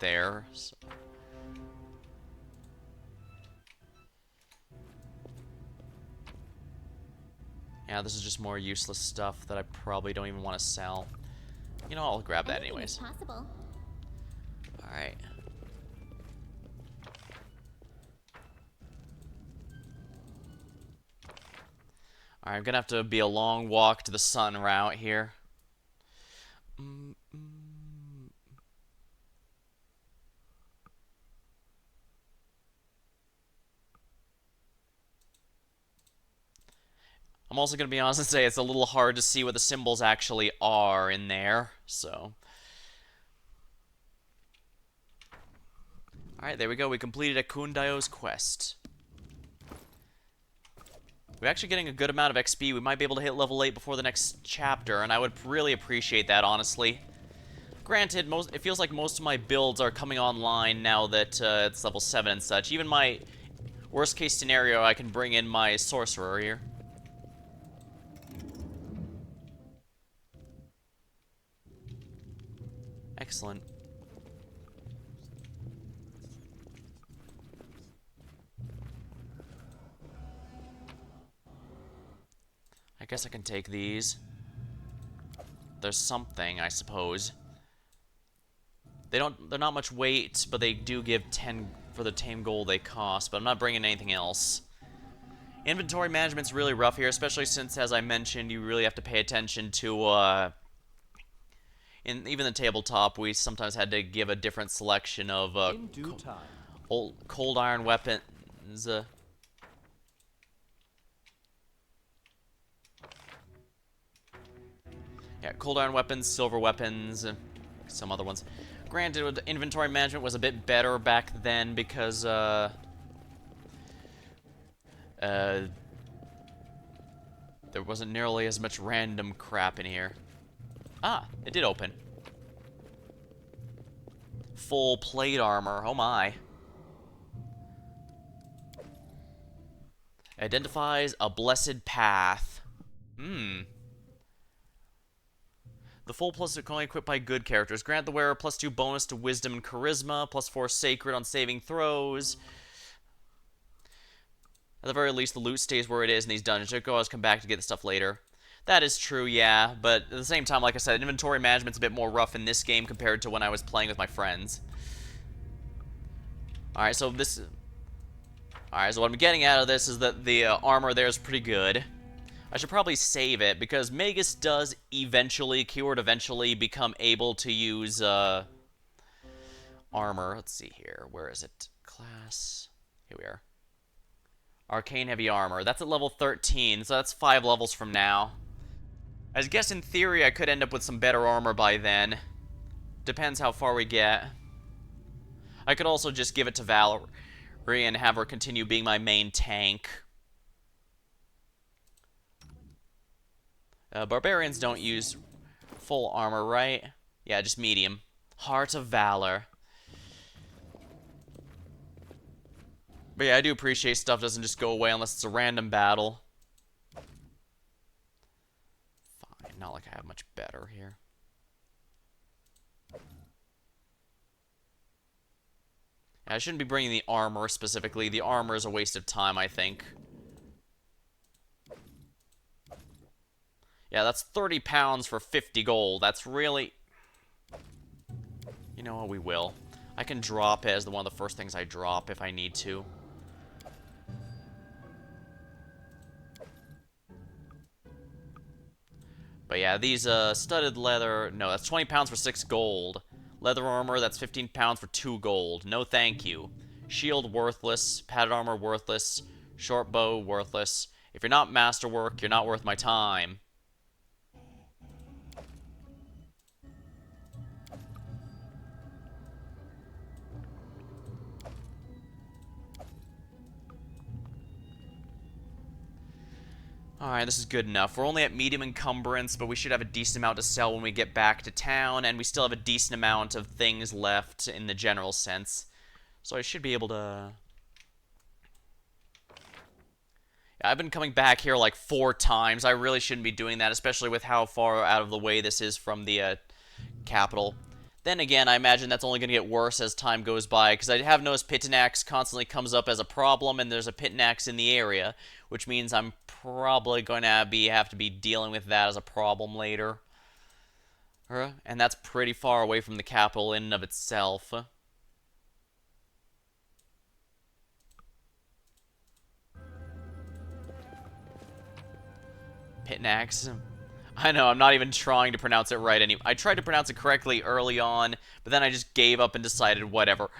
there. So. Yeah, this is just more useless stuff that I probably don't even want to sell. You know, I'll grab that anyways. Possible. Alright. Alright, I'm gonna have to be a long walk to the sun route here. I'm also gonna be honest and say it's a little hard to see what the symbols actually are in there, so. Alright, there we go. We completed Akundio's quest. We're actually getting a good amount of XP. We might be able to hit level 8 before the next chapter, and I would really appreciate that, honestly. Granted, it feels like most of my builds are coming online now that it's level 7 and such. Even my worst-case scenario, I can bring in my sorcerer here. Excellent. I guess I can take these. There's something, I suppose. They're not much weight, but they do give 10 for the tame gold they cost, but I'm not bringing anything else. Inventory management's really rough here, especially since, as I mentioned, you really have to pay attention to, in even the tabletop, we sometimes had to give a different selection of, In due time. cold iron weapons, yeah, cold iron weapons, silver weapons, some other ones. Granted, inventory management was a bit better back then because, there wasn't nearly as much random crap in here. Ah, it did open. Full plate armor, oh my. Identifies a blessed path. The full plus are only equipped by good characters. Grant the wearer +2 bonus to wisdom and charisma, +4 sacred on saving throws. At the very least, the loot stays where it is in these dungeons. You can always come back to get the stuff later. That is true, yeah, but at the same time, like I said, inventory management's a bit more rough in this game compared to when I was playing with my friends. Alright, so this... Alright, so what I'm getting out of this is that the armor there is pretty good. I should probably save it, because Magus does eventually, keyword eventually, become able to use, armor. Let's see here. Where is it? Class. Here we are. Arcane Heavy Armor. That's at level 13, so that's 5 levels from now. I guess in theory I could end up with some better armor by then. Depends how far we get. I could also just give it to Valerie and have her continue being my main tank. Barbarians don't use full armor, right? Yeah, just medium. Heart of Valor. But yeah, I do appreciate stuff doesn't just go away unless it's a random battle. Fine, not like I have much better here. I shouldn't be bringing the armor specifically. The armor is a waste of time, I think. Yeah, that's 30 pounds for 50 gold. That's really... You know what, we will. I can drop it as one of the first things I drop if I need to. But yeah, these studded leather... No, that's 20 pounds for 6 gold. Leather armor, that's 15 pounds for 2 gold. No thank you. Shield, worthless. Padded armor, worthless. Short bow, worthless. If you're not masterwork, you're not worth my time. Alright, this is good enough. We're only at medium encumbrance, but we should have a decent amount to sell when we get back to town, and we still have a decent amount of things left in the general sense. So I should be able to... Yeah, I've been coming back here like 4 times. I really shouldn't be doing that, especially with how far out of the way this is from the capital. Then again, I imagine that's only going to get worse as time goes by, because I have noticed Pitanax constantly comes up as a problem, and there's a Pitanax in the area, which means I'm probably going to have to be dealing with that as a problem later. And that's pretty far away from the capital in and of itself. Pitanax. I know, I'm not even trying to pronounce it right anymore. I tried to pronounce it correctly early on, but then I just gave up and decided whatever.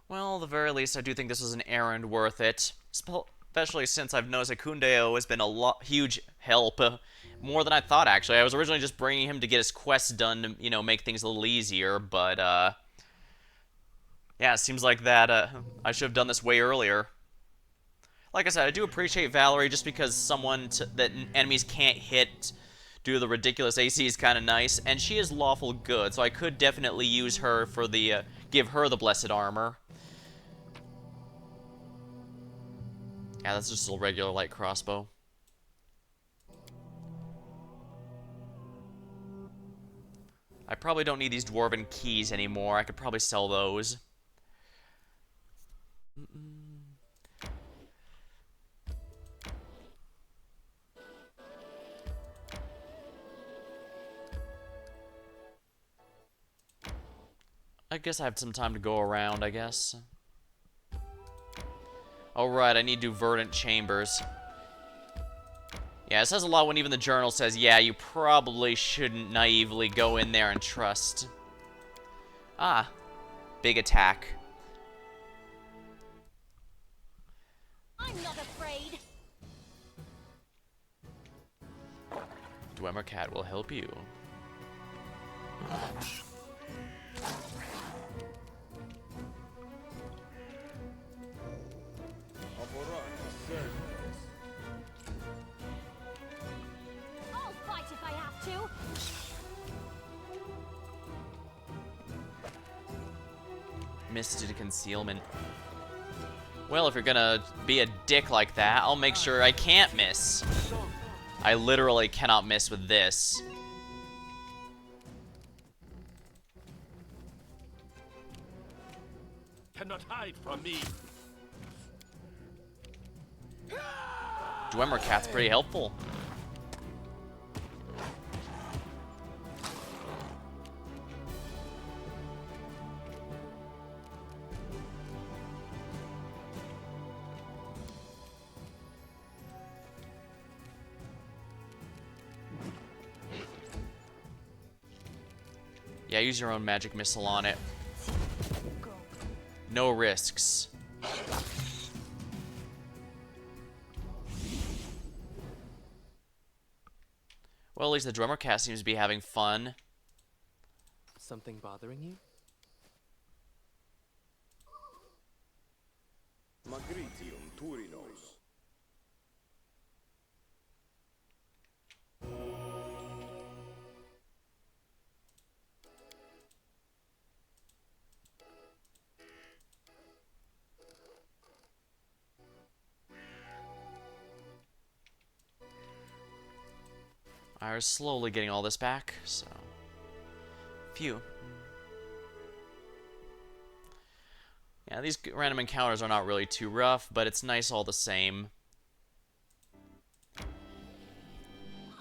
Well, at the very least, I do think this was an errand worth it. Especially since I've noticed that Kundeo has been a huge help. More than I thought, actually. I was originally just bringing him to get his quests done to, you know, make things a little easier, but, yeah, it seems like that, I should have done this way earlier. Like I said, I do appreciate Valerie just because someone that enemies can't hit due to the ridiculous AC is kind of nice, and she is lawful good, so I could definitely use her for the, give her the blessed armor. Yeah, that's just a regular light crossbow. I probably don't need these dwarven keys anymore. I could probably sell those. I guess I have some time to go around, I guess. Alright, I need to do verdant chambers. Yeah, it says a lot when even the journal says, yeah, you probably shouldn't naively go in there and trust. Ah, big attack. I'm not afraid. Dwemer Cat will help you. I'll fight if I have to. Misted concealment. Well, if you're gonna be a dick like that, I'll make sure I can't miss. I literally cannot miss with this. Cannot hide from me. Dwemer Cat's pretty helpful. Yeah, use your own magic missile on it. No risks. Well, at least the drummer cat seems to be having fun. Something bothering you? Magritium Turinos. I was slowly getting all this back, so... Phew. Yeah, these random encounters are not really too rough, but it's nice all the same.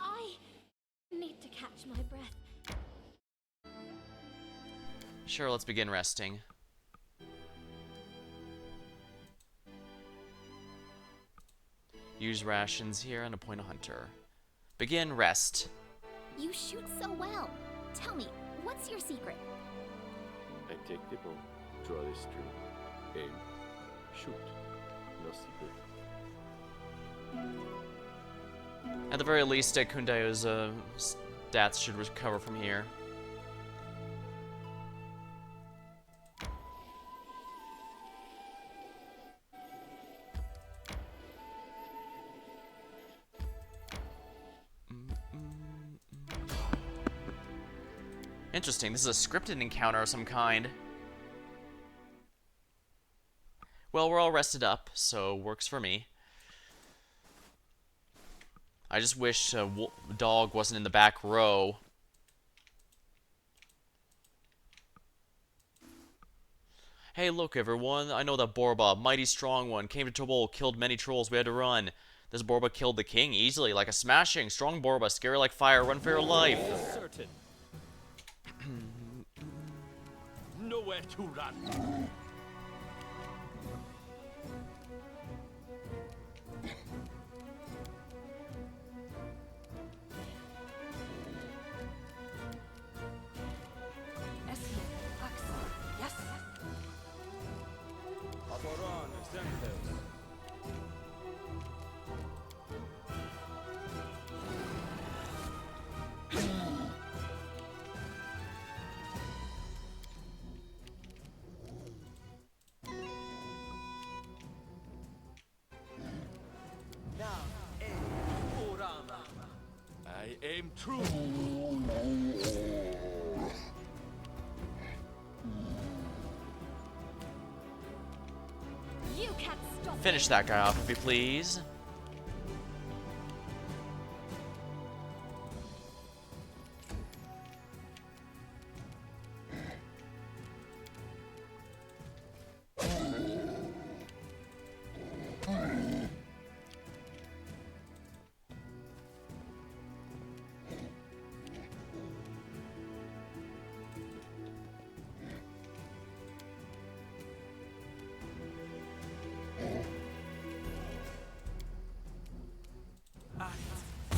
I need to catch my breath. Sure, let's begin resting. Use rations here and appoint a hunter. Begin rest. You shoot so well. Tell me, what's your secret? I take the bow, draw the string, aim, shoot. No secret. At the very least, Kundayo's stats should recover from here. Interesting, this is a scripted encounter of some kind. Well, we're all rested up, so works for me. I just wish Dog wasn't in the back row. Hey, look, everyone. I know that Borba, mighty strong one, came to Tobol, killed many trolls. We had to run. This Borba killed the king easily, like a smashing, strong Borba, scary like fire, run for your life. Certain. Nowhere to run. Yes. Aboran Xanthos. I aim true. You can't stop Finish me. that guy off, if you please.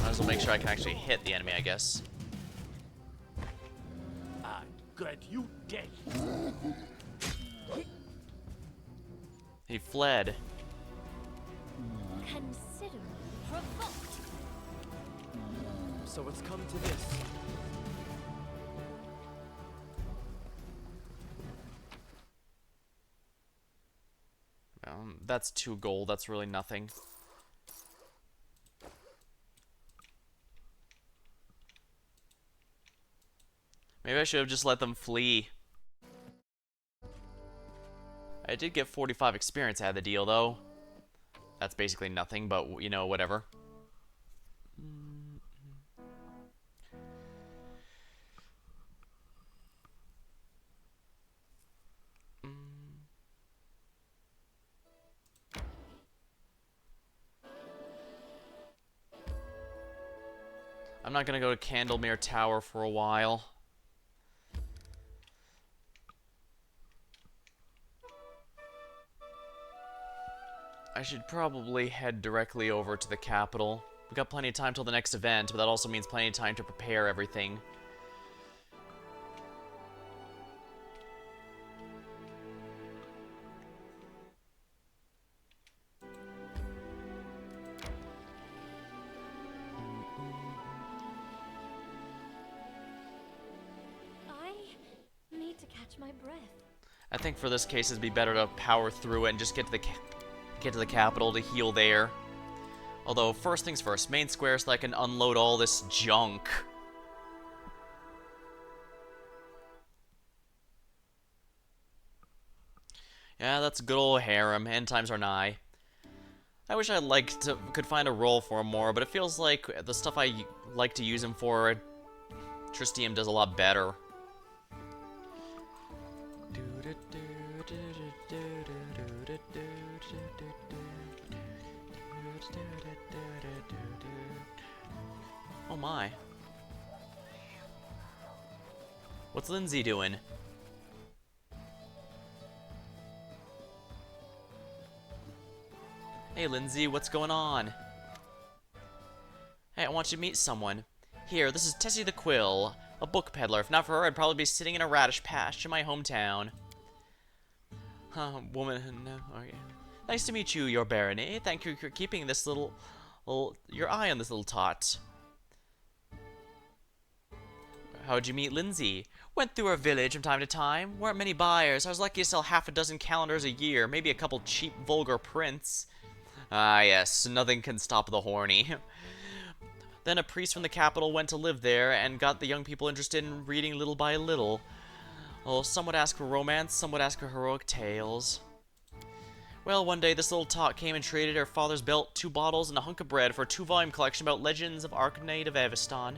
Might as well make sure I can actually hit the enemy, I guess. Good, you dead. He fled. Consider me provoked. So it's come to this. That's 2 gold. That's really nothing. Maybe I should have just let them flee. I did get 45 experience out of the deal, though. That's basically nothing, but, you know, whatever. I'm not gonna go to Candlemere Tower for a while. I should probably head directly over to the capital. We got plenty of time till the next event, but that also means plenty of time to prepare everything. I need to catch my breath. I think for this case it'd be better to power through it and just get to the capital to heal there. Although, first things first, main square so that I can unload all this junk. Yeah, that's a good old harem. End times are nigh. I wish could find a role for him more, but it feels like the stuff I like to use him for, Tristium does a lot better. Oh my. What's Lindsay doing? Hey Lindsay, what's going on? Hey, I want you to meet someone. Here, this is Tessie the Quill, a book peddler. If not for her, I'd probably be sitting in a radish patch in my hometown. Woman, no, okay. Nice to meet you, your barony. Thank you for keeping this your eye on this little tot. How'd you meet Lindsay? Went through our village from time to time. Weren't many buyers. I was lucky to sell half a dozen calendars a year, maybe a couple cheap, vulgar prints. Ah, yes, nothing can stop the horny. Then a priest from the capital went to live there and got the young people interested in reading little by little. Oh, some would ask for romance, some would ask for heroic tales. Well, one day this little tot came and traded her father's belt, 2 bottles, and a hunk of bread for a 2-volume collection about legends of Arknight of Aveston.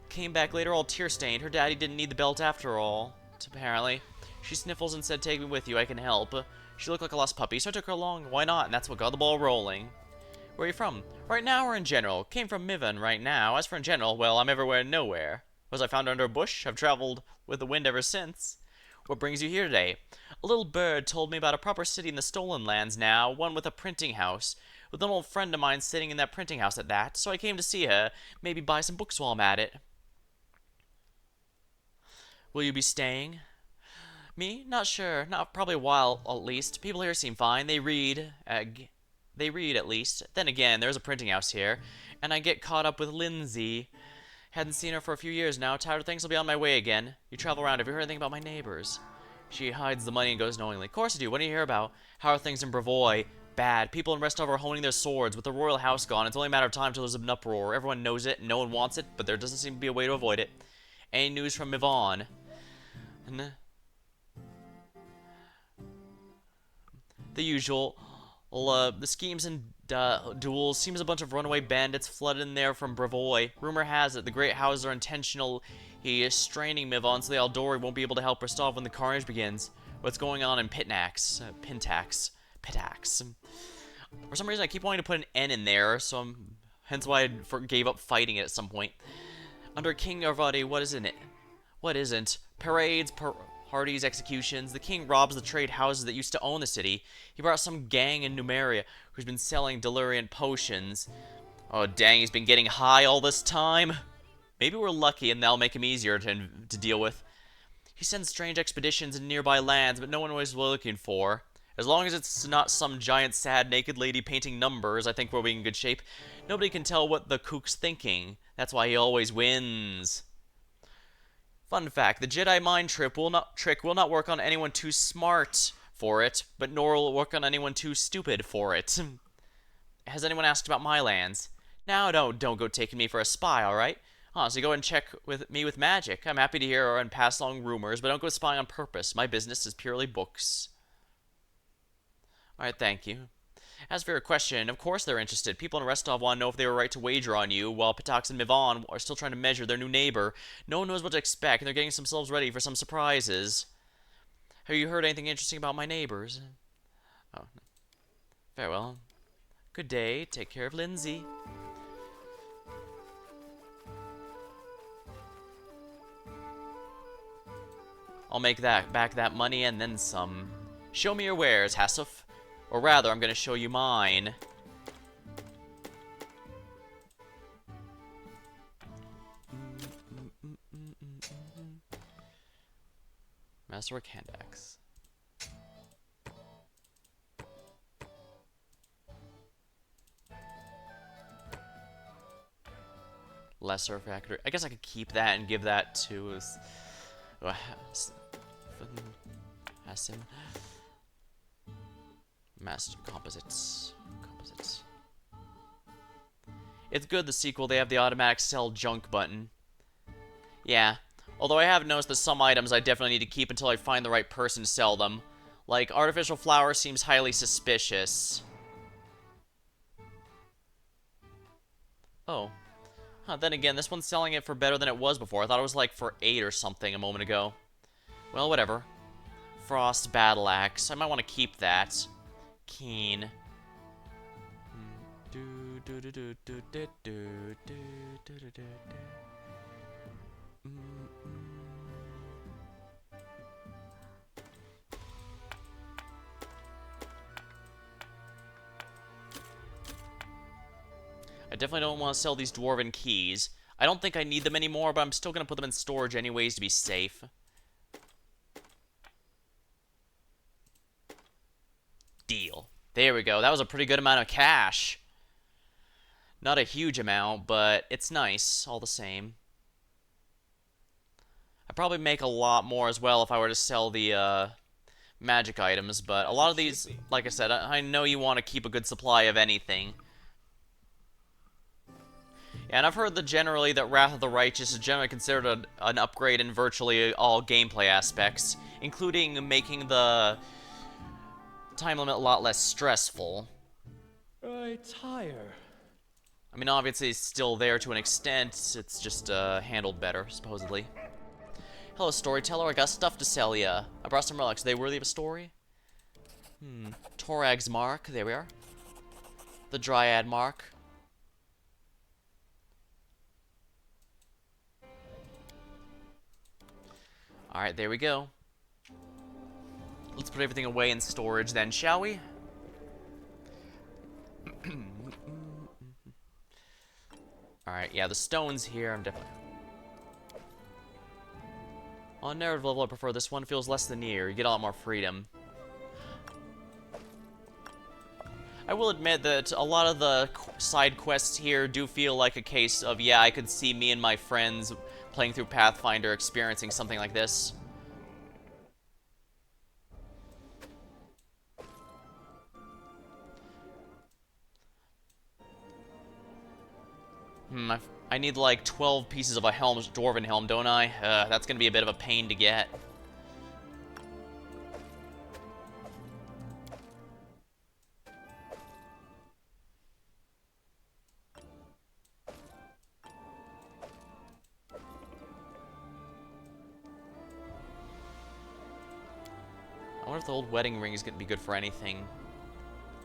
Came back later all tear-stained. Her daddy didn't need the belt after all, apparently. She sniffles and said, "Take me with you, I can help." She looked like a lost puppy, so I took her along. Why not? And that's what got the ball rolling. Where are you from? Right now or in general? Came from Mivan right now. As for in general, well, I'm everywhere and nowhere. Was I found under a bush? I've traveled with the wind ever since. What brings you here today? A little bird told me about a proper city in the Stolen Lands now, one with a printing house. With an old friend of mine sitting in that printing house at that, so I came to see her, maybe buy some books while I'm at it. Will you be staying? Me? Not sure. Not probably a while, at least. People here seem fine. They read. They read, at least. Then again, there's a printing house here. And I get caught up with Lindsay. Hadn't seen her for a few years now. Tired of things, I'll be on my way again. You travel around. Have you heard anything about my neighbors? She hides the money and goes knowingly. Of course I do. What do you hear about? How are things in Brevoy? Bad. People in Restov are honing their swords. With the royal house gone, it's only a matter of time till there's an uproar. Everyone knows it. No one wants it, but there doesn't seem to be a way to avoid it. Any news from Yvonne? The usual. Well, the schemes and duels seems a bunch of runaway bandits flooded in there from Bravoy. Rumor has it the great houses are intentional. He is straining Mivon so the Aldori won't be able to help Rostov when the carnage begins. What's going on in Pitax. For some reason, I keep wanting to put an N in there, so hence why I gave up fighting it at some point. Under King Arvadi, what isn't it? What isn't? Parades, parties, executions. The king robs the trade houses that used to own the city. He brought some gang in Numeria who's been selling deliriant potions. Oh, dang, he's been getting high all this time. Maybe we're lucky and that'll make him easier to deal with. He sends strange expeditions in nearby lands, but no one knows what we're looking for. As long as it's not some giant sad naked lady painting numbers, I think we'll be in good shape. Nobody can tell what the kook's thinking. That's why he always wins. Fun fact, the Jedi mind trick will not work on anyone too smart for it, but nor will it work on anyone too stupid for it. Has anyone asked about my lands? Now, don't go taking me for a spy, alright? So go and check with me with magic. I'm happy to hear and pass along rumors, but don't go spying on purpose. My business is purely books. Alright, thank you. As for your question, of course they're interested. People in Rostov want to know if they were right to wager on you, while Pitax and Mivon are still trying to measure their new neighbor. No one knows what to expect, and they're getting themselves ready for some surprises. Have you heard anything interesting about my neighbors? Oh, no. Very well. Good day. Take care of Lindsay. I'll make back that money and then some. Show me your wares, Hassuf. Or rather, I'm going to show you mine. Masterwork hand axe. Lesser factory. I guess I could keep that and give that to Hassan. Master composites. It's good the sequel, they have the automatic sell junk button. Yeah. Although I have noticed that some items I definitely need to keep until I find the right person to sell them. Like, artificial flower seems highly suspicious. Oh. Huh, then again, this one's selling it for better than it was before. I thought it was like for 8 or something a moment ago. Well, whatever. Frost Battle Axe. I might want to keep that. Keen. I definitely don't want to sell these dwarven keys. I don't think I need them anymore, but I'm still going to put them in storage anyways to be safe. Deal. There we go. That was a pretty good amount of cash. Not a huge amount, but it's nice all the same. I'd probably make a lot more as well if I were to sell the magic items, but a lot of these, like I said, I know you want to keep a good supply of anything. And I've heard that generally that Wrath of the Righteous is generally considered an upgrade in virtually all gameplay aspects, including making the time limit a lot less stressful. I tire. I mean, obviously it's still there to an extent, it's just handled better, supposedly. Hello, storyteller, I got stuff to sell ya. I brought some relics, are they worthy of a story? Torag's Mark, there we are. The Dryad Mark. Alright, there we go. Let's put everything away in storage then, shall we? Alright, yeah, the stone's here. I'm definitely... On narrative level, I prefer this one. Feels less linear. You get a lot more freedom. I will admit that a lot of the side quests here do feel like a case of, yeah, I could see me and my friends playing through Pathfinder experiencing something like this. I need like 12 pieces of a helm, dwarven helm, don't I? That's gonna be a bit of a pain to get. wonder if the old wedding ring is going to be good for anything.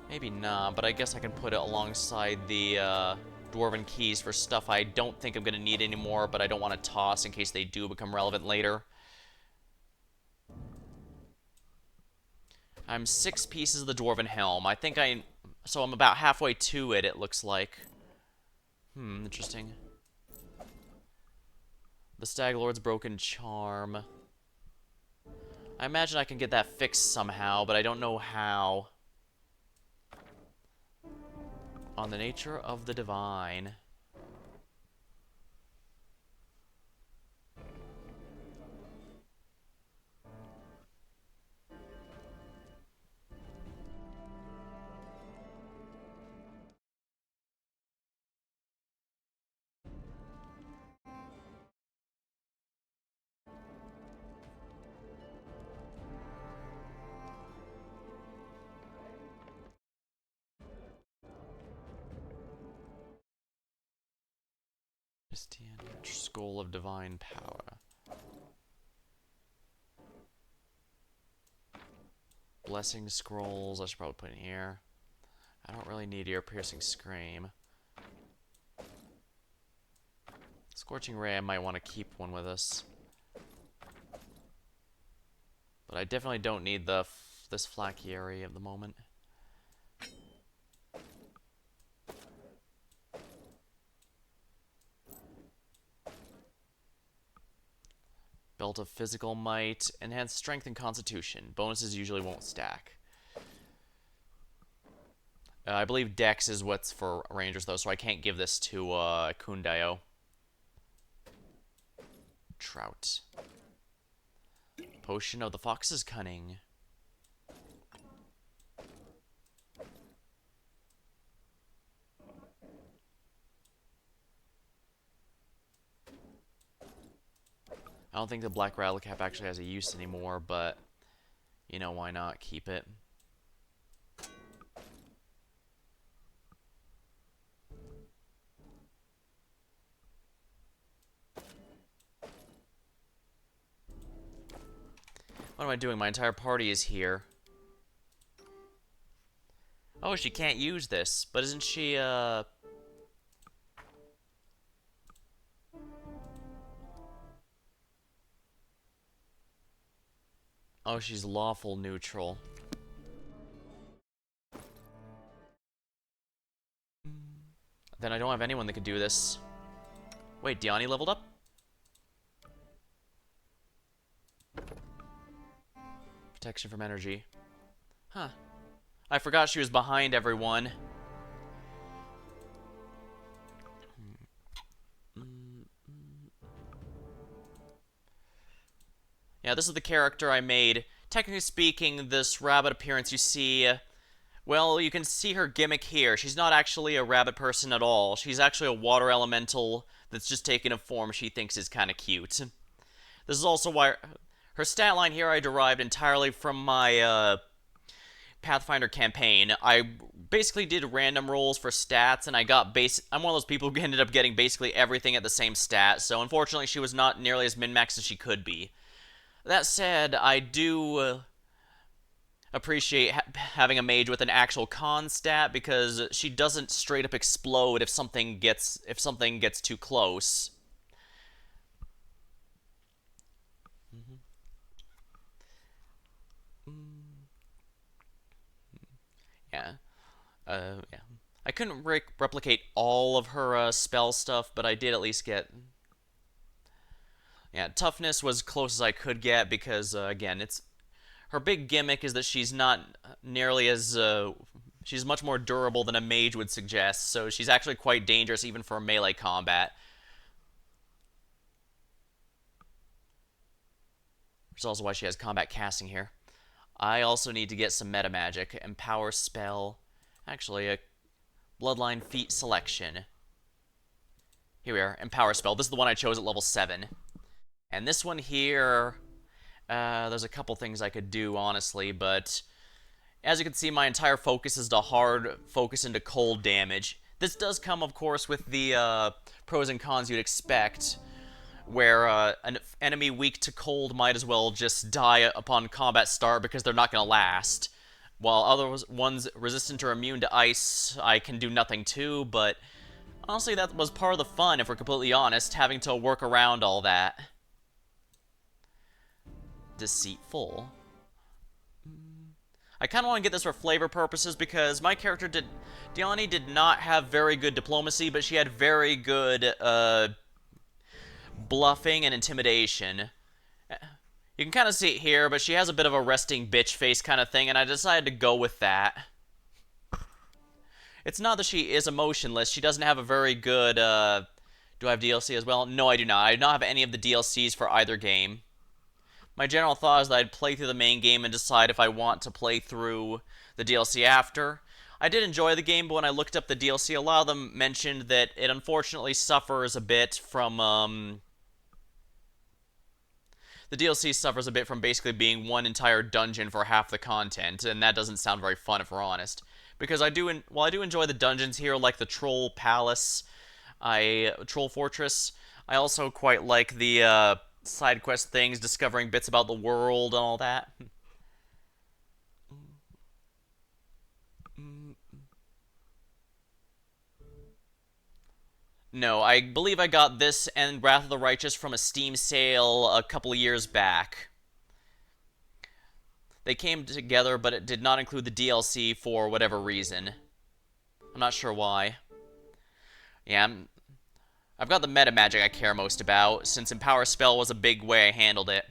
Maybe not, but I guess I can put it alongside the Dwarven keys for stuff I don't think I'm going to need anymore, but I don't want to toss in case they do become relevant later. I'm 6 pieces of the Dwarven helm. So I'm about halfway to it, it looks like. Interesting. The Stag Lord's Broken Charm. I imagine I can get that fixed somehow, but I don't know how. On the Nature of the Divine. Christian Scroll of Divine Power. Blessing Scrolls, I should probably put in here. I don't really need Ear-Piercing Scream. Scorching Ray, I might want to keep one with us. But I definitely don't need this Flakieri at the moment. Belt of Physical Might. Enhanced Strength and Constitution. Bonuses usually won't stack. I believe Dex is what's for Rangers, though, so I can't give this to Kundayo. Trout. Potion of the Fox's Cunning. I don't think the Black Rattlecap actually has a use anymore, but, you know, why not keep it? What am I doing? My entire party is here. Oh, she can't use this, but isn't she, Oh, she's lawful neutral. Then I don't have anyone that could do this. Wait, Diani leveled up? Protection from energy. Huh. I forgot she was behind everyone. Yeah, this is the character I made. Technically speaking, this rabbit appearance you see, well, you can see her gimmick here. She's not actually a rabbit person at all. She's actually a water elemental that's just taken a form she thinks is kind of cute. This is also why her stat line here I derived entirely from my Pathfinder campaign. I basically did random rolls for stats, and I'm one of those people who ended up getting basically everything at the same stat, so unfortunately she was not nearly as min-maxed as she could be. That said, I do appreciate having a mage with an actual con stat, because she doesn't straight up explode if something gets too close. Yeah. Yeah. I couldn't replicate all of her spell stuff, but I did at least get... Yeah, toughness was close as I could get, because, again, her big gimmick is that she's not nearly as... she's much more durable than a mage would suggest, so she's actually quite dangerous even for melee combat. Which is also why she has combat casting here. I also need to get some meta magic. Empower spell. Actually, a Bloodline Feat selection. Here we are. Empower spell. This is the one I chose at level 7. And this one here, there's a couple things I could do, honestly, but as you can see, my entire focus is to hard focus into cold damage. This does come, of course, with the pros and cons you'd expect. where an enemy weak to cold might as well just die upon combat start because they're not going to last. While other ones resistant or immune to ice, I can do nothing to, but honestly that was part of the fun, if we're completely honest, having to work around all that. Deceitful. I kind of want to get this for flavor purposes because my character Diani did not have very good diplomacy, but she had very good bluffing and intimidation. You can kind of see it here, but she has a bit of a resting bitch face kind of thing, and I decided to go with that. It's not that she is emotionless, she doesn't have a very good, do I have DLC as well? No, I do not. I do not have any of the DLCs for either game. My general thought is that I'd play through the main game and decide if I want to play through the DLC after. I did enjoy the game, but when I looked up the DLC, a lot of them mentioned that it unfortunately suffers a bit from, the DLC suffers a bit from basically being one entire dungeon for half the content, and that doesn't sound very fun if we're honest. Because while I do enjoy the dungeons here, like the Troll Palace, Troll Fortress, I also quite like the, side quest things, discovering bits about the world and all that. No, I believe I got this and Wrath of the Righteous from a Steam sale a couple of years back. They came together, but it did not include the DLC for whatever reason. I'm not sure why. Yeah, I've got the meta magic I care most about, since Empower Spell was a big way I handled it.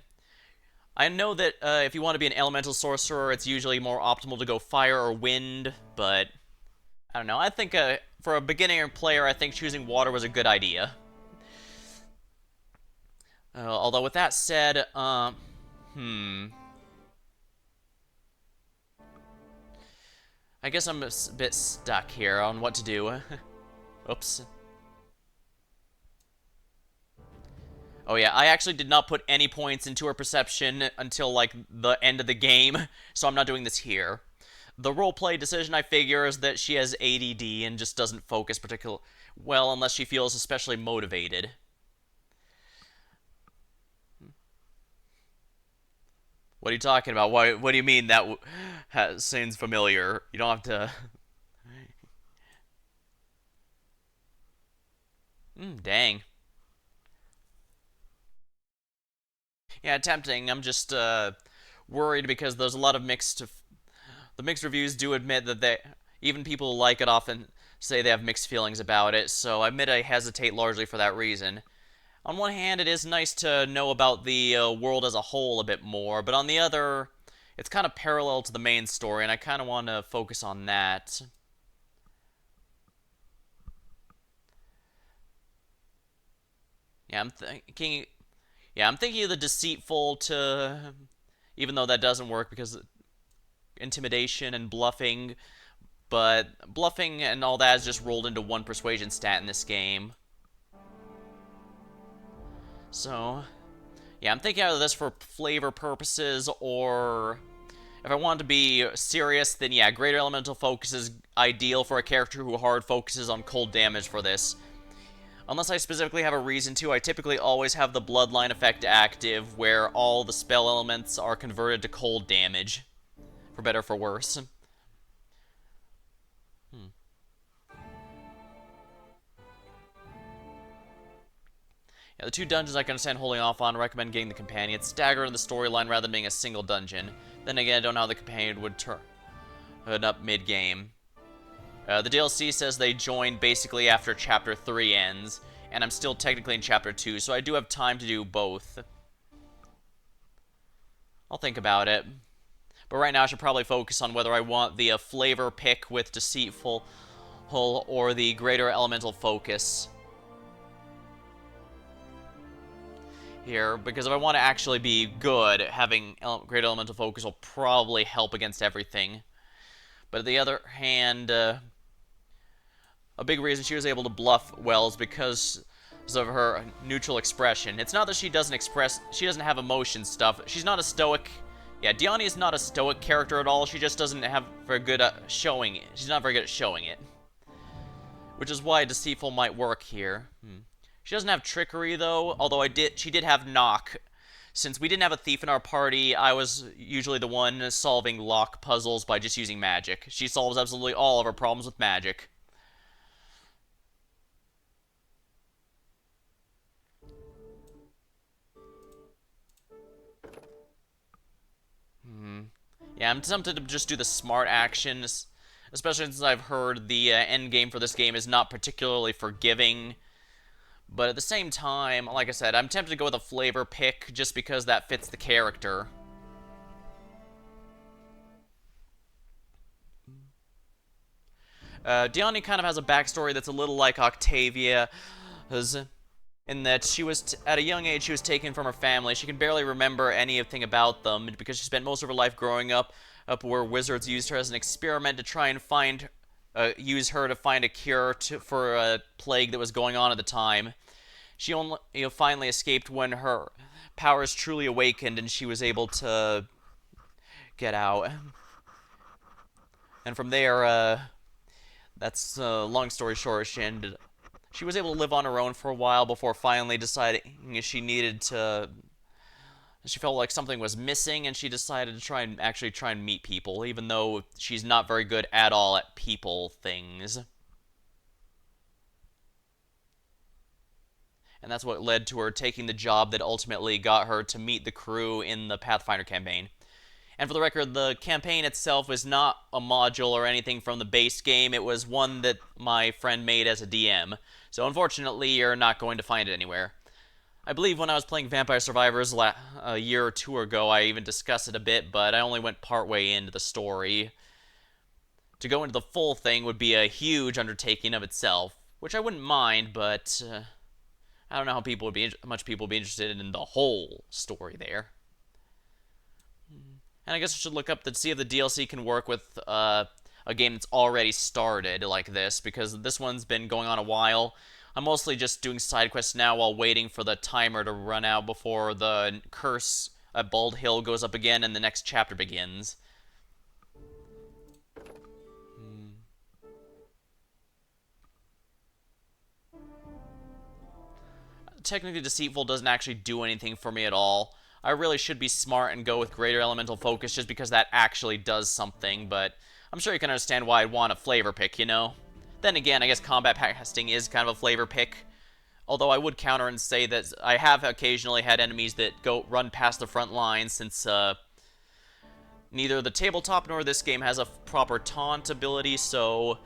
I know that if you want to be an elemental sorcerer, it's usually more optimal to go fire or wind, but I don't know. I think for a beginner player, I think choosing water was a good idea. Although with that said, I guess I'm a bit stuck here on what to do. Oops. Oh yeah, I actually did not put any points into her perception until, like, the end of the game, so I'm not doing this here. The roleplay decision, I figure, is that she has ADD and just doesn't focus particularly well unless she feels especially motivated. What are you talking about? What do you mean that seems familiar? You don't have to... Dang. Yeah, tempting. I'm just worried because there's a lot of the mixed reviews do admit that even people who like it often say they have mixed feelings about it, so I admit I hesitate largely for that reason. On one hand, it is nice to know about the world as a whole a bit more, but on the other, it's kind of parallel to the main story, and I kind of want to focus on that. Yeah, I'm thinking of the deceitful to... Even though that doesn't work because intimidation and bluffing, but bluffing and all that is just rolled into one persuasion stat in this game. So, yeah, I'm thinking either this for flavor purposes, or if I want to be serious, then yeah, Greater Elemental Focus is ideal for a character who hard focuses on cold damage for this. Unless I specifically have a reason to, I typically always have the Bloodline effect active, where all the spell elements are converted to cold damage. For better or for worse. Yeah, the two dungeons I can understand holding off on, recommend getting the companion. It's staggered in the storyline rather than being a single dungeon. Then again, I don't know how the companion would turn up mid-game. The DLC says they join basically after Chapter 3 ends, and I'm still technically in Chapter 2, so I do have time to do both. I'll think about it. But right now I should probably focus on whether I want the flavor pick with Deceitful or the Greater Elemental Focus here, because if I want to actually be good, having Greater Elemental Focus will probably help against everything. But on the other hand, a big reason she was able to bluff well is because of her neutral expression. It's not that she doesn't have emotion stuff. She's not a stoic... Yeah, Diani is not a stoic character at all. She just doesn't have very good at showing it. She's not very good at showing it. Which is why Deceitful might work here. She doesn't have trickery though, although she did have knock. Since we didn't have a thief in our party, I was usually the one solving lock puzzles by just using magic. She solves absolutely all of her problems with magic. Yeah, I'm tempted to just do the smart actions, especially since I've heard the end game for this game is not particularly forgiving. But at the same time, like I said, I'm tempted to go with a flavor pick just because that fits the character. Dione kind of has a backstory that's a little like Octavia, in that she was, at a young age, she was taken from her family. She can barely remember anything about them because she spent most of her life growing up where wizards used her as an experiment to try and use her to find a cure for a plague that was going on at the time. She only, finally escaped when her powers truly awakened and she was able to get out. And from there, that's long story short, she was able to live on her own for a while before finally deciding she felt like something was missing, and she decided to actually try and meet people, even though she's not very good at all at people things. And that's what led to her taking the job that ultimately got her to meet the crew in the Pathfinder campaign. And for the record, the campaign itself was not a module or anything from the base game. It was one that my friend made as a DM. So unfortunately, you're not going to find it anywhere. I believe when I was playing Vampire Survivors a year or two ago, I even discussed it a bit, but I only went partway into the story. To go into the full thing would be a huge undertaking of itself, which I wouldn't mind, but I don't know how much people would be interested in the whole story there. And I guess I should look up to see if the DLC can work with a game that's already started like this, because this one's been going on a while. I'm mostly just doing side quests now while waiting for the timer to run out before the curse at Bald Hill goes up again and the next chapter begins. Technically, Deceitful doesn't actually do anything for me at all. I really should be smart and go with Greater Elemental Focus just because that actually does something, but I'm sure you can understand why I'd want a flavor pick, you know? Then again, I guess combat casting is kind of a flavor pick. Although I would counter and say that I have occasionally had enemies that run past the front lines, since neither the tabletop nor this game has a proper taunt ability, so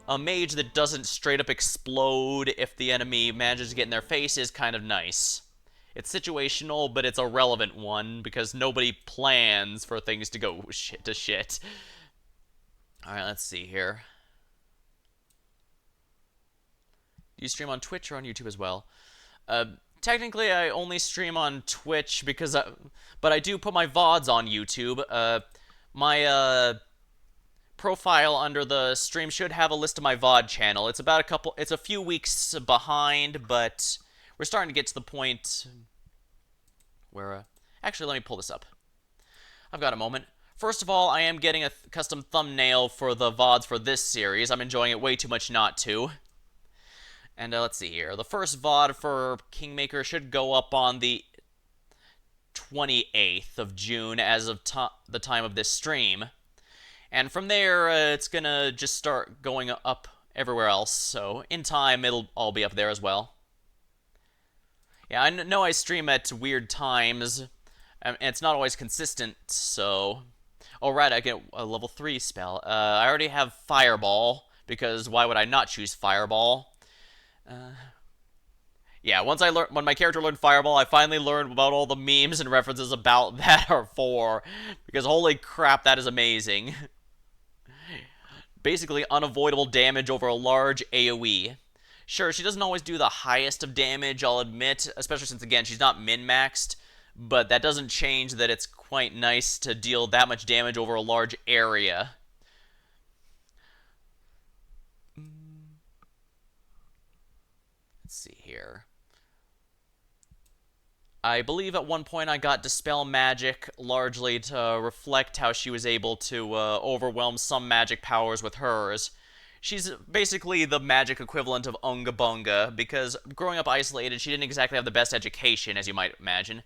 a mage that doesn't straight up explode if the enemy manages to get in their face is kind of nice. It's situational, but it's a relevant one, because nobody plans for things to go shit to shit. Alright, let's see here. Do you stream on Twitch or on YouTube as well? Technically, I only stream on Twitch but I do put my VODs on YouTube. My profile under the stream should have a list of my VOD channel. It's a few weeks behind, but we're starting to get to the point where, actually, let me pull this up. I've got a moment. First of all, I am getting a custom thumbnail for the VODs for this series. I'm enjoying it way too much not to. And let's see here. The first VOD for Kingmaker should go up on the 28th of June as of the time of this stream. And from there, it's gonna just start going up everywhere else. So in time, it'll all be up there as well. Yeah, I know I stream at weird times, and it's not always consistent, so... Oh, right, I get a level 3 spell. I already have Fireball, because why would I not choose Fireball? Yeah, when my character learned Fireball, I finally learned about all the memes and references about that are for, because holy crap, that is amazing. Basically, unavoidable damage over a large AoE. Sure, she doesn't always do the highest of damage, I'll admit, especially since, again, she's not min-maxed, but that doesn't change that it's quite nice to deal that much damage over a large area. Let's see here. I believe at one point I got Dispel Magic largely to reflect how she was able to overwhelm some magic powers with hers. She's basically the magic equivalent of Unga Bunga, because growing up isolated, she didn't exactly have the best education, as you might imagine.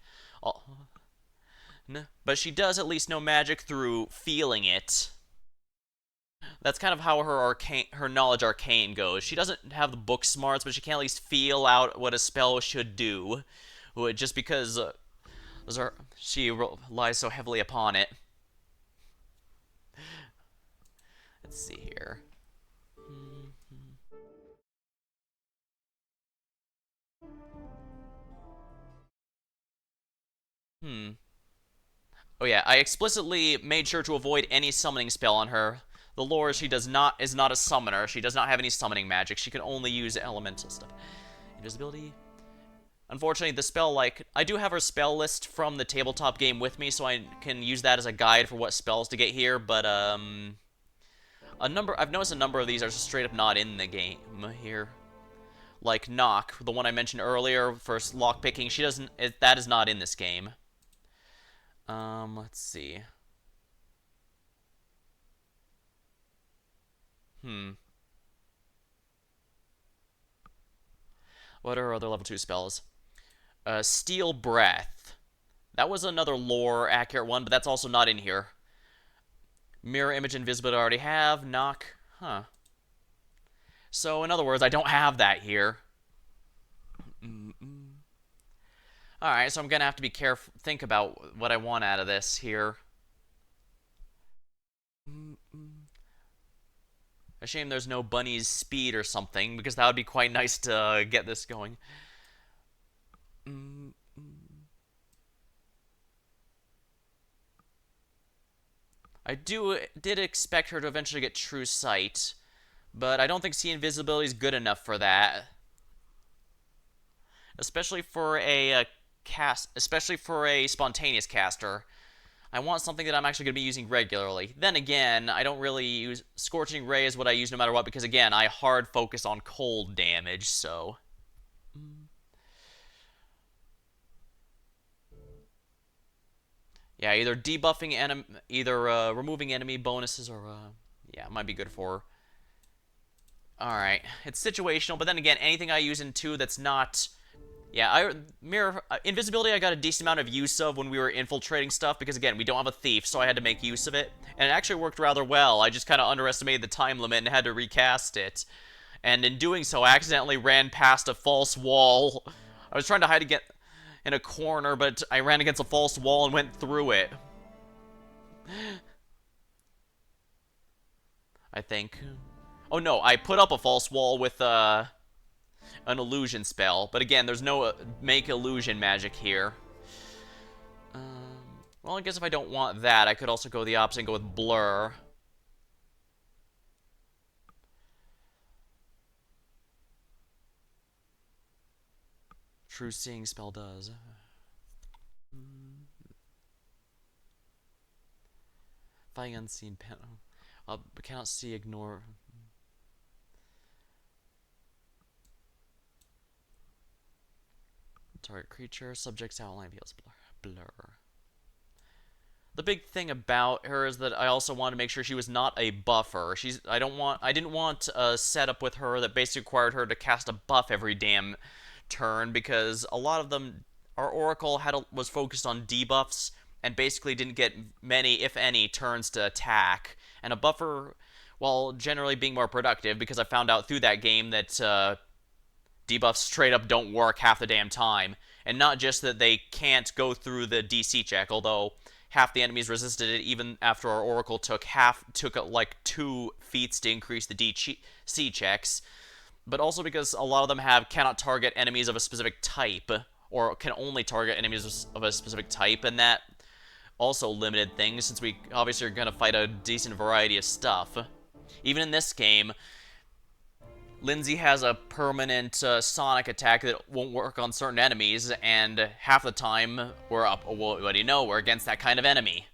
But she does at least know magic through feeling it. That's kind of how her knowledge arcane goes. She doesn't have the book smarts, but she can at least feel out what a spell should do, just because she relies so heavily upon it. Let's see here. Oh yeah, I explicitly made sure to avoid any summoning spell on her. The lore is not a summoner. She does not have any summoning magic. She can only use elemental stuff. Invisibility. Unfortunately, the spell, I do have her spell list from the tabletop game with me, so I can use that as a guide for what spells to get here, but, I've noticed a number of these are just straight up not in the game here. Like Knock, the one I mentioned earlier for lockpicking, that is not in this game. Let's see. What are other level 2 spells? Steel Breath. That was another lore accurate one, but that's also not in here. Mirror Image Invisibility I already have. Knock. Huh. So, in other words, I don't have that here. Alright, so I'm gonna have to be careful, think about what I want out of this here. A shame there's no Bunny's speed or something, because that would be quite nice to get this going. I did expect her to eventually get True Sight, but I don't think See Invisibility is good enough for that. Especially for a spontaneous caster. I want something that I'm actually going to be using regularly. Then again, I don't really use... Scorching Ray is what I use no matter what, because again, I hard focus on cold damage, so... Yeah, either removing enemy bonuses or, yeah, it might be good for her. Alright, it's situational, but then again, anything I use in 2 that's not... Yeah, invisibility I got a decent amount of use of when we were infiltrating stuff, because again, we don't have a thief, so I had to make use of it. And it actually worked rather well. I just kind of underestimated the time limit and had to recast it. And in doing so, I accidentally ran past a false wall. I was trying to hide in a corner, but I ran against a false wall and went through it. I think. Oh no, I put up a false wall with, an illusion spell. But again, there's no make illusion magic here. Well, I guess if I don't want that, I could also go the opposite and go with blur. True seeing spell does. Fighting unseen pen. Cannot see, ignore. Target creature, subject's outline feels blur. The big thing about her is that I also wanted to make sure she was not a buffer. I didn't want a setup with her that basically required her to cast a buff every damn turn, because a lot of them, our Oracle was focused on debuffs and basically didn't get many, if any, turns to attack. And a buffer, while generally being more productive, because I found out through that game that debuffs straight up don't work half the damn time. And not just that they can't go through the DC check, although half the enemies resisted it even after our Oracle took like 2 feats to increase the DC checks, but also because a lot of them cannot target enemies of a specific type, or can only target enemies of a specific type, and that also limited things, since we obviously are going to fight a decent variety of stuff. Even in this game, Lindsay has a permanent sonic attack that won't work on certain enemies, and half the time we're up. Well, what do you know? We're against that kind of enemy.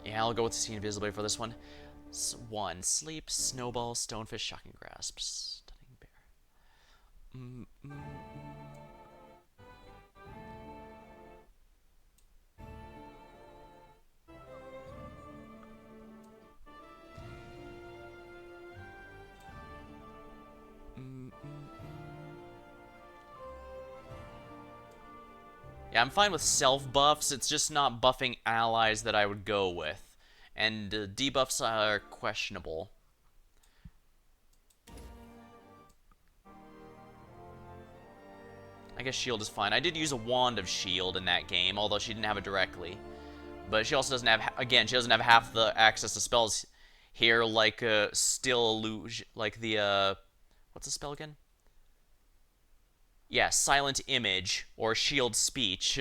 Yeah, I'll go with See Invisibility for this one. 1. Sleep, Snowball, Stonefish, Shocking Grasp, Stunning Bear. Yeah, I'm fine with self-buffs, it's just not buffing allies that I would go with. And debuffs are questionable. I guess shield is fine. I did use a wand of shield in that game, although she didn't have it directly. But she also doesn't have, again, she doesn't have half the access to spells here, like still illusion, like the what's the spell again? Yeah, silent image or shield speech.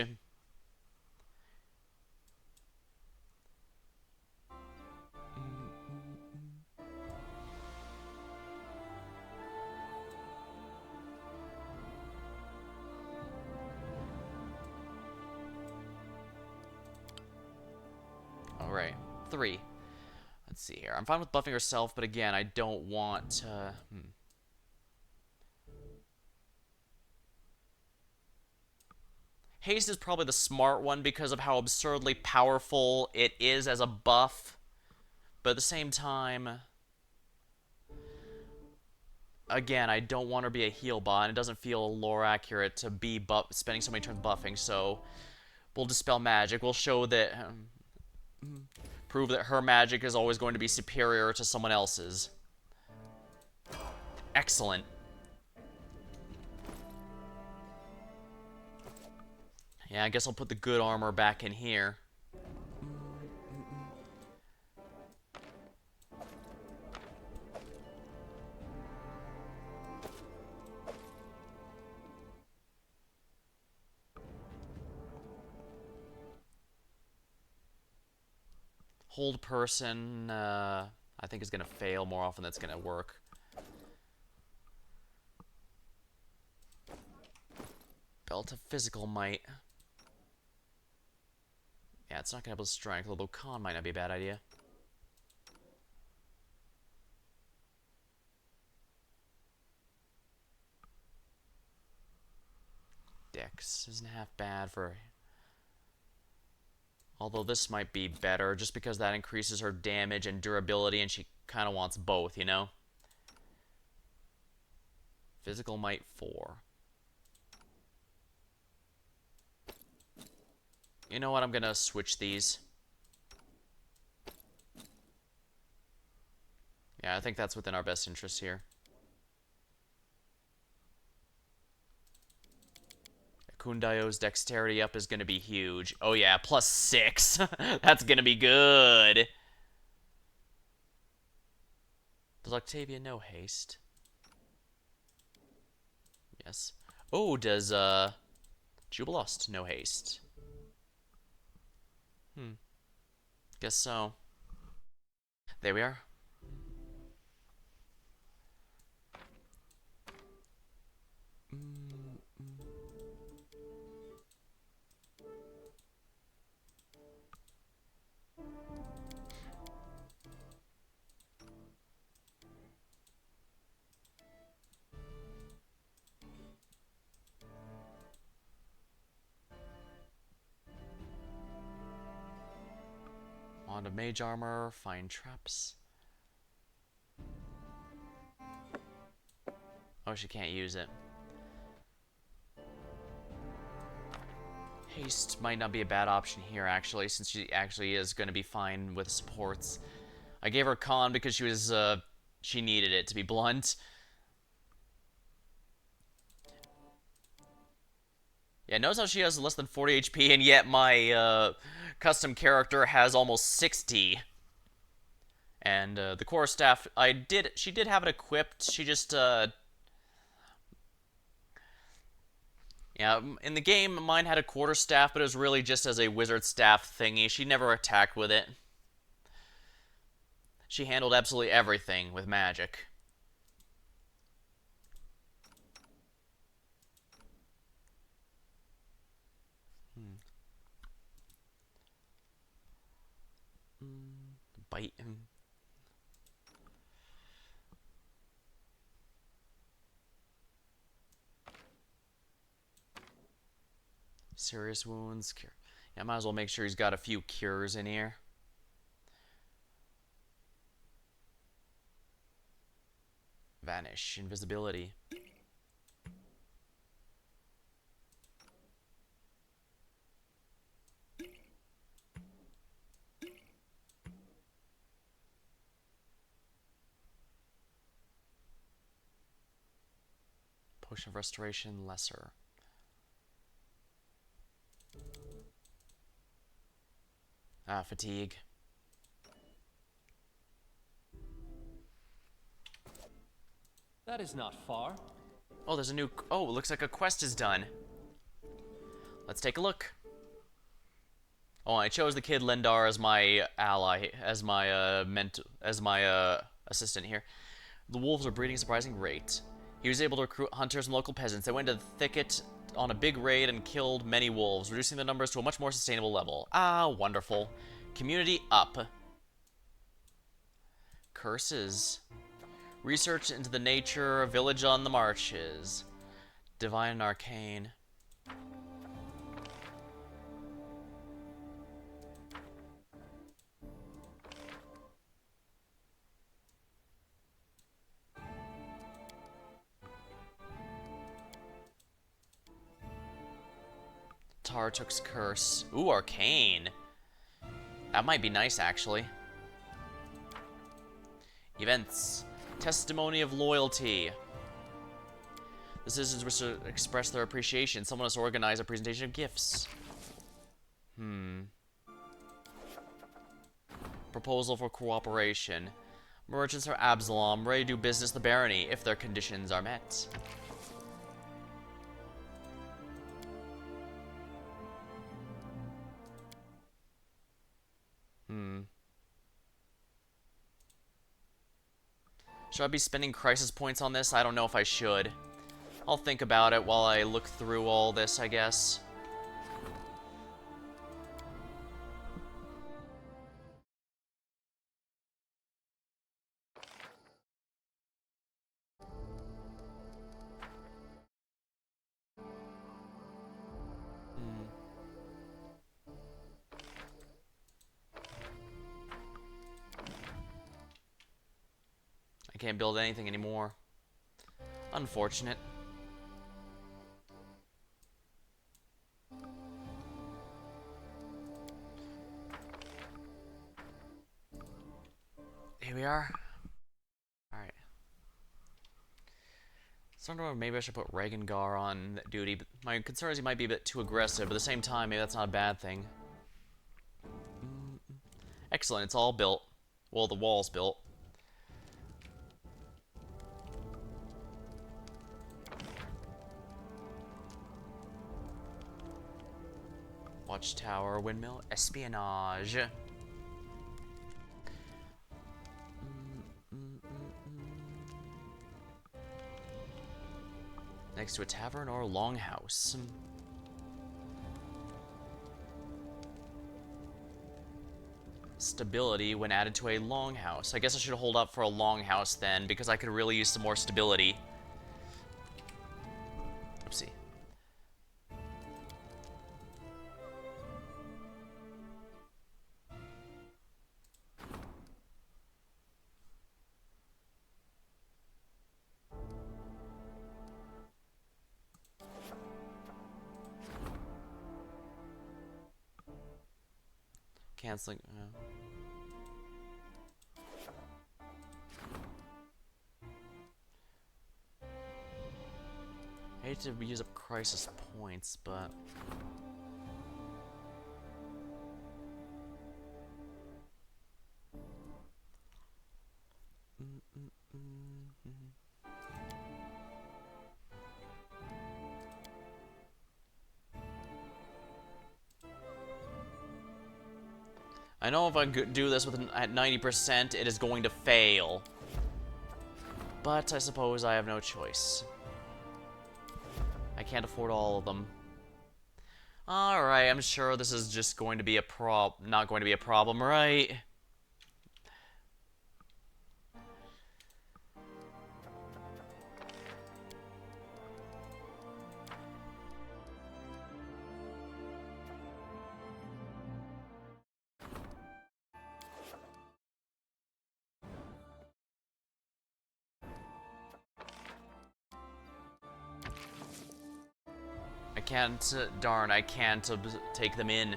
All right, 3. Let's see here. I'm fine with buffing herself, but again, I don't want. Haste is probably the smart one because of how absurdly powerful it is as a buff. But at the same time, again, I don't want her to be a heal bot, and it doesn't feel lore accurate to be spending so many turns buffing, so we'll dispel magic. We'll show that, prove that her magic is always going to be superior to someone else's. Excellent. Yeah, I guess I'll put the good armor back in here. Hold person, I think is going to fail more often than it's going to work. Belt of physical might. Yeah, it's not going to have a strength, although con might not be a bad idea. Dex isn't half bad for... Although this might be better, just because that increases her damage and durability, and she kind of wants both, you know? Physical might 4. You know what, I'm gonna switch these. Yeah, I think that's within our best interest here. Kundayo's dexterity up is gonna be huge. Oh yeah, +6. That's gonna be good. Does Octavia know haste? Yes. Oh, does Jubilost know haste? Guess so. There we are. Wand of mage armor, find traps. Oh, she can't use it. Haste might not be a bad option here, actually, since she actually is going to be fine with supports. I gave her con because she was, she needed it, to be blunt. Yeah, notice how she has less than 40 HP, and yet my, custom character has almost 60. And, the core staff, she did have it equipped, she just, yeah, in the game, mine had a quarterstaff, but it was really just as a wizard staff thingy. She never attacked with it. She handled absolutely everything with magic. Bite him. Serious wounds. Cure. Yeah, might as well make sure he's got a few cures in here. Vanish. Invisibility. Potion of Restoration, lesser. Ah, fatigue. That is not far. Oh, there's a new... Oh, it looks like a quest is done. Let's take a look. Oh, I chose the kid Lendar as my ally, as my assistant here. The wolves are breeding at a surprising rate. He was able to recruit hunters and local peasants. They went into the thicket on a big raid and killed many wolves, reducing the numbers to a much more sustainable level. Ah, wonderful. Community up. Curses. Research into the nature of village on the marshes. Divine and arcane. Tartuk's curse. Ooh, arcane. That might be nice, actually. Events. Testimony of loyalty. The citizens wish to express their appreciation. Someone has to organize a presentation of gifts. Proposal for cooperation. Merchants are Absalom, ready to do business with the barony if their conditions are met. Should I be spending crisis points on this? I don't know if I should. I'll think about it while I look through all this, I guess. I can't build anything anymore. Unfortunate. Here we are. Alright. So I don't know, maybe I should put Regengar on duty, but my concern is he might be a bit too aggressive, but at the same time, maybe that's not a bad thing. Excellent, it's all built. Well, the wall's built. Watchtower, windmill, espionage. Next to a tavern or a longhouse. Stability when added to a longhouse. I guess I should hold up for a longhouse then, because I could really use some more stability. Oopsie. Canceling. I hate to use up crisis points, but I know if I do this with at 90%, it is going to fail. But I suppose I have no choice. I can't afford all of them. Alright, I'm sure this is just going to be a not going to be a problem, right? I can't, darn, I can't take them in.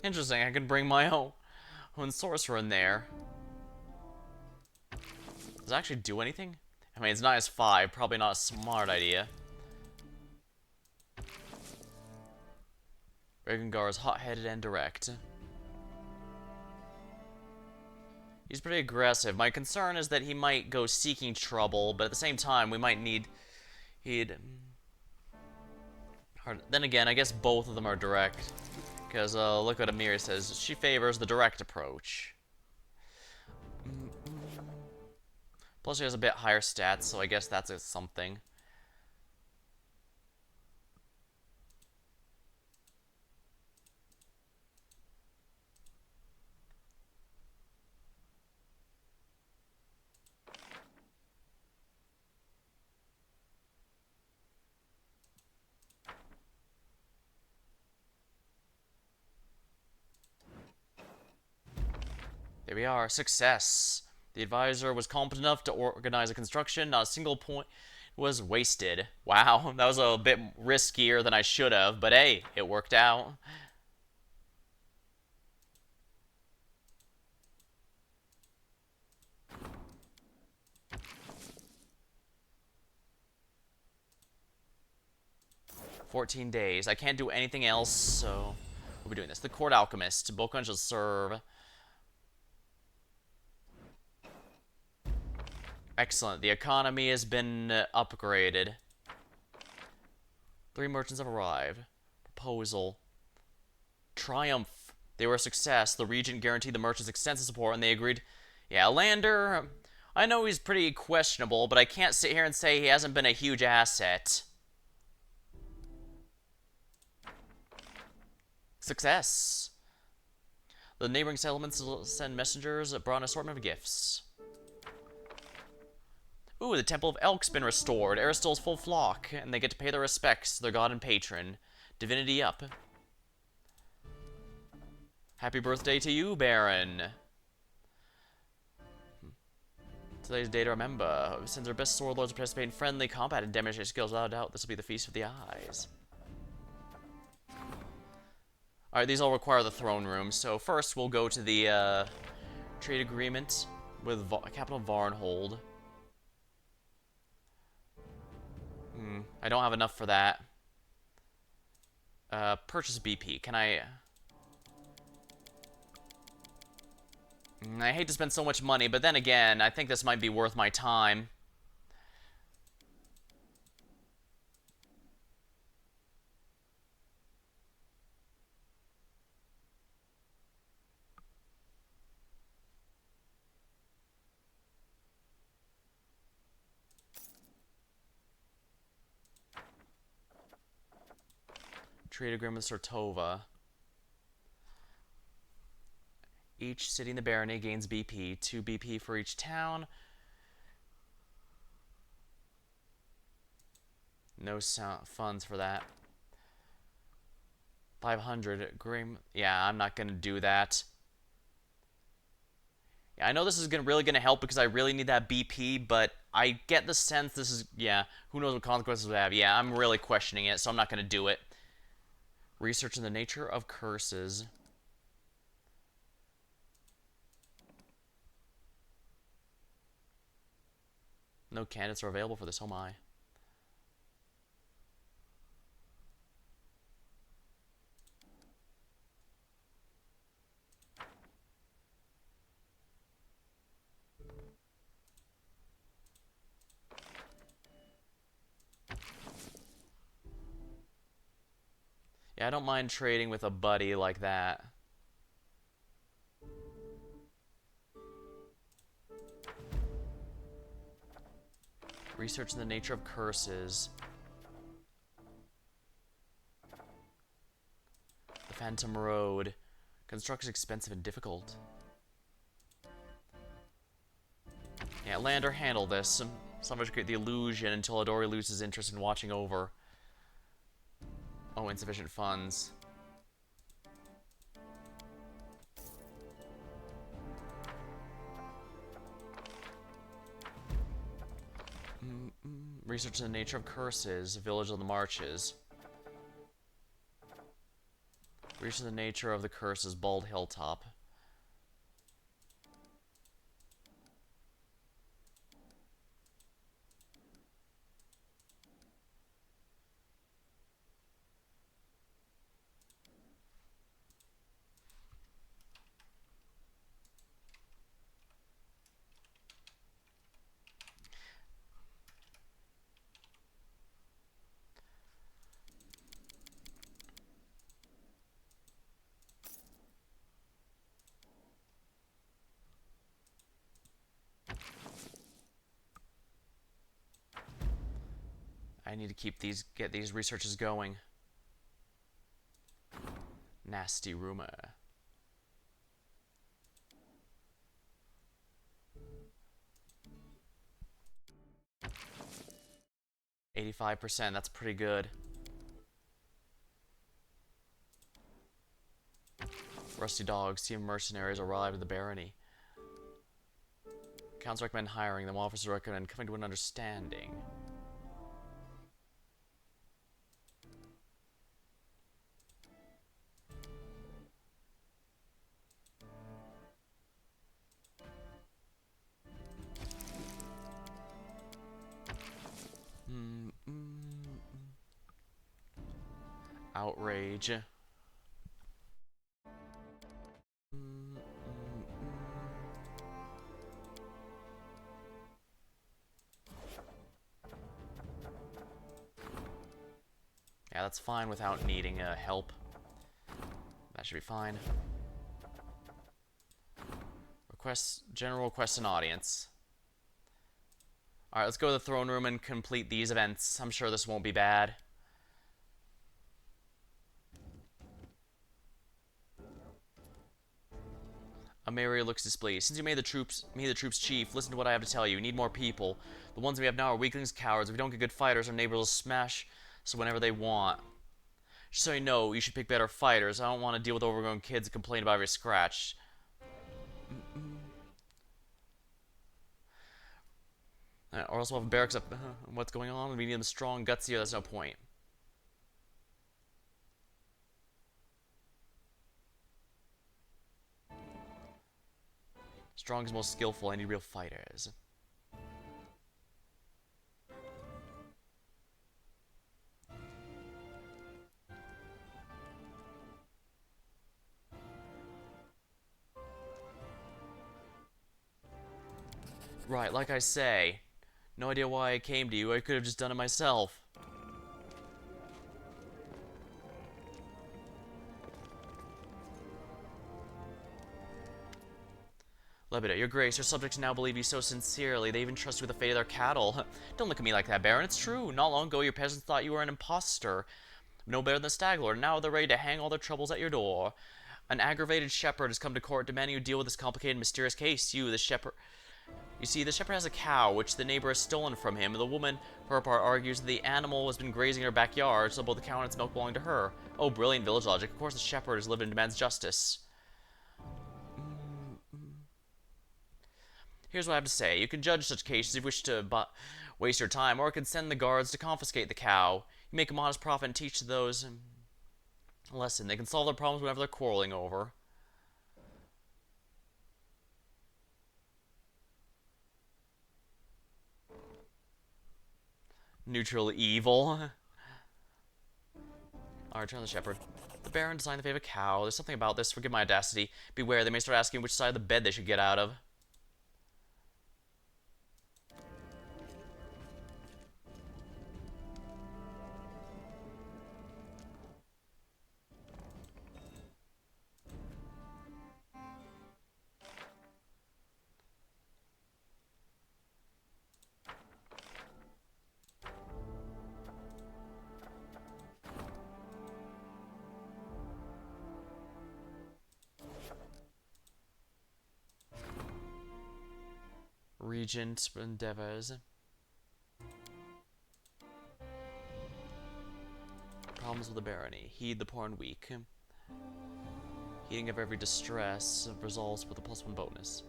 Interesting, I can bring my own sorcerer in there. Does it actually do anything? I mean, it's not as 5, probably not a smart idea. Regengar is hot-headed and direct. He's pretty aggressive. My concern is that he might go seeking trouble, but at the same time, we might need... Then again, I guess both of them are direct. Because, look what Amir says. She favors the direct approach. Plus, she has a bit higher stats, so I guess that's something. There we are. Success. The advisor was competent enough to organize a construction. Not a single point was wasted. Wow, that was a bit riskier than I should have, but hey, it worked out. "14 days. I can't do anything else, so we'll be doing this. The Court Alchemist. Bokan shall serve. Excellent. The economy has been upgraded. 3 merchants have arrived. Proposal. Triumph. They were a success. The Regent guaranteed the merchants extensive support, and they agreed. Yeah, Lander, I know he's pretty questionable, but I can't sit here and say he hasn't been a huge asset. Success. The neighboring settlements will send messengers that brought an assortment of gifts. Ooh, the Temple of Elk's been restored. Aristole's full flock, and they get to pay their respects to their god and patron. Divinity up. Happy birthday to you, Baron. Today's day to remember. Since our best sword lords participate in friendly combat and demonstrate skills, without doubt, this will be the feast of the eyes. Alright, these all require the throne room, so first we'll go to the trade agreement with Capital Varnhold. I don't have enough for that. Purchase BP. Can I... I hate to spend so much money, but then again, I think this might be worth my time. Trade agreement with Sortova. Each city in the barony gains BP. 2 BP for each town. No funds for that. 500. Yeah, I'm not going to do that. Yeah, I know this is really going to help because I really need that BP, but I get the sense this is... Yeah, who knows what consequences it will have. Yeah, I'm really questioning it, so I'm not going to do it. Researching the nature of curses. No candidates are available for this, oh my. Yeah, I don't mind trading with a buddy like that. Researching the nature of curses. The Phantom Road. Construction is expensive and difficult. Yeah, Lander, handle this. Someone should create the illusion until Adori loses interest in watching over. Oh, insufficient funds. Research the nature of curses. Village of the Marches. Research the nature of the curse's bald hilltop. I need to get these researches going. Nasty rumor. %, that's pretty good. Rusty dogs, team of mercenaries arrived at the barony. Counts recommend hiring them, officers recommend coming to an understanding. Outrage. Yeah, that's fine without needing help. That should be fine. General request an audience. Alright, let's go to the throne room and complete these events. I'm sure this won't be bad. Amaria looks displeased. Since you made me the troops chief, listen to what I have to tell you. We need more people. The ones we have now are weaklings, cowards. If we don't get good fighters, our neighbors will smash us whenever they want. Just so you know, you should pick better fighters. I don't want to deal with overgrown kids and complain about every scratch. Or else we'll have barracks up. What's going on? We need them strong, gutsy, or that's no point. Strong is most skillful. I need real fighters. Right, like I say, no idea why I came to you. I could have just done it myself. Lebeda, your grace, your subjects now believe you so sincerely. They even trust you with the fate of their cattle. Don't look at me like that, Baron. It's true. Not long ago, your peasants thought you were an impostor. No better than a stag lord. Now they're ready to hang all their troubles at your door. An aggravated shepherd has come to court demanding you deal with this complicated, mysterious case. You, the shepherd... You see, the shepherd has a cow, which the neighbor has stolen from him. The woman, for her part, argues that the animal has been grazing in her backyard, so both the cow and its milk belong to her. Oh, brilliant village logic. Of course the shepherd is livid and demands justice. Here's what I have to say. You can judge such cases if you wish to waste your time, or you can send the guards to confiscate the cow. You make a modest profit and teach those a lesson. They can solve their problems whenever they're quarreling over. Neutral evil. Alright, turn on the shepherd. The Baron designed the favorite cow. There's something about this. Forgive my audacity. Beware, they may start asking which side of the bed they should get out of. Regent endeavors. Problems with the barony. Heed the poor and weak. Heeding of every distress resolves with a +1 bonus.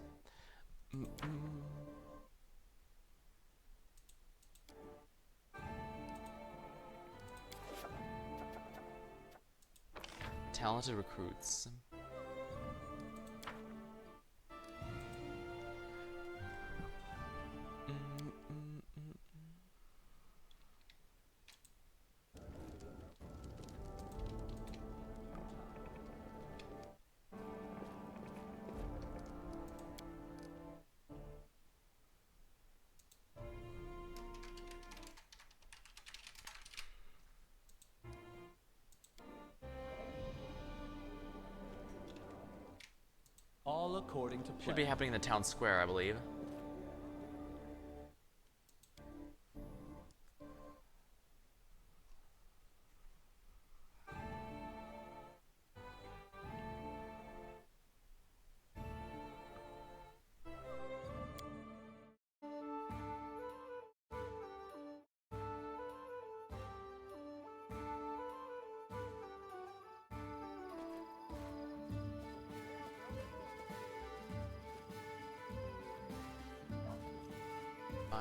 Talented recruits. All according to plan. Should be happening in the town square, I believe.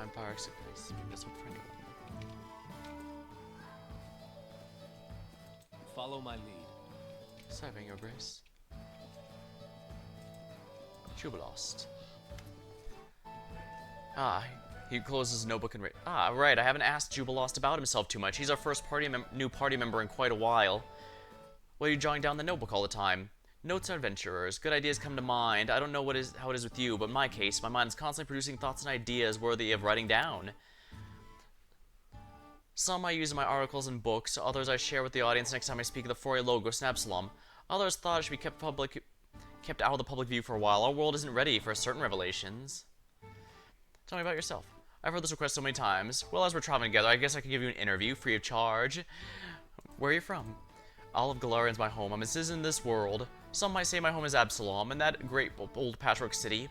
Empire acceptance. This one for anyone. Follow my lead. Serving your grace. Jubilost. Ah, he closes his notebook and right, I haven't asked Jubilost about himself too much. He's our first new party member in quite a while. Why are you jotting down the notebook all the time? Notes are adventurers. Good ideas come to mind. I don't know how it is with you, but in my case, my mind is constantly producing thoughts and ideas worthy of writing down. Some I use in my articles and books, others I share with the audience next time I speak of the Foray Logos and Absalom. Others thought it should be kept out of the public view for a while. Our world isn't ready for certain revelations. Tell me about yourself. I've heard this request so many times. Well, as we're traveling together, I guess I could give you an interview free of charge. Where are you from? Olive Galarian's my home. I'm a citizen in this world. Some might say my home is Absalom, and that great old patchwork city.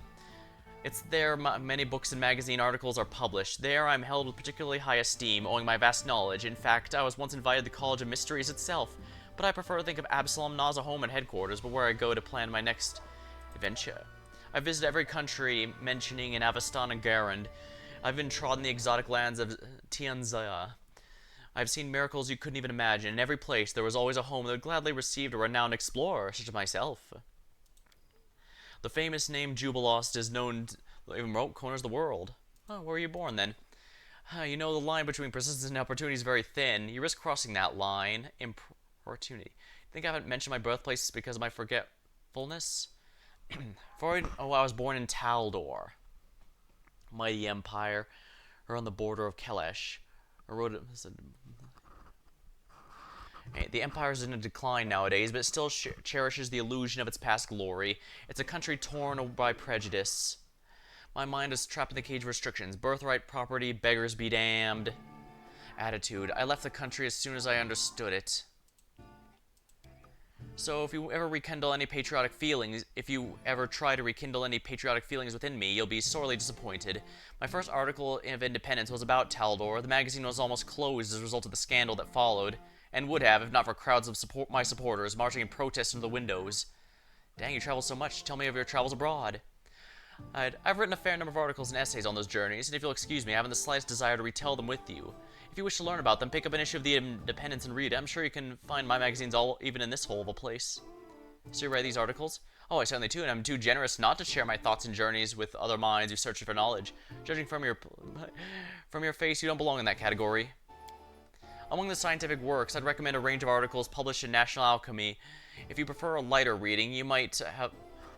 It's there many books and magazine articles are published. There I'm held with particularly high esteem, owing my vast knowledge. In fact, I was once invited to the College of Mysteries itself, but I prefer to think of Absalom not as a home and headquarters, but where I go to plan my next adventure. I've visited every country mentioning in Avestan and Garand. I've been trodden the exotic lands of Tianzia. I've seen miracles you couldn't even imagine. In every place, there was always a home that would gladly receive a renowned explorer, such as myself. The famous name Jubilost is known to even remote corners of the world. Oh, where were you born, then? You know, the line between persistence and opportunity is very thin. You risk crossing that line. Opportunity. Think I haven't mentioned my birthplace because of my forgetfulness? I was born in Taldor. Mighty empire, or on the border of Kelesh. The empire is in a decline nowadays, but it still cherishes the illusion of its past glory. It's a country torn by prejudice. My mind is trapped in the cage of restrictions. Birthright, property, beggars be damned. Attitude. I left the country as soon as I understood it. So if you ever try to rekindle any patriotic feelings within me, you'll be sorely disappointed. My first article of independence was about Taldor. The magazine was almost closed as a result of the scandal that followed, and would have if not for crowds of my supporters marching in protest into the windows. Dang, you travel so much. Tell me of your travels abroad. I've written a fair number of articles and essays on those journeys, and if you'll excuse me, I haven't the slightest desire to retell them with you. If you wish to learn about them, pick up an issue of the Independence and read it. I'm sure you can find my magazines even in this hole of a place. So you write these articles? Oh, I certainly do, and I'm too generous not to share my thoughts and journeys with other minds who search for knowledge. Judging from your face, you don't belong in that category. Among the scientific works, I'd recommend a range of articles published in National Alchemy. If you prefer a lighter reading, you might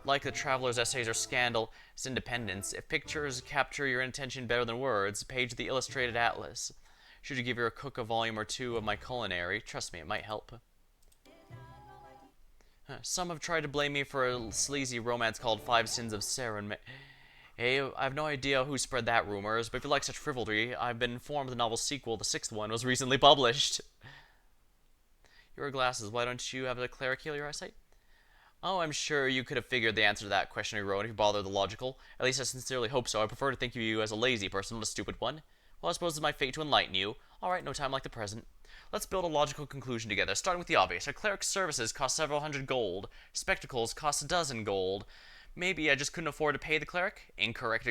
like the Traveler's Essays or Scandal's Independence. If pictures capture your attention better than words, page the Illustrated Atlas. Should you give your cook a volume or two of my culinary? Trust me, it might help. Some have tried to blame me for a sleazy romance called Five Sins of Saren. Hey, I have no idea who spread that rumors, but if you like such frivolity, I've been informed the novel's sequel, the sixth one, was recently published. Your glasses, why don't you have a cleric heal your eyesight? Oh, I'm sure you could have figured the answer to that question, Rowan, if you bothered the logical. At least I sincerely hope so. I prefer to think of you as a lazy person, not a stupid one. Well, I suppose it's my fate to enlighten you. Alright, no time like the present. Let's build a logical conclusion together, starting with the obvious. A cleric's services cost several hundred gold. Spectacles cost a dozen gold. Maybe I just couldn't afford to pay the cleric? Incorrect.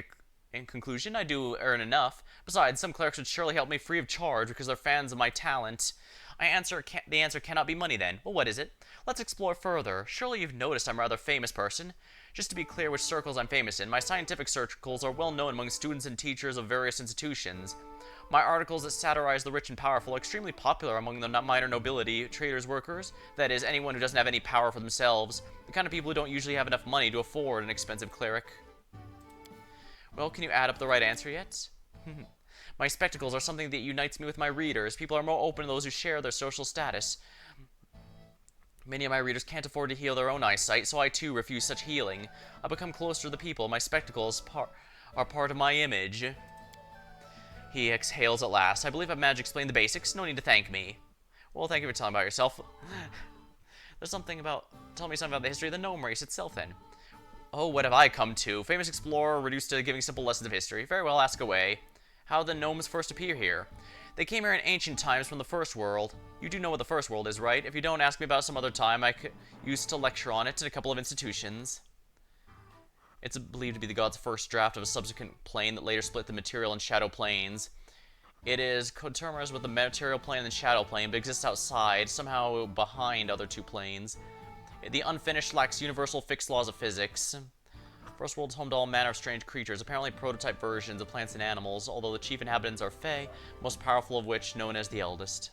In conclusion, I do earn enough. Besides, some clerics would surely help me free of charge because they're fans of my talent. The answer cannot be money then. Well, what is it? Let's explore further. Surely you've noticed I'm a rather famous person. Just to be clear which circles I'm famous in, my scientific circles are well known among students and teachers of various institutions. My articles that satirize the rich and powerful are extremely popular among the minor nobility, traders, workers, that is, anyone who doesn't have any power for themselves, the kind of people who don't usually have enough money to afford an expensive cleric. Well, can you add up the right answer yet? My spectacles are something that unites me with my readers. People are more open to those who share their social status. Many of my readers can't afford to heal their own eyesight, so I too refuse such healing. I become closer to the people. My spectacles are part of my image. He exhales at last. I believe I've managed to explain the basics. No need to thank me. Well, thank you for telling me about yourself. Tell me something about the history of the gnome race itself, then. Oh, what have I come to? Famous explorer reduced to giving simple lessons of history. Very well, ask away. How did the gnomes first appear here? They came here in ancient times from the First World. You do know what the First World is, right? If you don't, ask me about some other time. I used to lecture on it in a couple of institutions. It's believed to be the god's first draft of a subsequent plane that later split the material and shadow planes. It is coterminous with the material plane and the shadow plane, but exists outside, somehow behind other two planes. The unfinished lacks universal fixed laws of physics. First World's home to all manner of strange creatures, apparently prototype versions of plants and animals, although the chief inhabitants are Fae, most powerful of which known as the Eldest.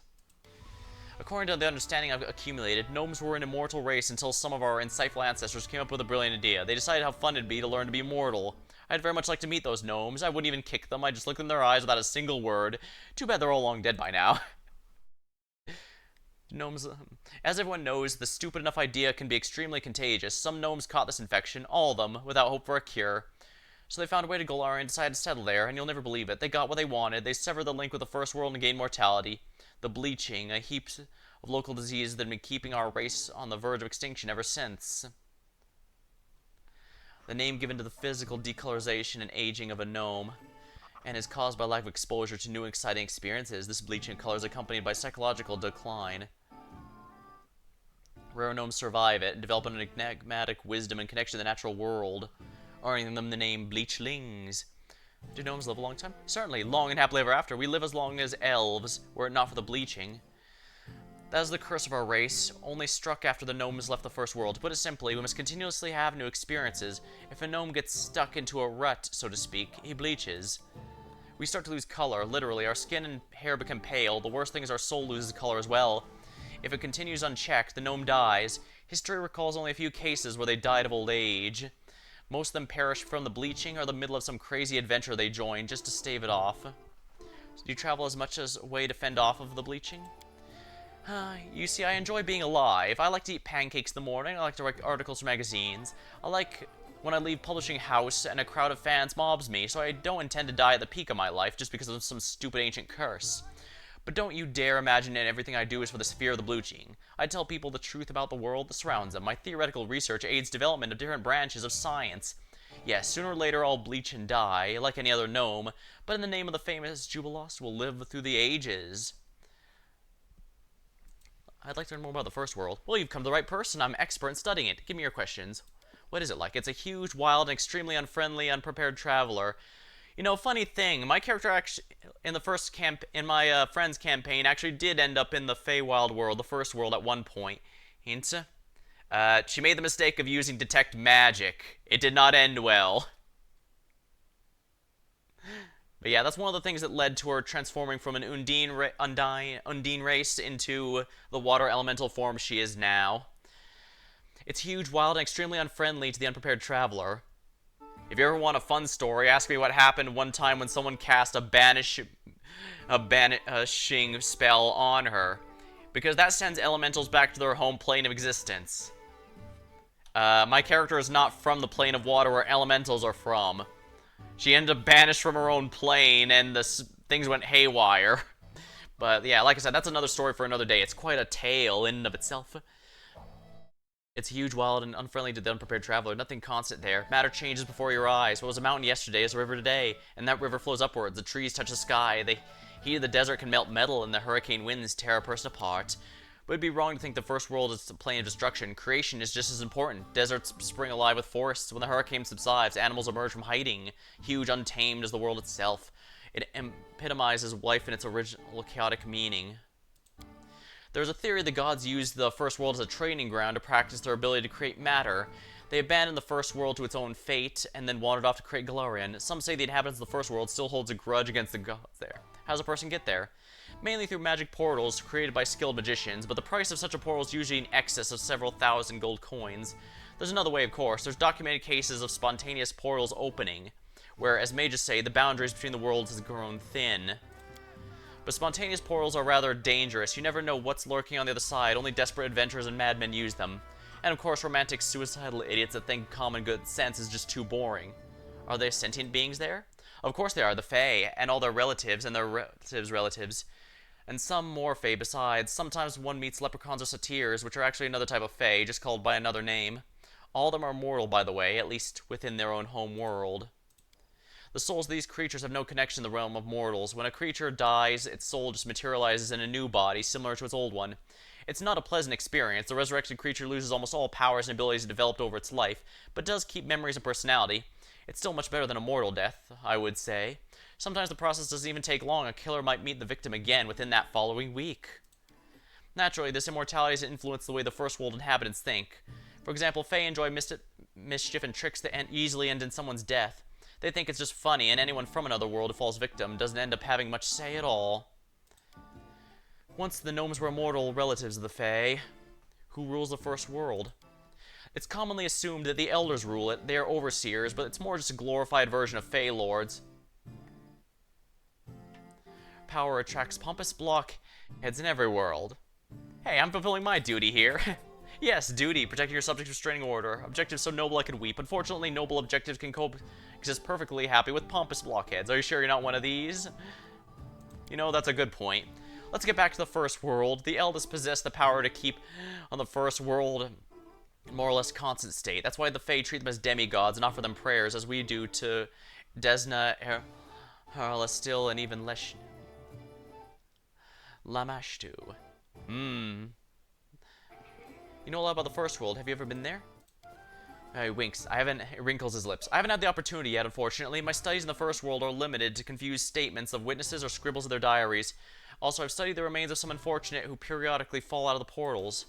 According to the understanding I've accumulated, gnomes were an immortal race until some of our insightful ancestors came up with a brilliant idea. They decided how fun it'd be to learn to be immortal. I'd very much like to meet those gnomes. I wouldn't even kick them, I'd just look in their eyes without a single word. Too bad they're all long dead by now. Gnomes, as everyone knows, the stupid enough idea can be extremely contagious. Some gnomes caught this infection, all of them, without hope for a cure. So they found a way to Golarion and decided to settle there, and you'll never believe it. They got what they wanted. They severed the link with the First World and gained mortality. The bleaching, a heap of local diseases that have been keeping our race on the verge of extinction ever since. The name given to the physical decolorization and aging of a gnome, and is caused by lack of exposure to new and exciting experiences. This bleaching color is accompanied by psychological decline. Rare gnomes survive it, develop an enigmatic wisdom and connection to the natural world, earning them the name Bleachlings. Do gnomes live a long time? Certainly, long and happily ever after. We live as long as elves, were it not for the bleaching. That is the curse of our race, only struck after the gnomes left the First World. To put it simply, we must continuously have new experiences. If a gnome gets stuck into a rut, so to speak, he bleaches. We start to lose color, literally. Our skin and hair become pale. The worst thing is our soul loses color as well. If it continues unchecked, the gnome dies. History recalls only a few cases where they died of old age. Most of them perish from the bleaching or the middle of some crazy adventure they joined just to stave it off. So do you travel as much as a way to fend off of the bleaching? You see, I enjoy being alive. I like to eat pancakes in the morning. I like to write articles for magazines. I like when I leave publishing house and a crowd of fans mobs me, so I don't intend to die at the peak of my life just because of some stupid ancient curse. But don't you dare imagine that everything I do is for the fear of the bleaching. I tell people the truth about the world that surrounds them. My theoretical research aids development of different branches of science. Yes, sooner or later I'll bleach and die, like any other gnome, but in the name of the famous Jubilost will live through the ages. I'd like to learn more about the First World. Well, you've come to the right person. I'm expert in studying it. Give me your questions. What is it like? It's a huge, wild, and extremely unfriendly, unprepared traveler. You know, funny thing, my character actually, in my friend's campaign, actually did end up in the Feywild world, the First World, at one point. Hint? She made the mistake of using Detect Magic. It did not end well. But yeah, that's one of the things that led to her transforming from an Undine race into the water elemental form she is now. It's huge, wild, and extremely unfriendly to the unprepared traveler. If you ever want a fun story, ask me what happened one time when someone cast a banishing spell on her. Because that sends elementals back to their home plane of existence. My character is not from the plane of water where elementals are from. She ended up banished from her own plane, and things went haywire. But yeah, like I said, that's another story for another day. It's quite a tale in and of itself. It's huge, wild, and unfriendly to the unprepared traveler. Nothing constant there. Matter changes before your eyes. What was a mountain yesterday is a river today, and that river flows upwards. The trees touch the sky. The heat of the desert can melt metal, and the hurricane winds tear a person apart. But it'd be wrong to think the First World is a plane of destruction. Creation is just as important. Deserts spring alive with forests. When the hurricane subsides, animals emerge from hiding, huge, untamed as the world itself. It epitomizes life in its original chaotic meaning. There's a theory the gods used the first world as a training ground to practice their ability to create matter. They abandoned the first world to its own fate, and then wandered off to create Galarian. Some say the inhabitants of the first world still holds a grudge against the gods there. How does a person get there? Mainly through magic portals created by skilled magicians, but the price of such a portal is usually in excess of several thousand gold coins. There's another way, of course. There's documented cases of spontaneous portals opening, where, as mages say, the boundaries between the worlds has grown thin. But spontaneous portals are rather dangerous. You never know what's lurking on the other side. Only desperate adventurers and madmen use them. And of course, romantic, suicidal idiots that think common good sense is just too boring. Are there sentient beings there? Of course they are, the Fae, and all their relatives, and their relatives. And some more Fae besides. Sometimes one meets leprechauns or satyrs, which are actually another type of Fae, just called by another name. All of them are mortal, by the way, at least within their own home world. The souls of these creatures have no connection to the realm of mortals. When a creature dies, its soul just materializes in a new body, similar to its old one. It's not a pleasant experience. The resurrected creature loses almost all powers and abilities developed over its life, but does keep memories and personality. It's still much better than a mortal death, I would say. Sometimes the process doesn't even take long. A killer might meet the victim again within that following week. Naturally, this immortality has influenced the way the first world inhabitants think. For example, Fae enjoy mischief and tricks that easily end in someone's death. They think it's just funny, and anyone from another world who falls victim doesn't end up having much say at all. Once the gnomes were immortal relatives of the Fae. Who rules the first world? It's commonly assumed that the elders rule it. They are overseers, but it's more just a glorified version of Fae lords. Power attracts pompous blockheads in every world. Hey, I'm fulfilling my duty here. Yes, duty, protecting your subjects' restraining order. Objectives so noble I could weep. Unfortunately, noble objectives can coexist perfectly happy with pompous blockheads. Are you sure you're not one of these? You know, that's a good point. Let's get back to the first world. The eldest possess the power to keep on the first world more or less constant state. That's why the Fae treat them as demigods and offer them prayers, as we do to Desna, Herlastil, and even Lamashtu. You know a lot about the first world. Have you ever been there? He winks. He wrinkles his lips. I haven't had the opportunity yet, unfortunately. My studies in the first world are limited to confused statements of witnesses or scribbles of their diaries. Also, I've studied the remains of some unfortunate who periodically fall out of the portals.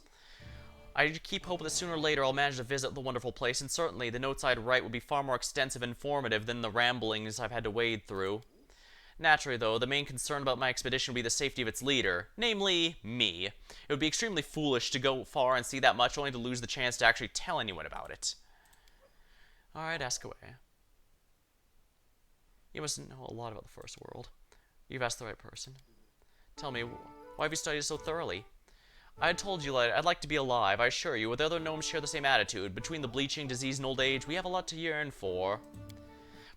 I keep hoping that sooner or later I'll manage to visit the wonderful place, and certainly the notes I'd write would be far more extensive and informative than the ramblings I've had to wade through. Naturally, though, the main concern about my expedition would be the safety of its leader, namely, me. It would be extremely foolish to go far and see that much only to lose the chance to actually tell anyone about it. Alright, ask away. You must know a lot about the first world. You've asked the right person. Tell me, why have you studied so thoroughly? I had told you that I'd like to be alive, I assure you. The other gnomes share the same attitude. Between the bleaching, disease, and old age, we have a lot to yearn for.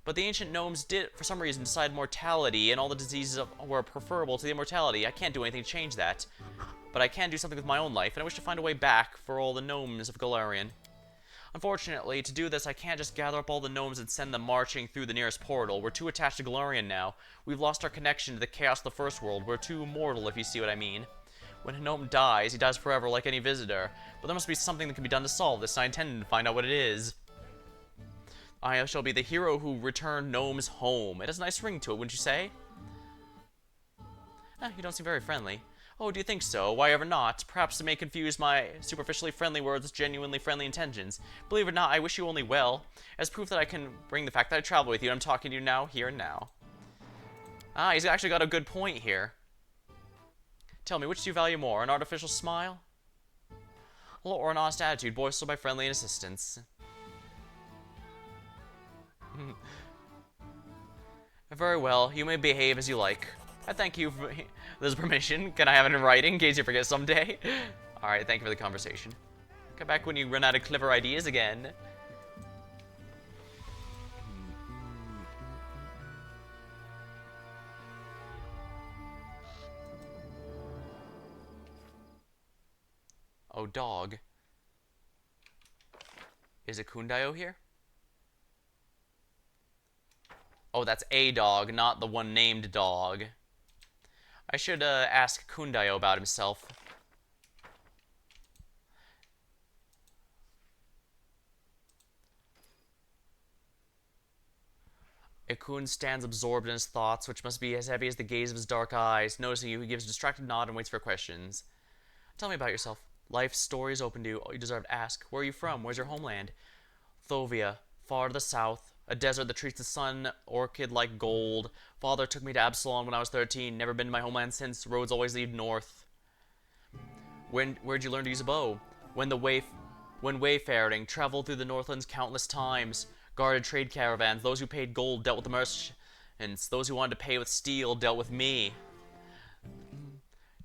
But the ancient gnomes did, for some reason, decide mortality, and all the diseases were preferable to the immortality. I can't do anything to change that. But I can do something with my own life, and I wish to find a way back for all the gnomes of Galarian. Unfortunately, to do this, I can't just gather up all the gnomes and send them marching through the nearest portal. We're too attached to Galarian now. We've lost our connection to the chaos of the first world. We're too mortal, if you see what I mean. When a gnome dies, he dies forever like any visitor. But there must be something that can be done to solve this, and I intend to find out what it is. I shall be the hero who returned gnomes home. It has a nice ring to it, wouldn't you say? You don't seem very friendly. Oh, do you think so? Why ever not? Perhaps it may confuse my superficially friendly words with genuinely friendly intentions. Believe it or not, I wish you only well. As proof that I can bring the fact that I travel with you, I'm talking to you now, here and now. He's actually got a good point here. Tell me, which do you value more, an artificial smile? Or an honest attitude, voiced by friendly assistance? Very well, you may behave as you like. I thank you for this permission. Can I have it in writing in case you forget someday? Alright, thank you for the conversation. Come back when you run out of clever ideas again. Oh, dog. Is it Kundayo here? Oh, that's a dog, not the one named dog. I should ask Kundayo about himself. Ikun stands absorbed in his thoughts, which must be as heavy as the gaze of his dark eyes. Noticing you, he gives a distracted nod and waits for questions. Tell me about yourself. Life's story is open to you. You deserve to ask. Where are you from? Where's your homeland? Thovia, far to the south. A desert that treats the sun orchid like gold. Father took me to Absalom when I was 13. Never been to my homeland since. Roads always lead north. Where'd you learn to use a bow? When wayfaring, traveled through the Northlands countless times. Guarded trade caravans. Those who paid gold dealt with the merchants. Those who wanted to pay with steel dealt with me.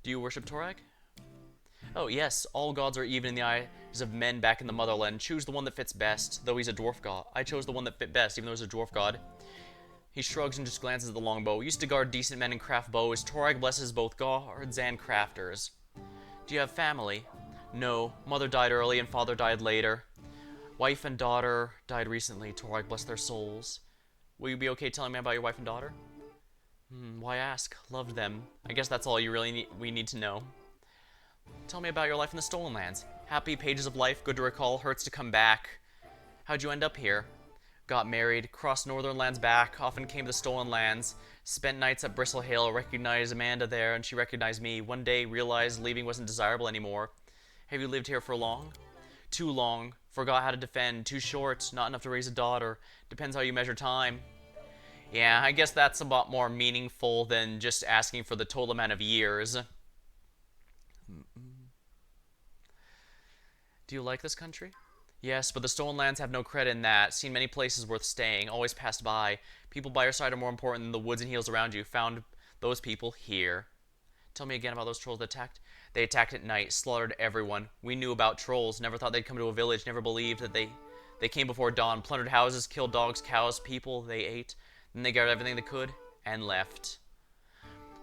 Do you worship Torag? Oh, yes, all gods are even in the eyes of men back in the motherland. Choose the one that fits best, though he's a dwarf god. I chose the one that fit best, even though he's a dwarf god. He shrugs and just glances at the longbow. Used to guard decent men and craft bows. Torag blesses both guards and crafters. Do you have family? No. Mother died early and father died later. Wife and daughter died recently. Torag bless their souls. Will you be okay telling me about your wife and daughter? Why ask? Loved them. I guess that's all we need to know. Tell me about your life in the Stolen Lands. Happy pages of life, good to recall, hurts to come back. How'd you end up here? Got married, crossed northern lands back, often came to the Stolen Lands, spent nights at Bristle Hill, recognized Amanda there, and she recognized me. One day, realized leaving wasn't desirable anymore. Have you lived here for long? Too long. Forgot how to defend. Too short. Not enough to raise a daughter. Depends how you measure time. Yeah, I guess that's a lot more meaningful than just asking for the total amount of years. Do you like this country? Yes, but the Stolen Lands have no credit in that. Seen many places worth staying. Always passed by. People by your side are more important than the woods and hills around you. Found those people here. Tell me again about those trolls that attacked. They attacked at night, slaughtered everyone. We knew about trolls. Never thought they'd come to a village. Never believed that they came before dawn. Plundered houses, killed dogs, cows, people. They ate. Then they gathered everything they could and left.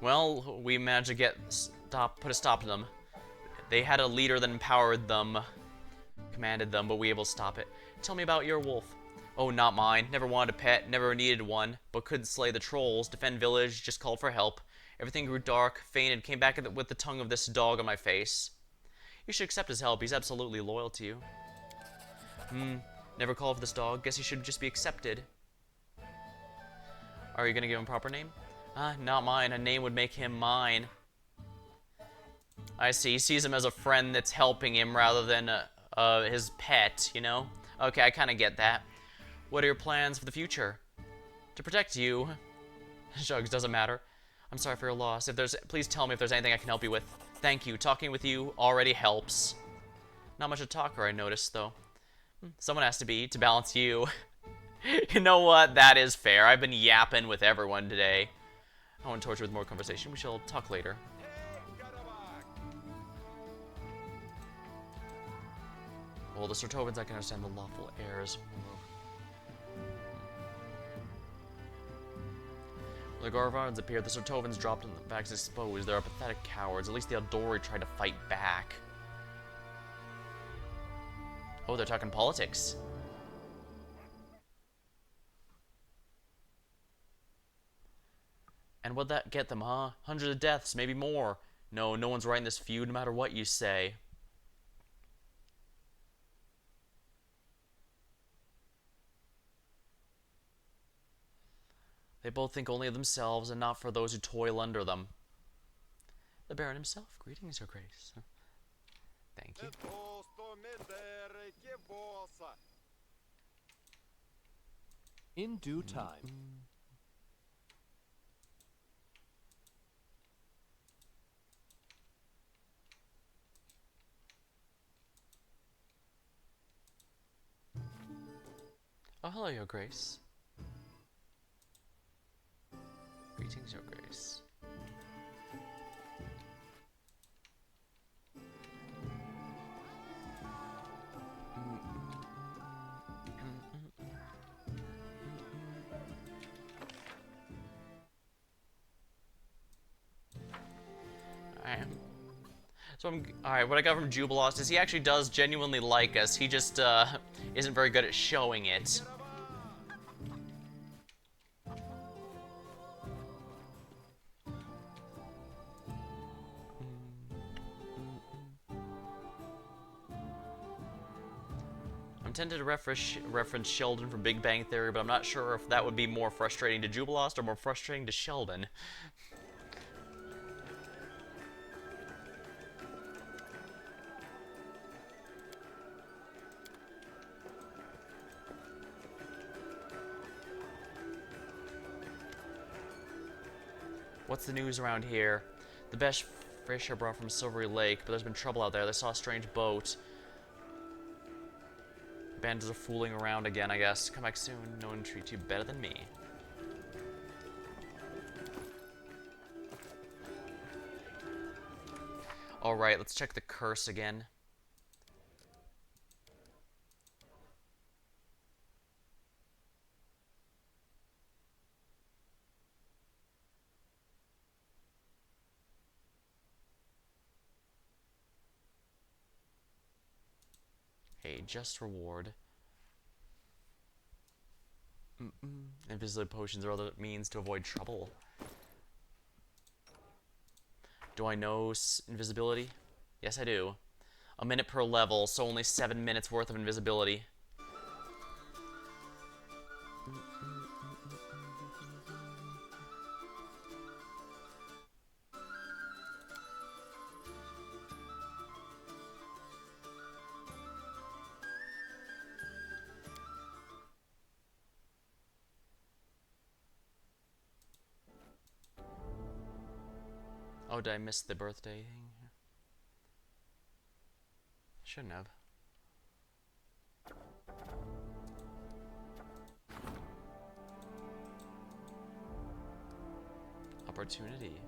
Well, we managed to put a stop to them. They had a leader that empowered them. Commanded them, but we were able to stop it. Tell me about your wolf. Oh, not mine. Never wanted a pet, never needed one, but couldn't slay the trolls, defend village, just called for help. Everything grew dark, fainted, came back with the tongue of this dog on my face. You should accept his help. He's absolutely loyal to you. Never called for this dog. Guess he should just be accepted. Are you gonna give him a proper name? Not mine. A name would make him mine. I see. He sees him as a friend that's helping him rather than his pet, you know? Okay, I kind of get that. What are your plans for the future? To protect you. Shugs, doesn't matter. I'm sorry for your loss. Please tell me if there's anything I can help you with. Thank you. Talking with you already helps. Not much a talker, I noticed, though. Someone has to be, to balance you. You know what? That is fair. I've been yapping with everyone today. I want to torture with more conversation. We shall talk later. Well, the Sartovans, I can understand the lawful heirs. When the Garvans appeared, the Sartovans dropped in the backs exposed. They're pathetic cowards. At least the Eldori tried to fight back. Oh, they're talking politics. And what'd that get them, huh? Hundreds of deaths, maybe more. No, no one's right in this feud, no matter what you say. They both think only of themselves and not for those who toil under them. The Baron himself. Greetings, Your Grace. Thank you. In due time. Oh, hello, Your Grace. Greetings, Your Grace. Alright, what I got from Jubilost is he actually does genuinely like us. He just, isn't very good at showing it. I'm tempted to reference Sheldon from Big Bang Theory, but I'm not sure if that would be more frustrating to Jubilost or more frustrating to Sheldon. What's the news around here? The best fish are brought from Silvery Lake, but there's been trouble out there. They saw a strange boat. Bandits are fooling around again, I guess. Come back soon. No one treats you better than me. Alright, let's check the curse again. A just reward. Invisibility potions are other means to avoid trouble. Do I know invisibility? Yes, I do. A minute per level, so only 7 minutes worth of invisibility. Oh, did I miss the birthday thing? Shouldn't have. Opportunity.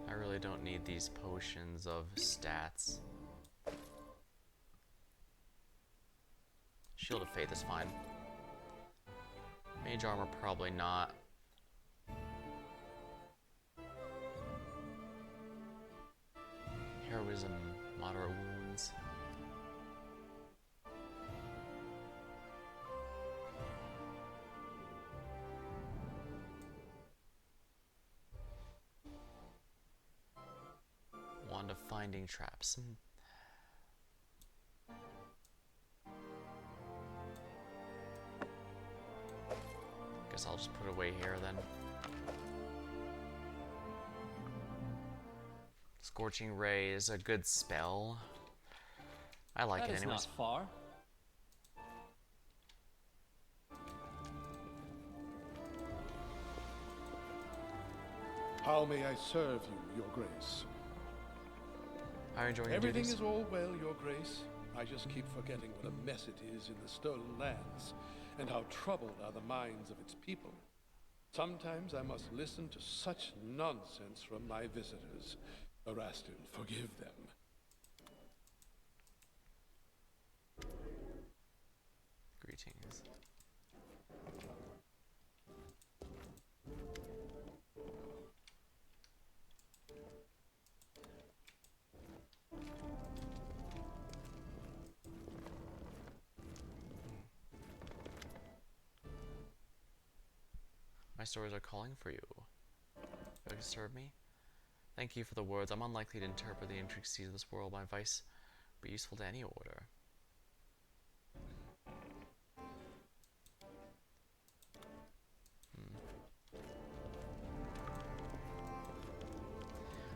I really don't need these potions of stats. Shield of Faith is fine. Mage armor, probably not. Heroism, moderate wounds. Wand of Finding Traps. Guess I'll just put it away here then. Scorching Ray is a good spell. I like it anyways. Not far. How may I serve you, Your Grace? Are you enjoying your Everything duties? is all well, Your Grace. I just keep forgetting what a mess it is in the stolen lands, and how troubled are the minds of its people. Sometimes I must listen to such nonsense from my visitors. Erastil, forgive them. Greetings. My stories are calling for you. You can serve me? Thank you for the words. I'm unlikely to interpret the intricacies of this world. My advice would be useful to any order.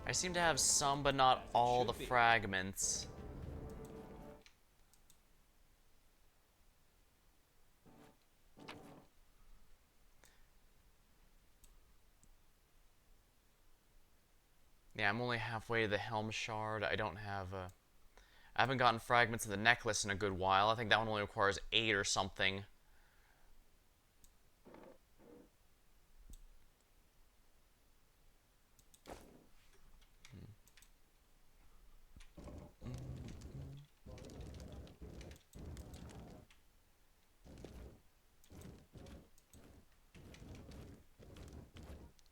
I seem to have some, but not all the fragments. Yeah, I'm only halfway to the Helm Shard. I don't have I haven't gotten fragments of the necklace in a good while. I think that one only requires 8 or something.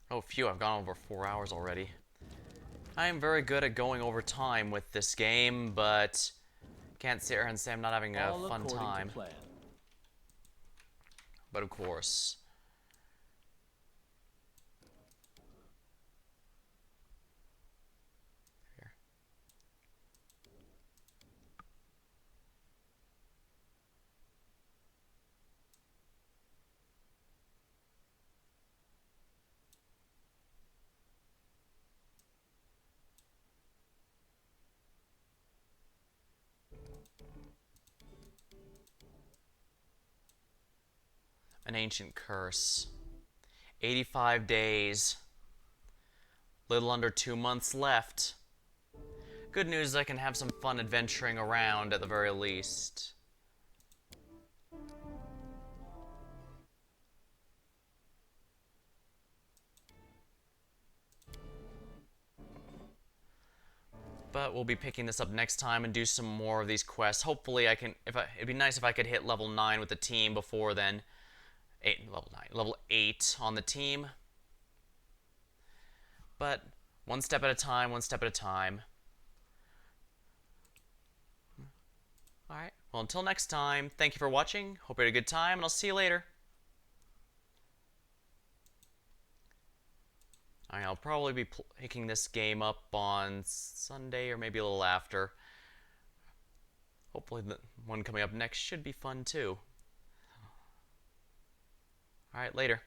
Oh, phew, I've gone over 4 hours already. I am very good at going over time with this game, but can't sit here and say I'm not having a All fun according to time. plan. But of course. Here. An ancient curse. 85 days. Little under 2 months left. Good news, I can have some fun adventuring around at the very least. But we'll be picking this up next time and do some more of these quests. Hopefully I can, it'd be nice if I could hit level 9 with the team before then. Level 8 on the team. But one step at a time, one step at a time. Alright, well until next time, thank you for watching, hope you had a good time, and I'll see you later. Alright, I'll probably be picking this game up on Sunday or maybe a little after. Hopefully the one coming up next should be fun too. Alright, later.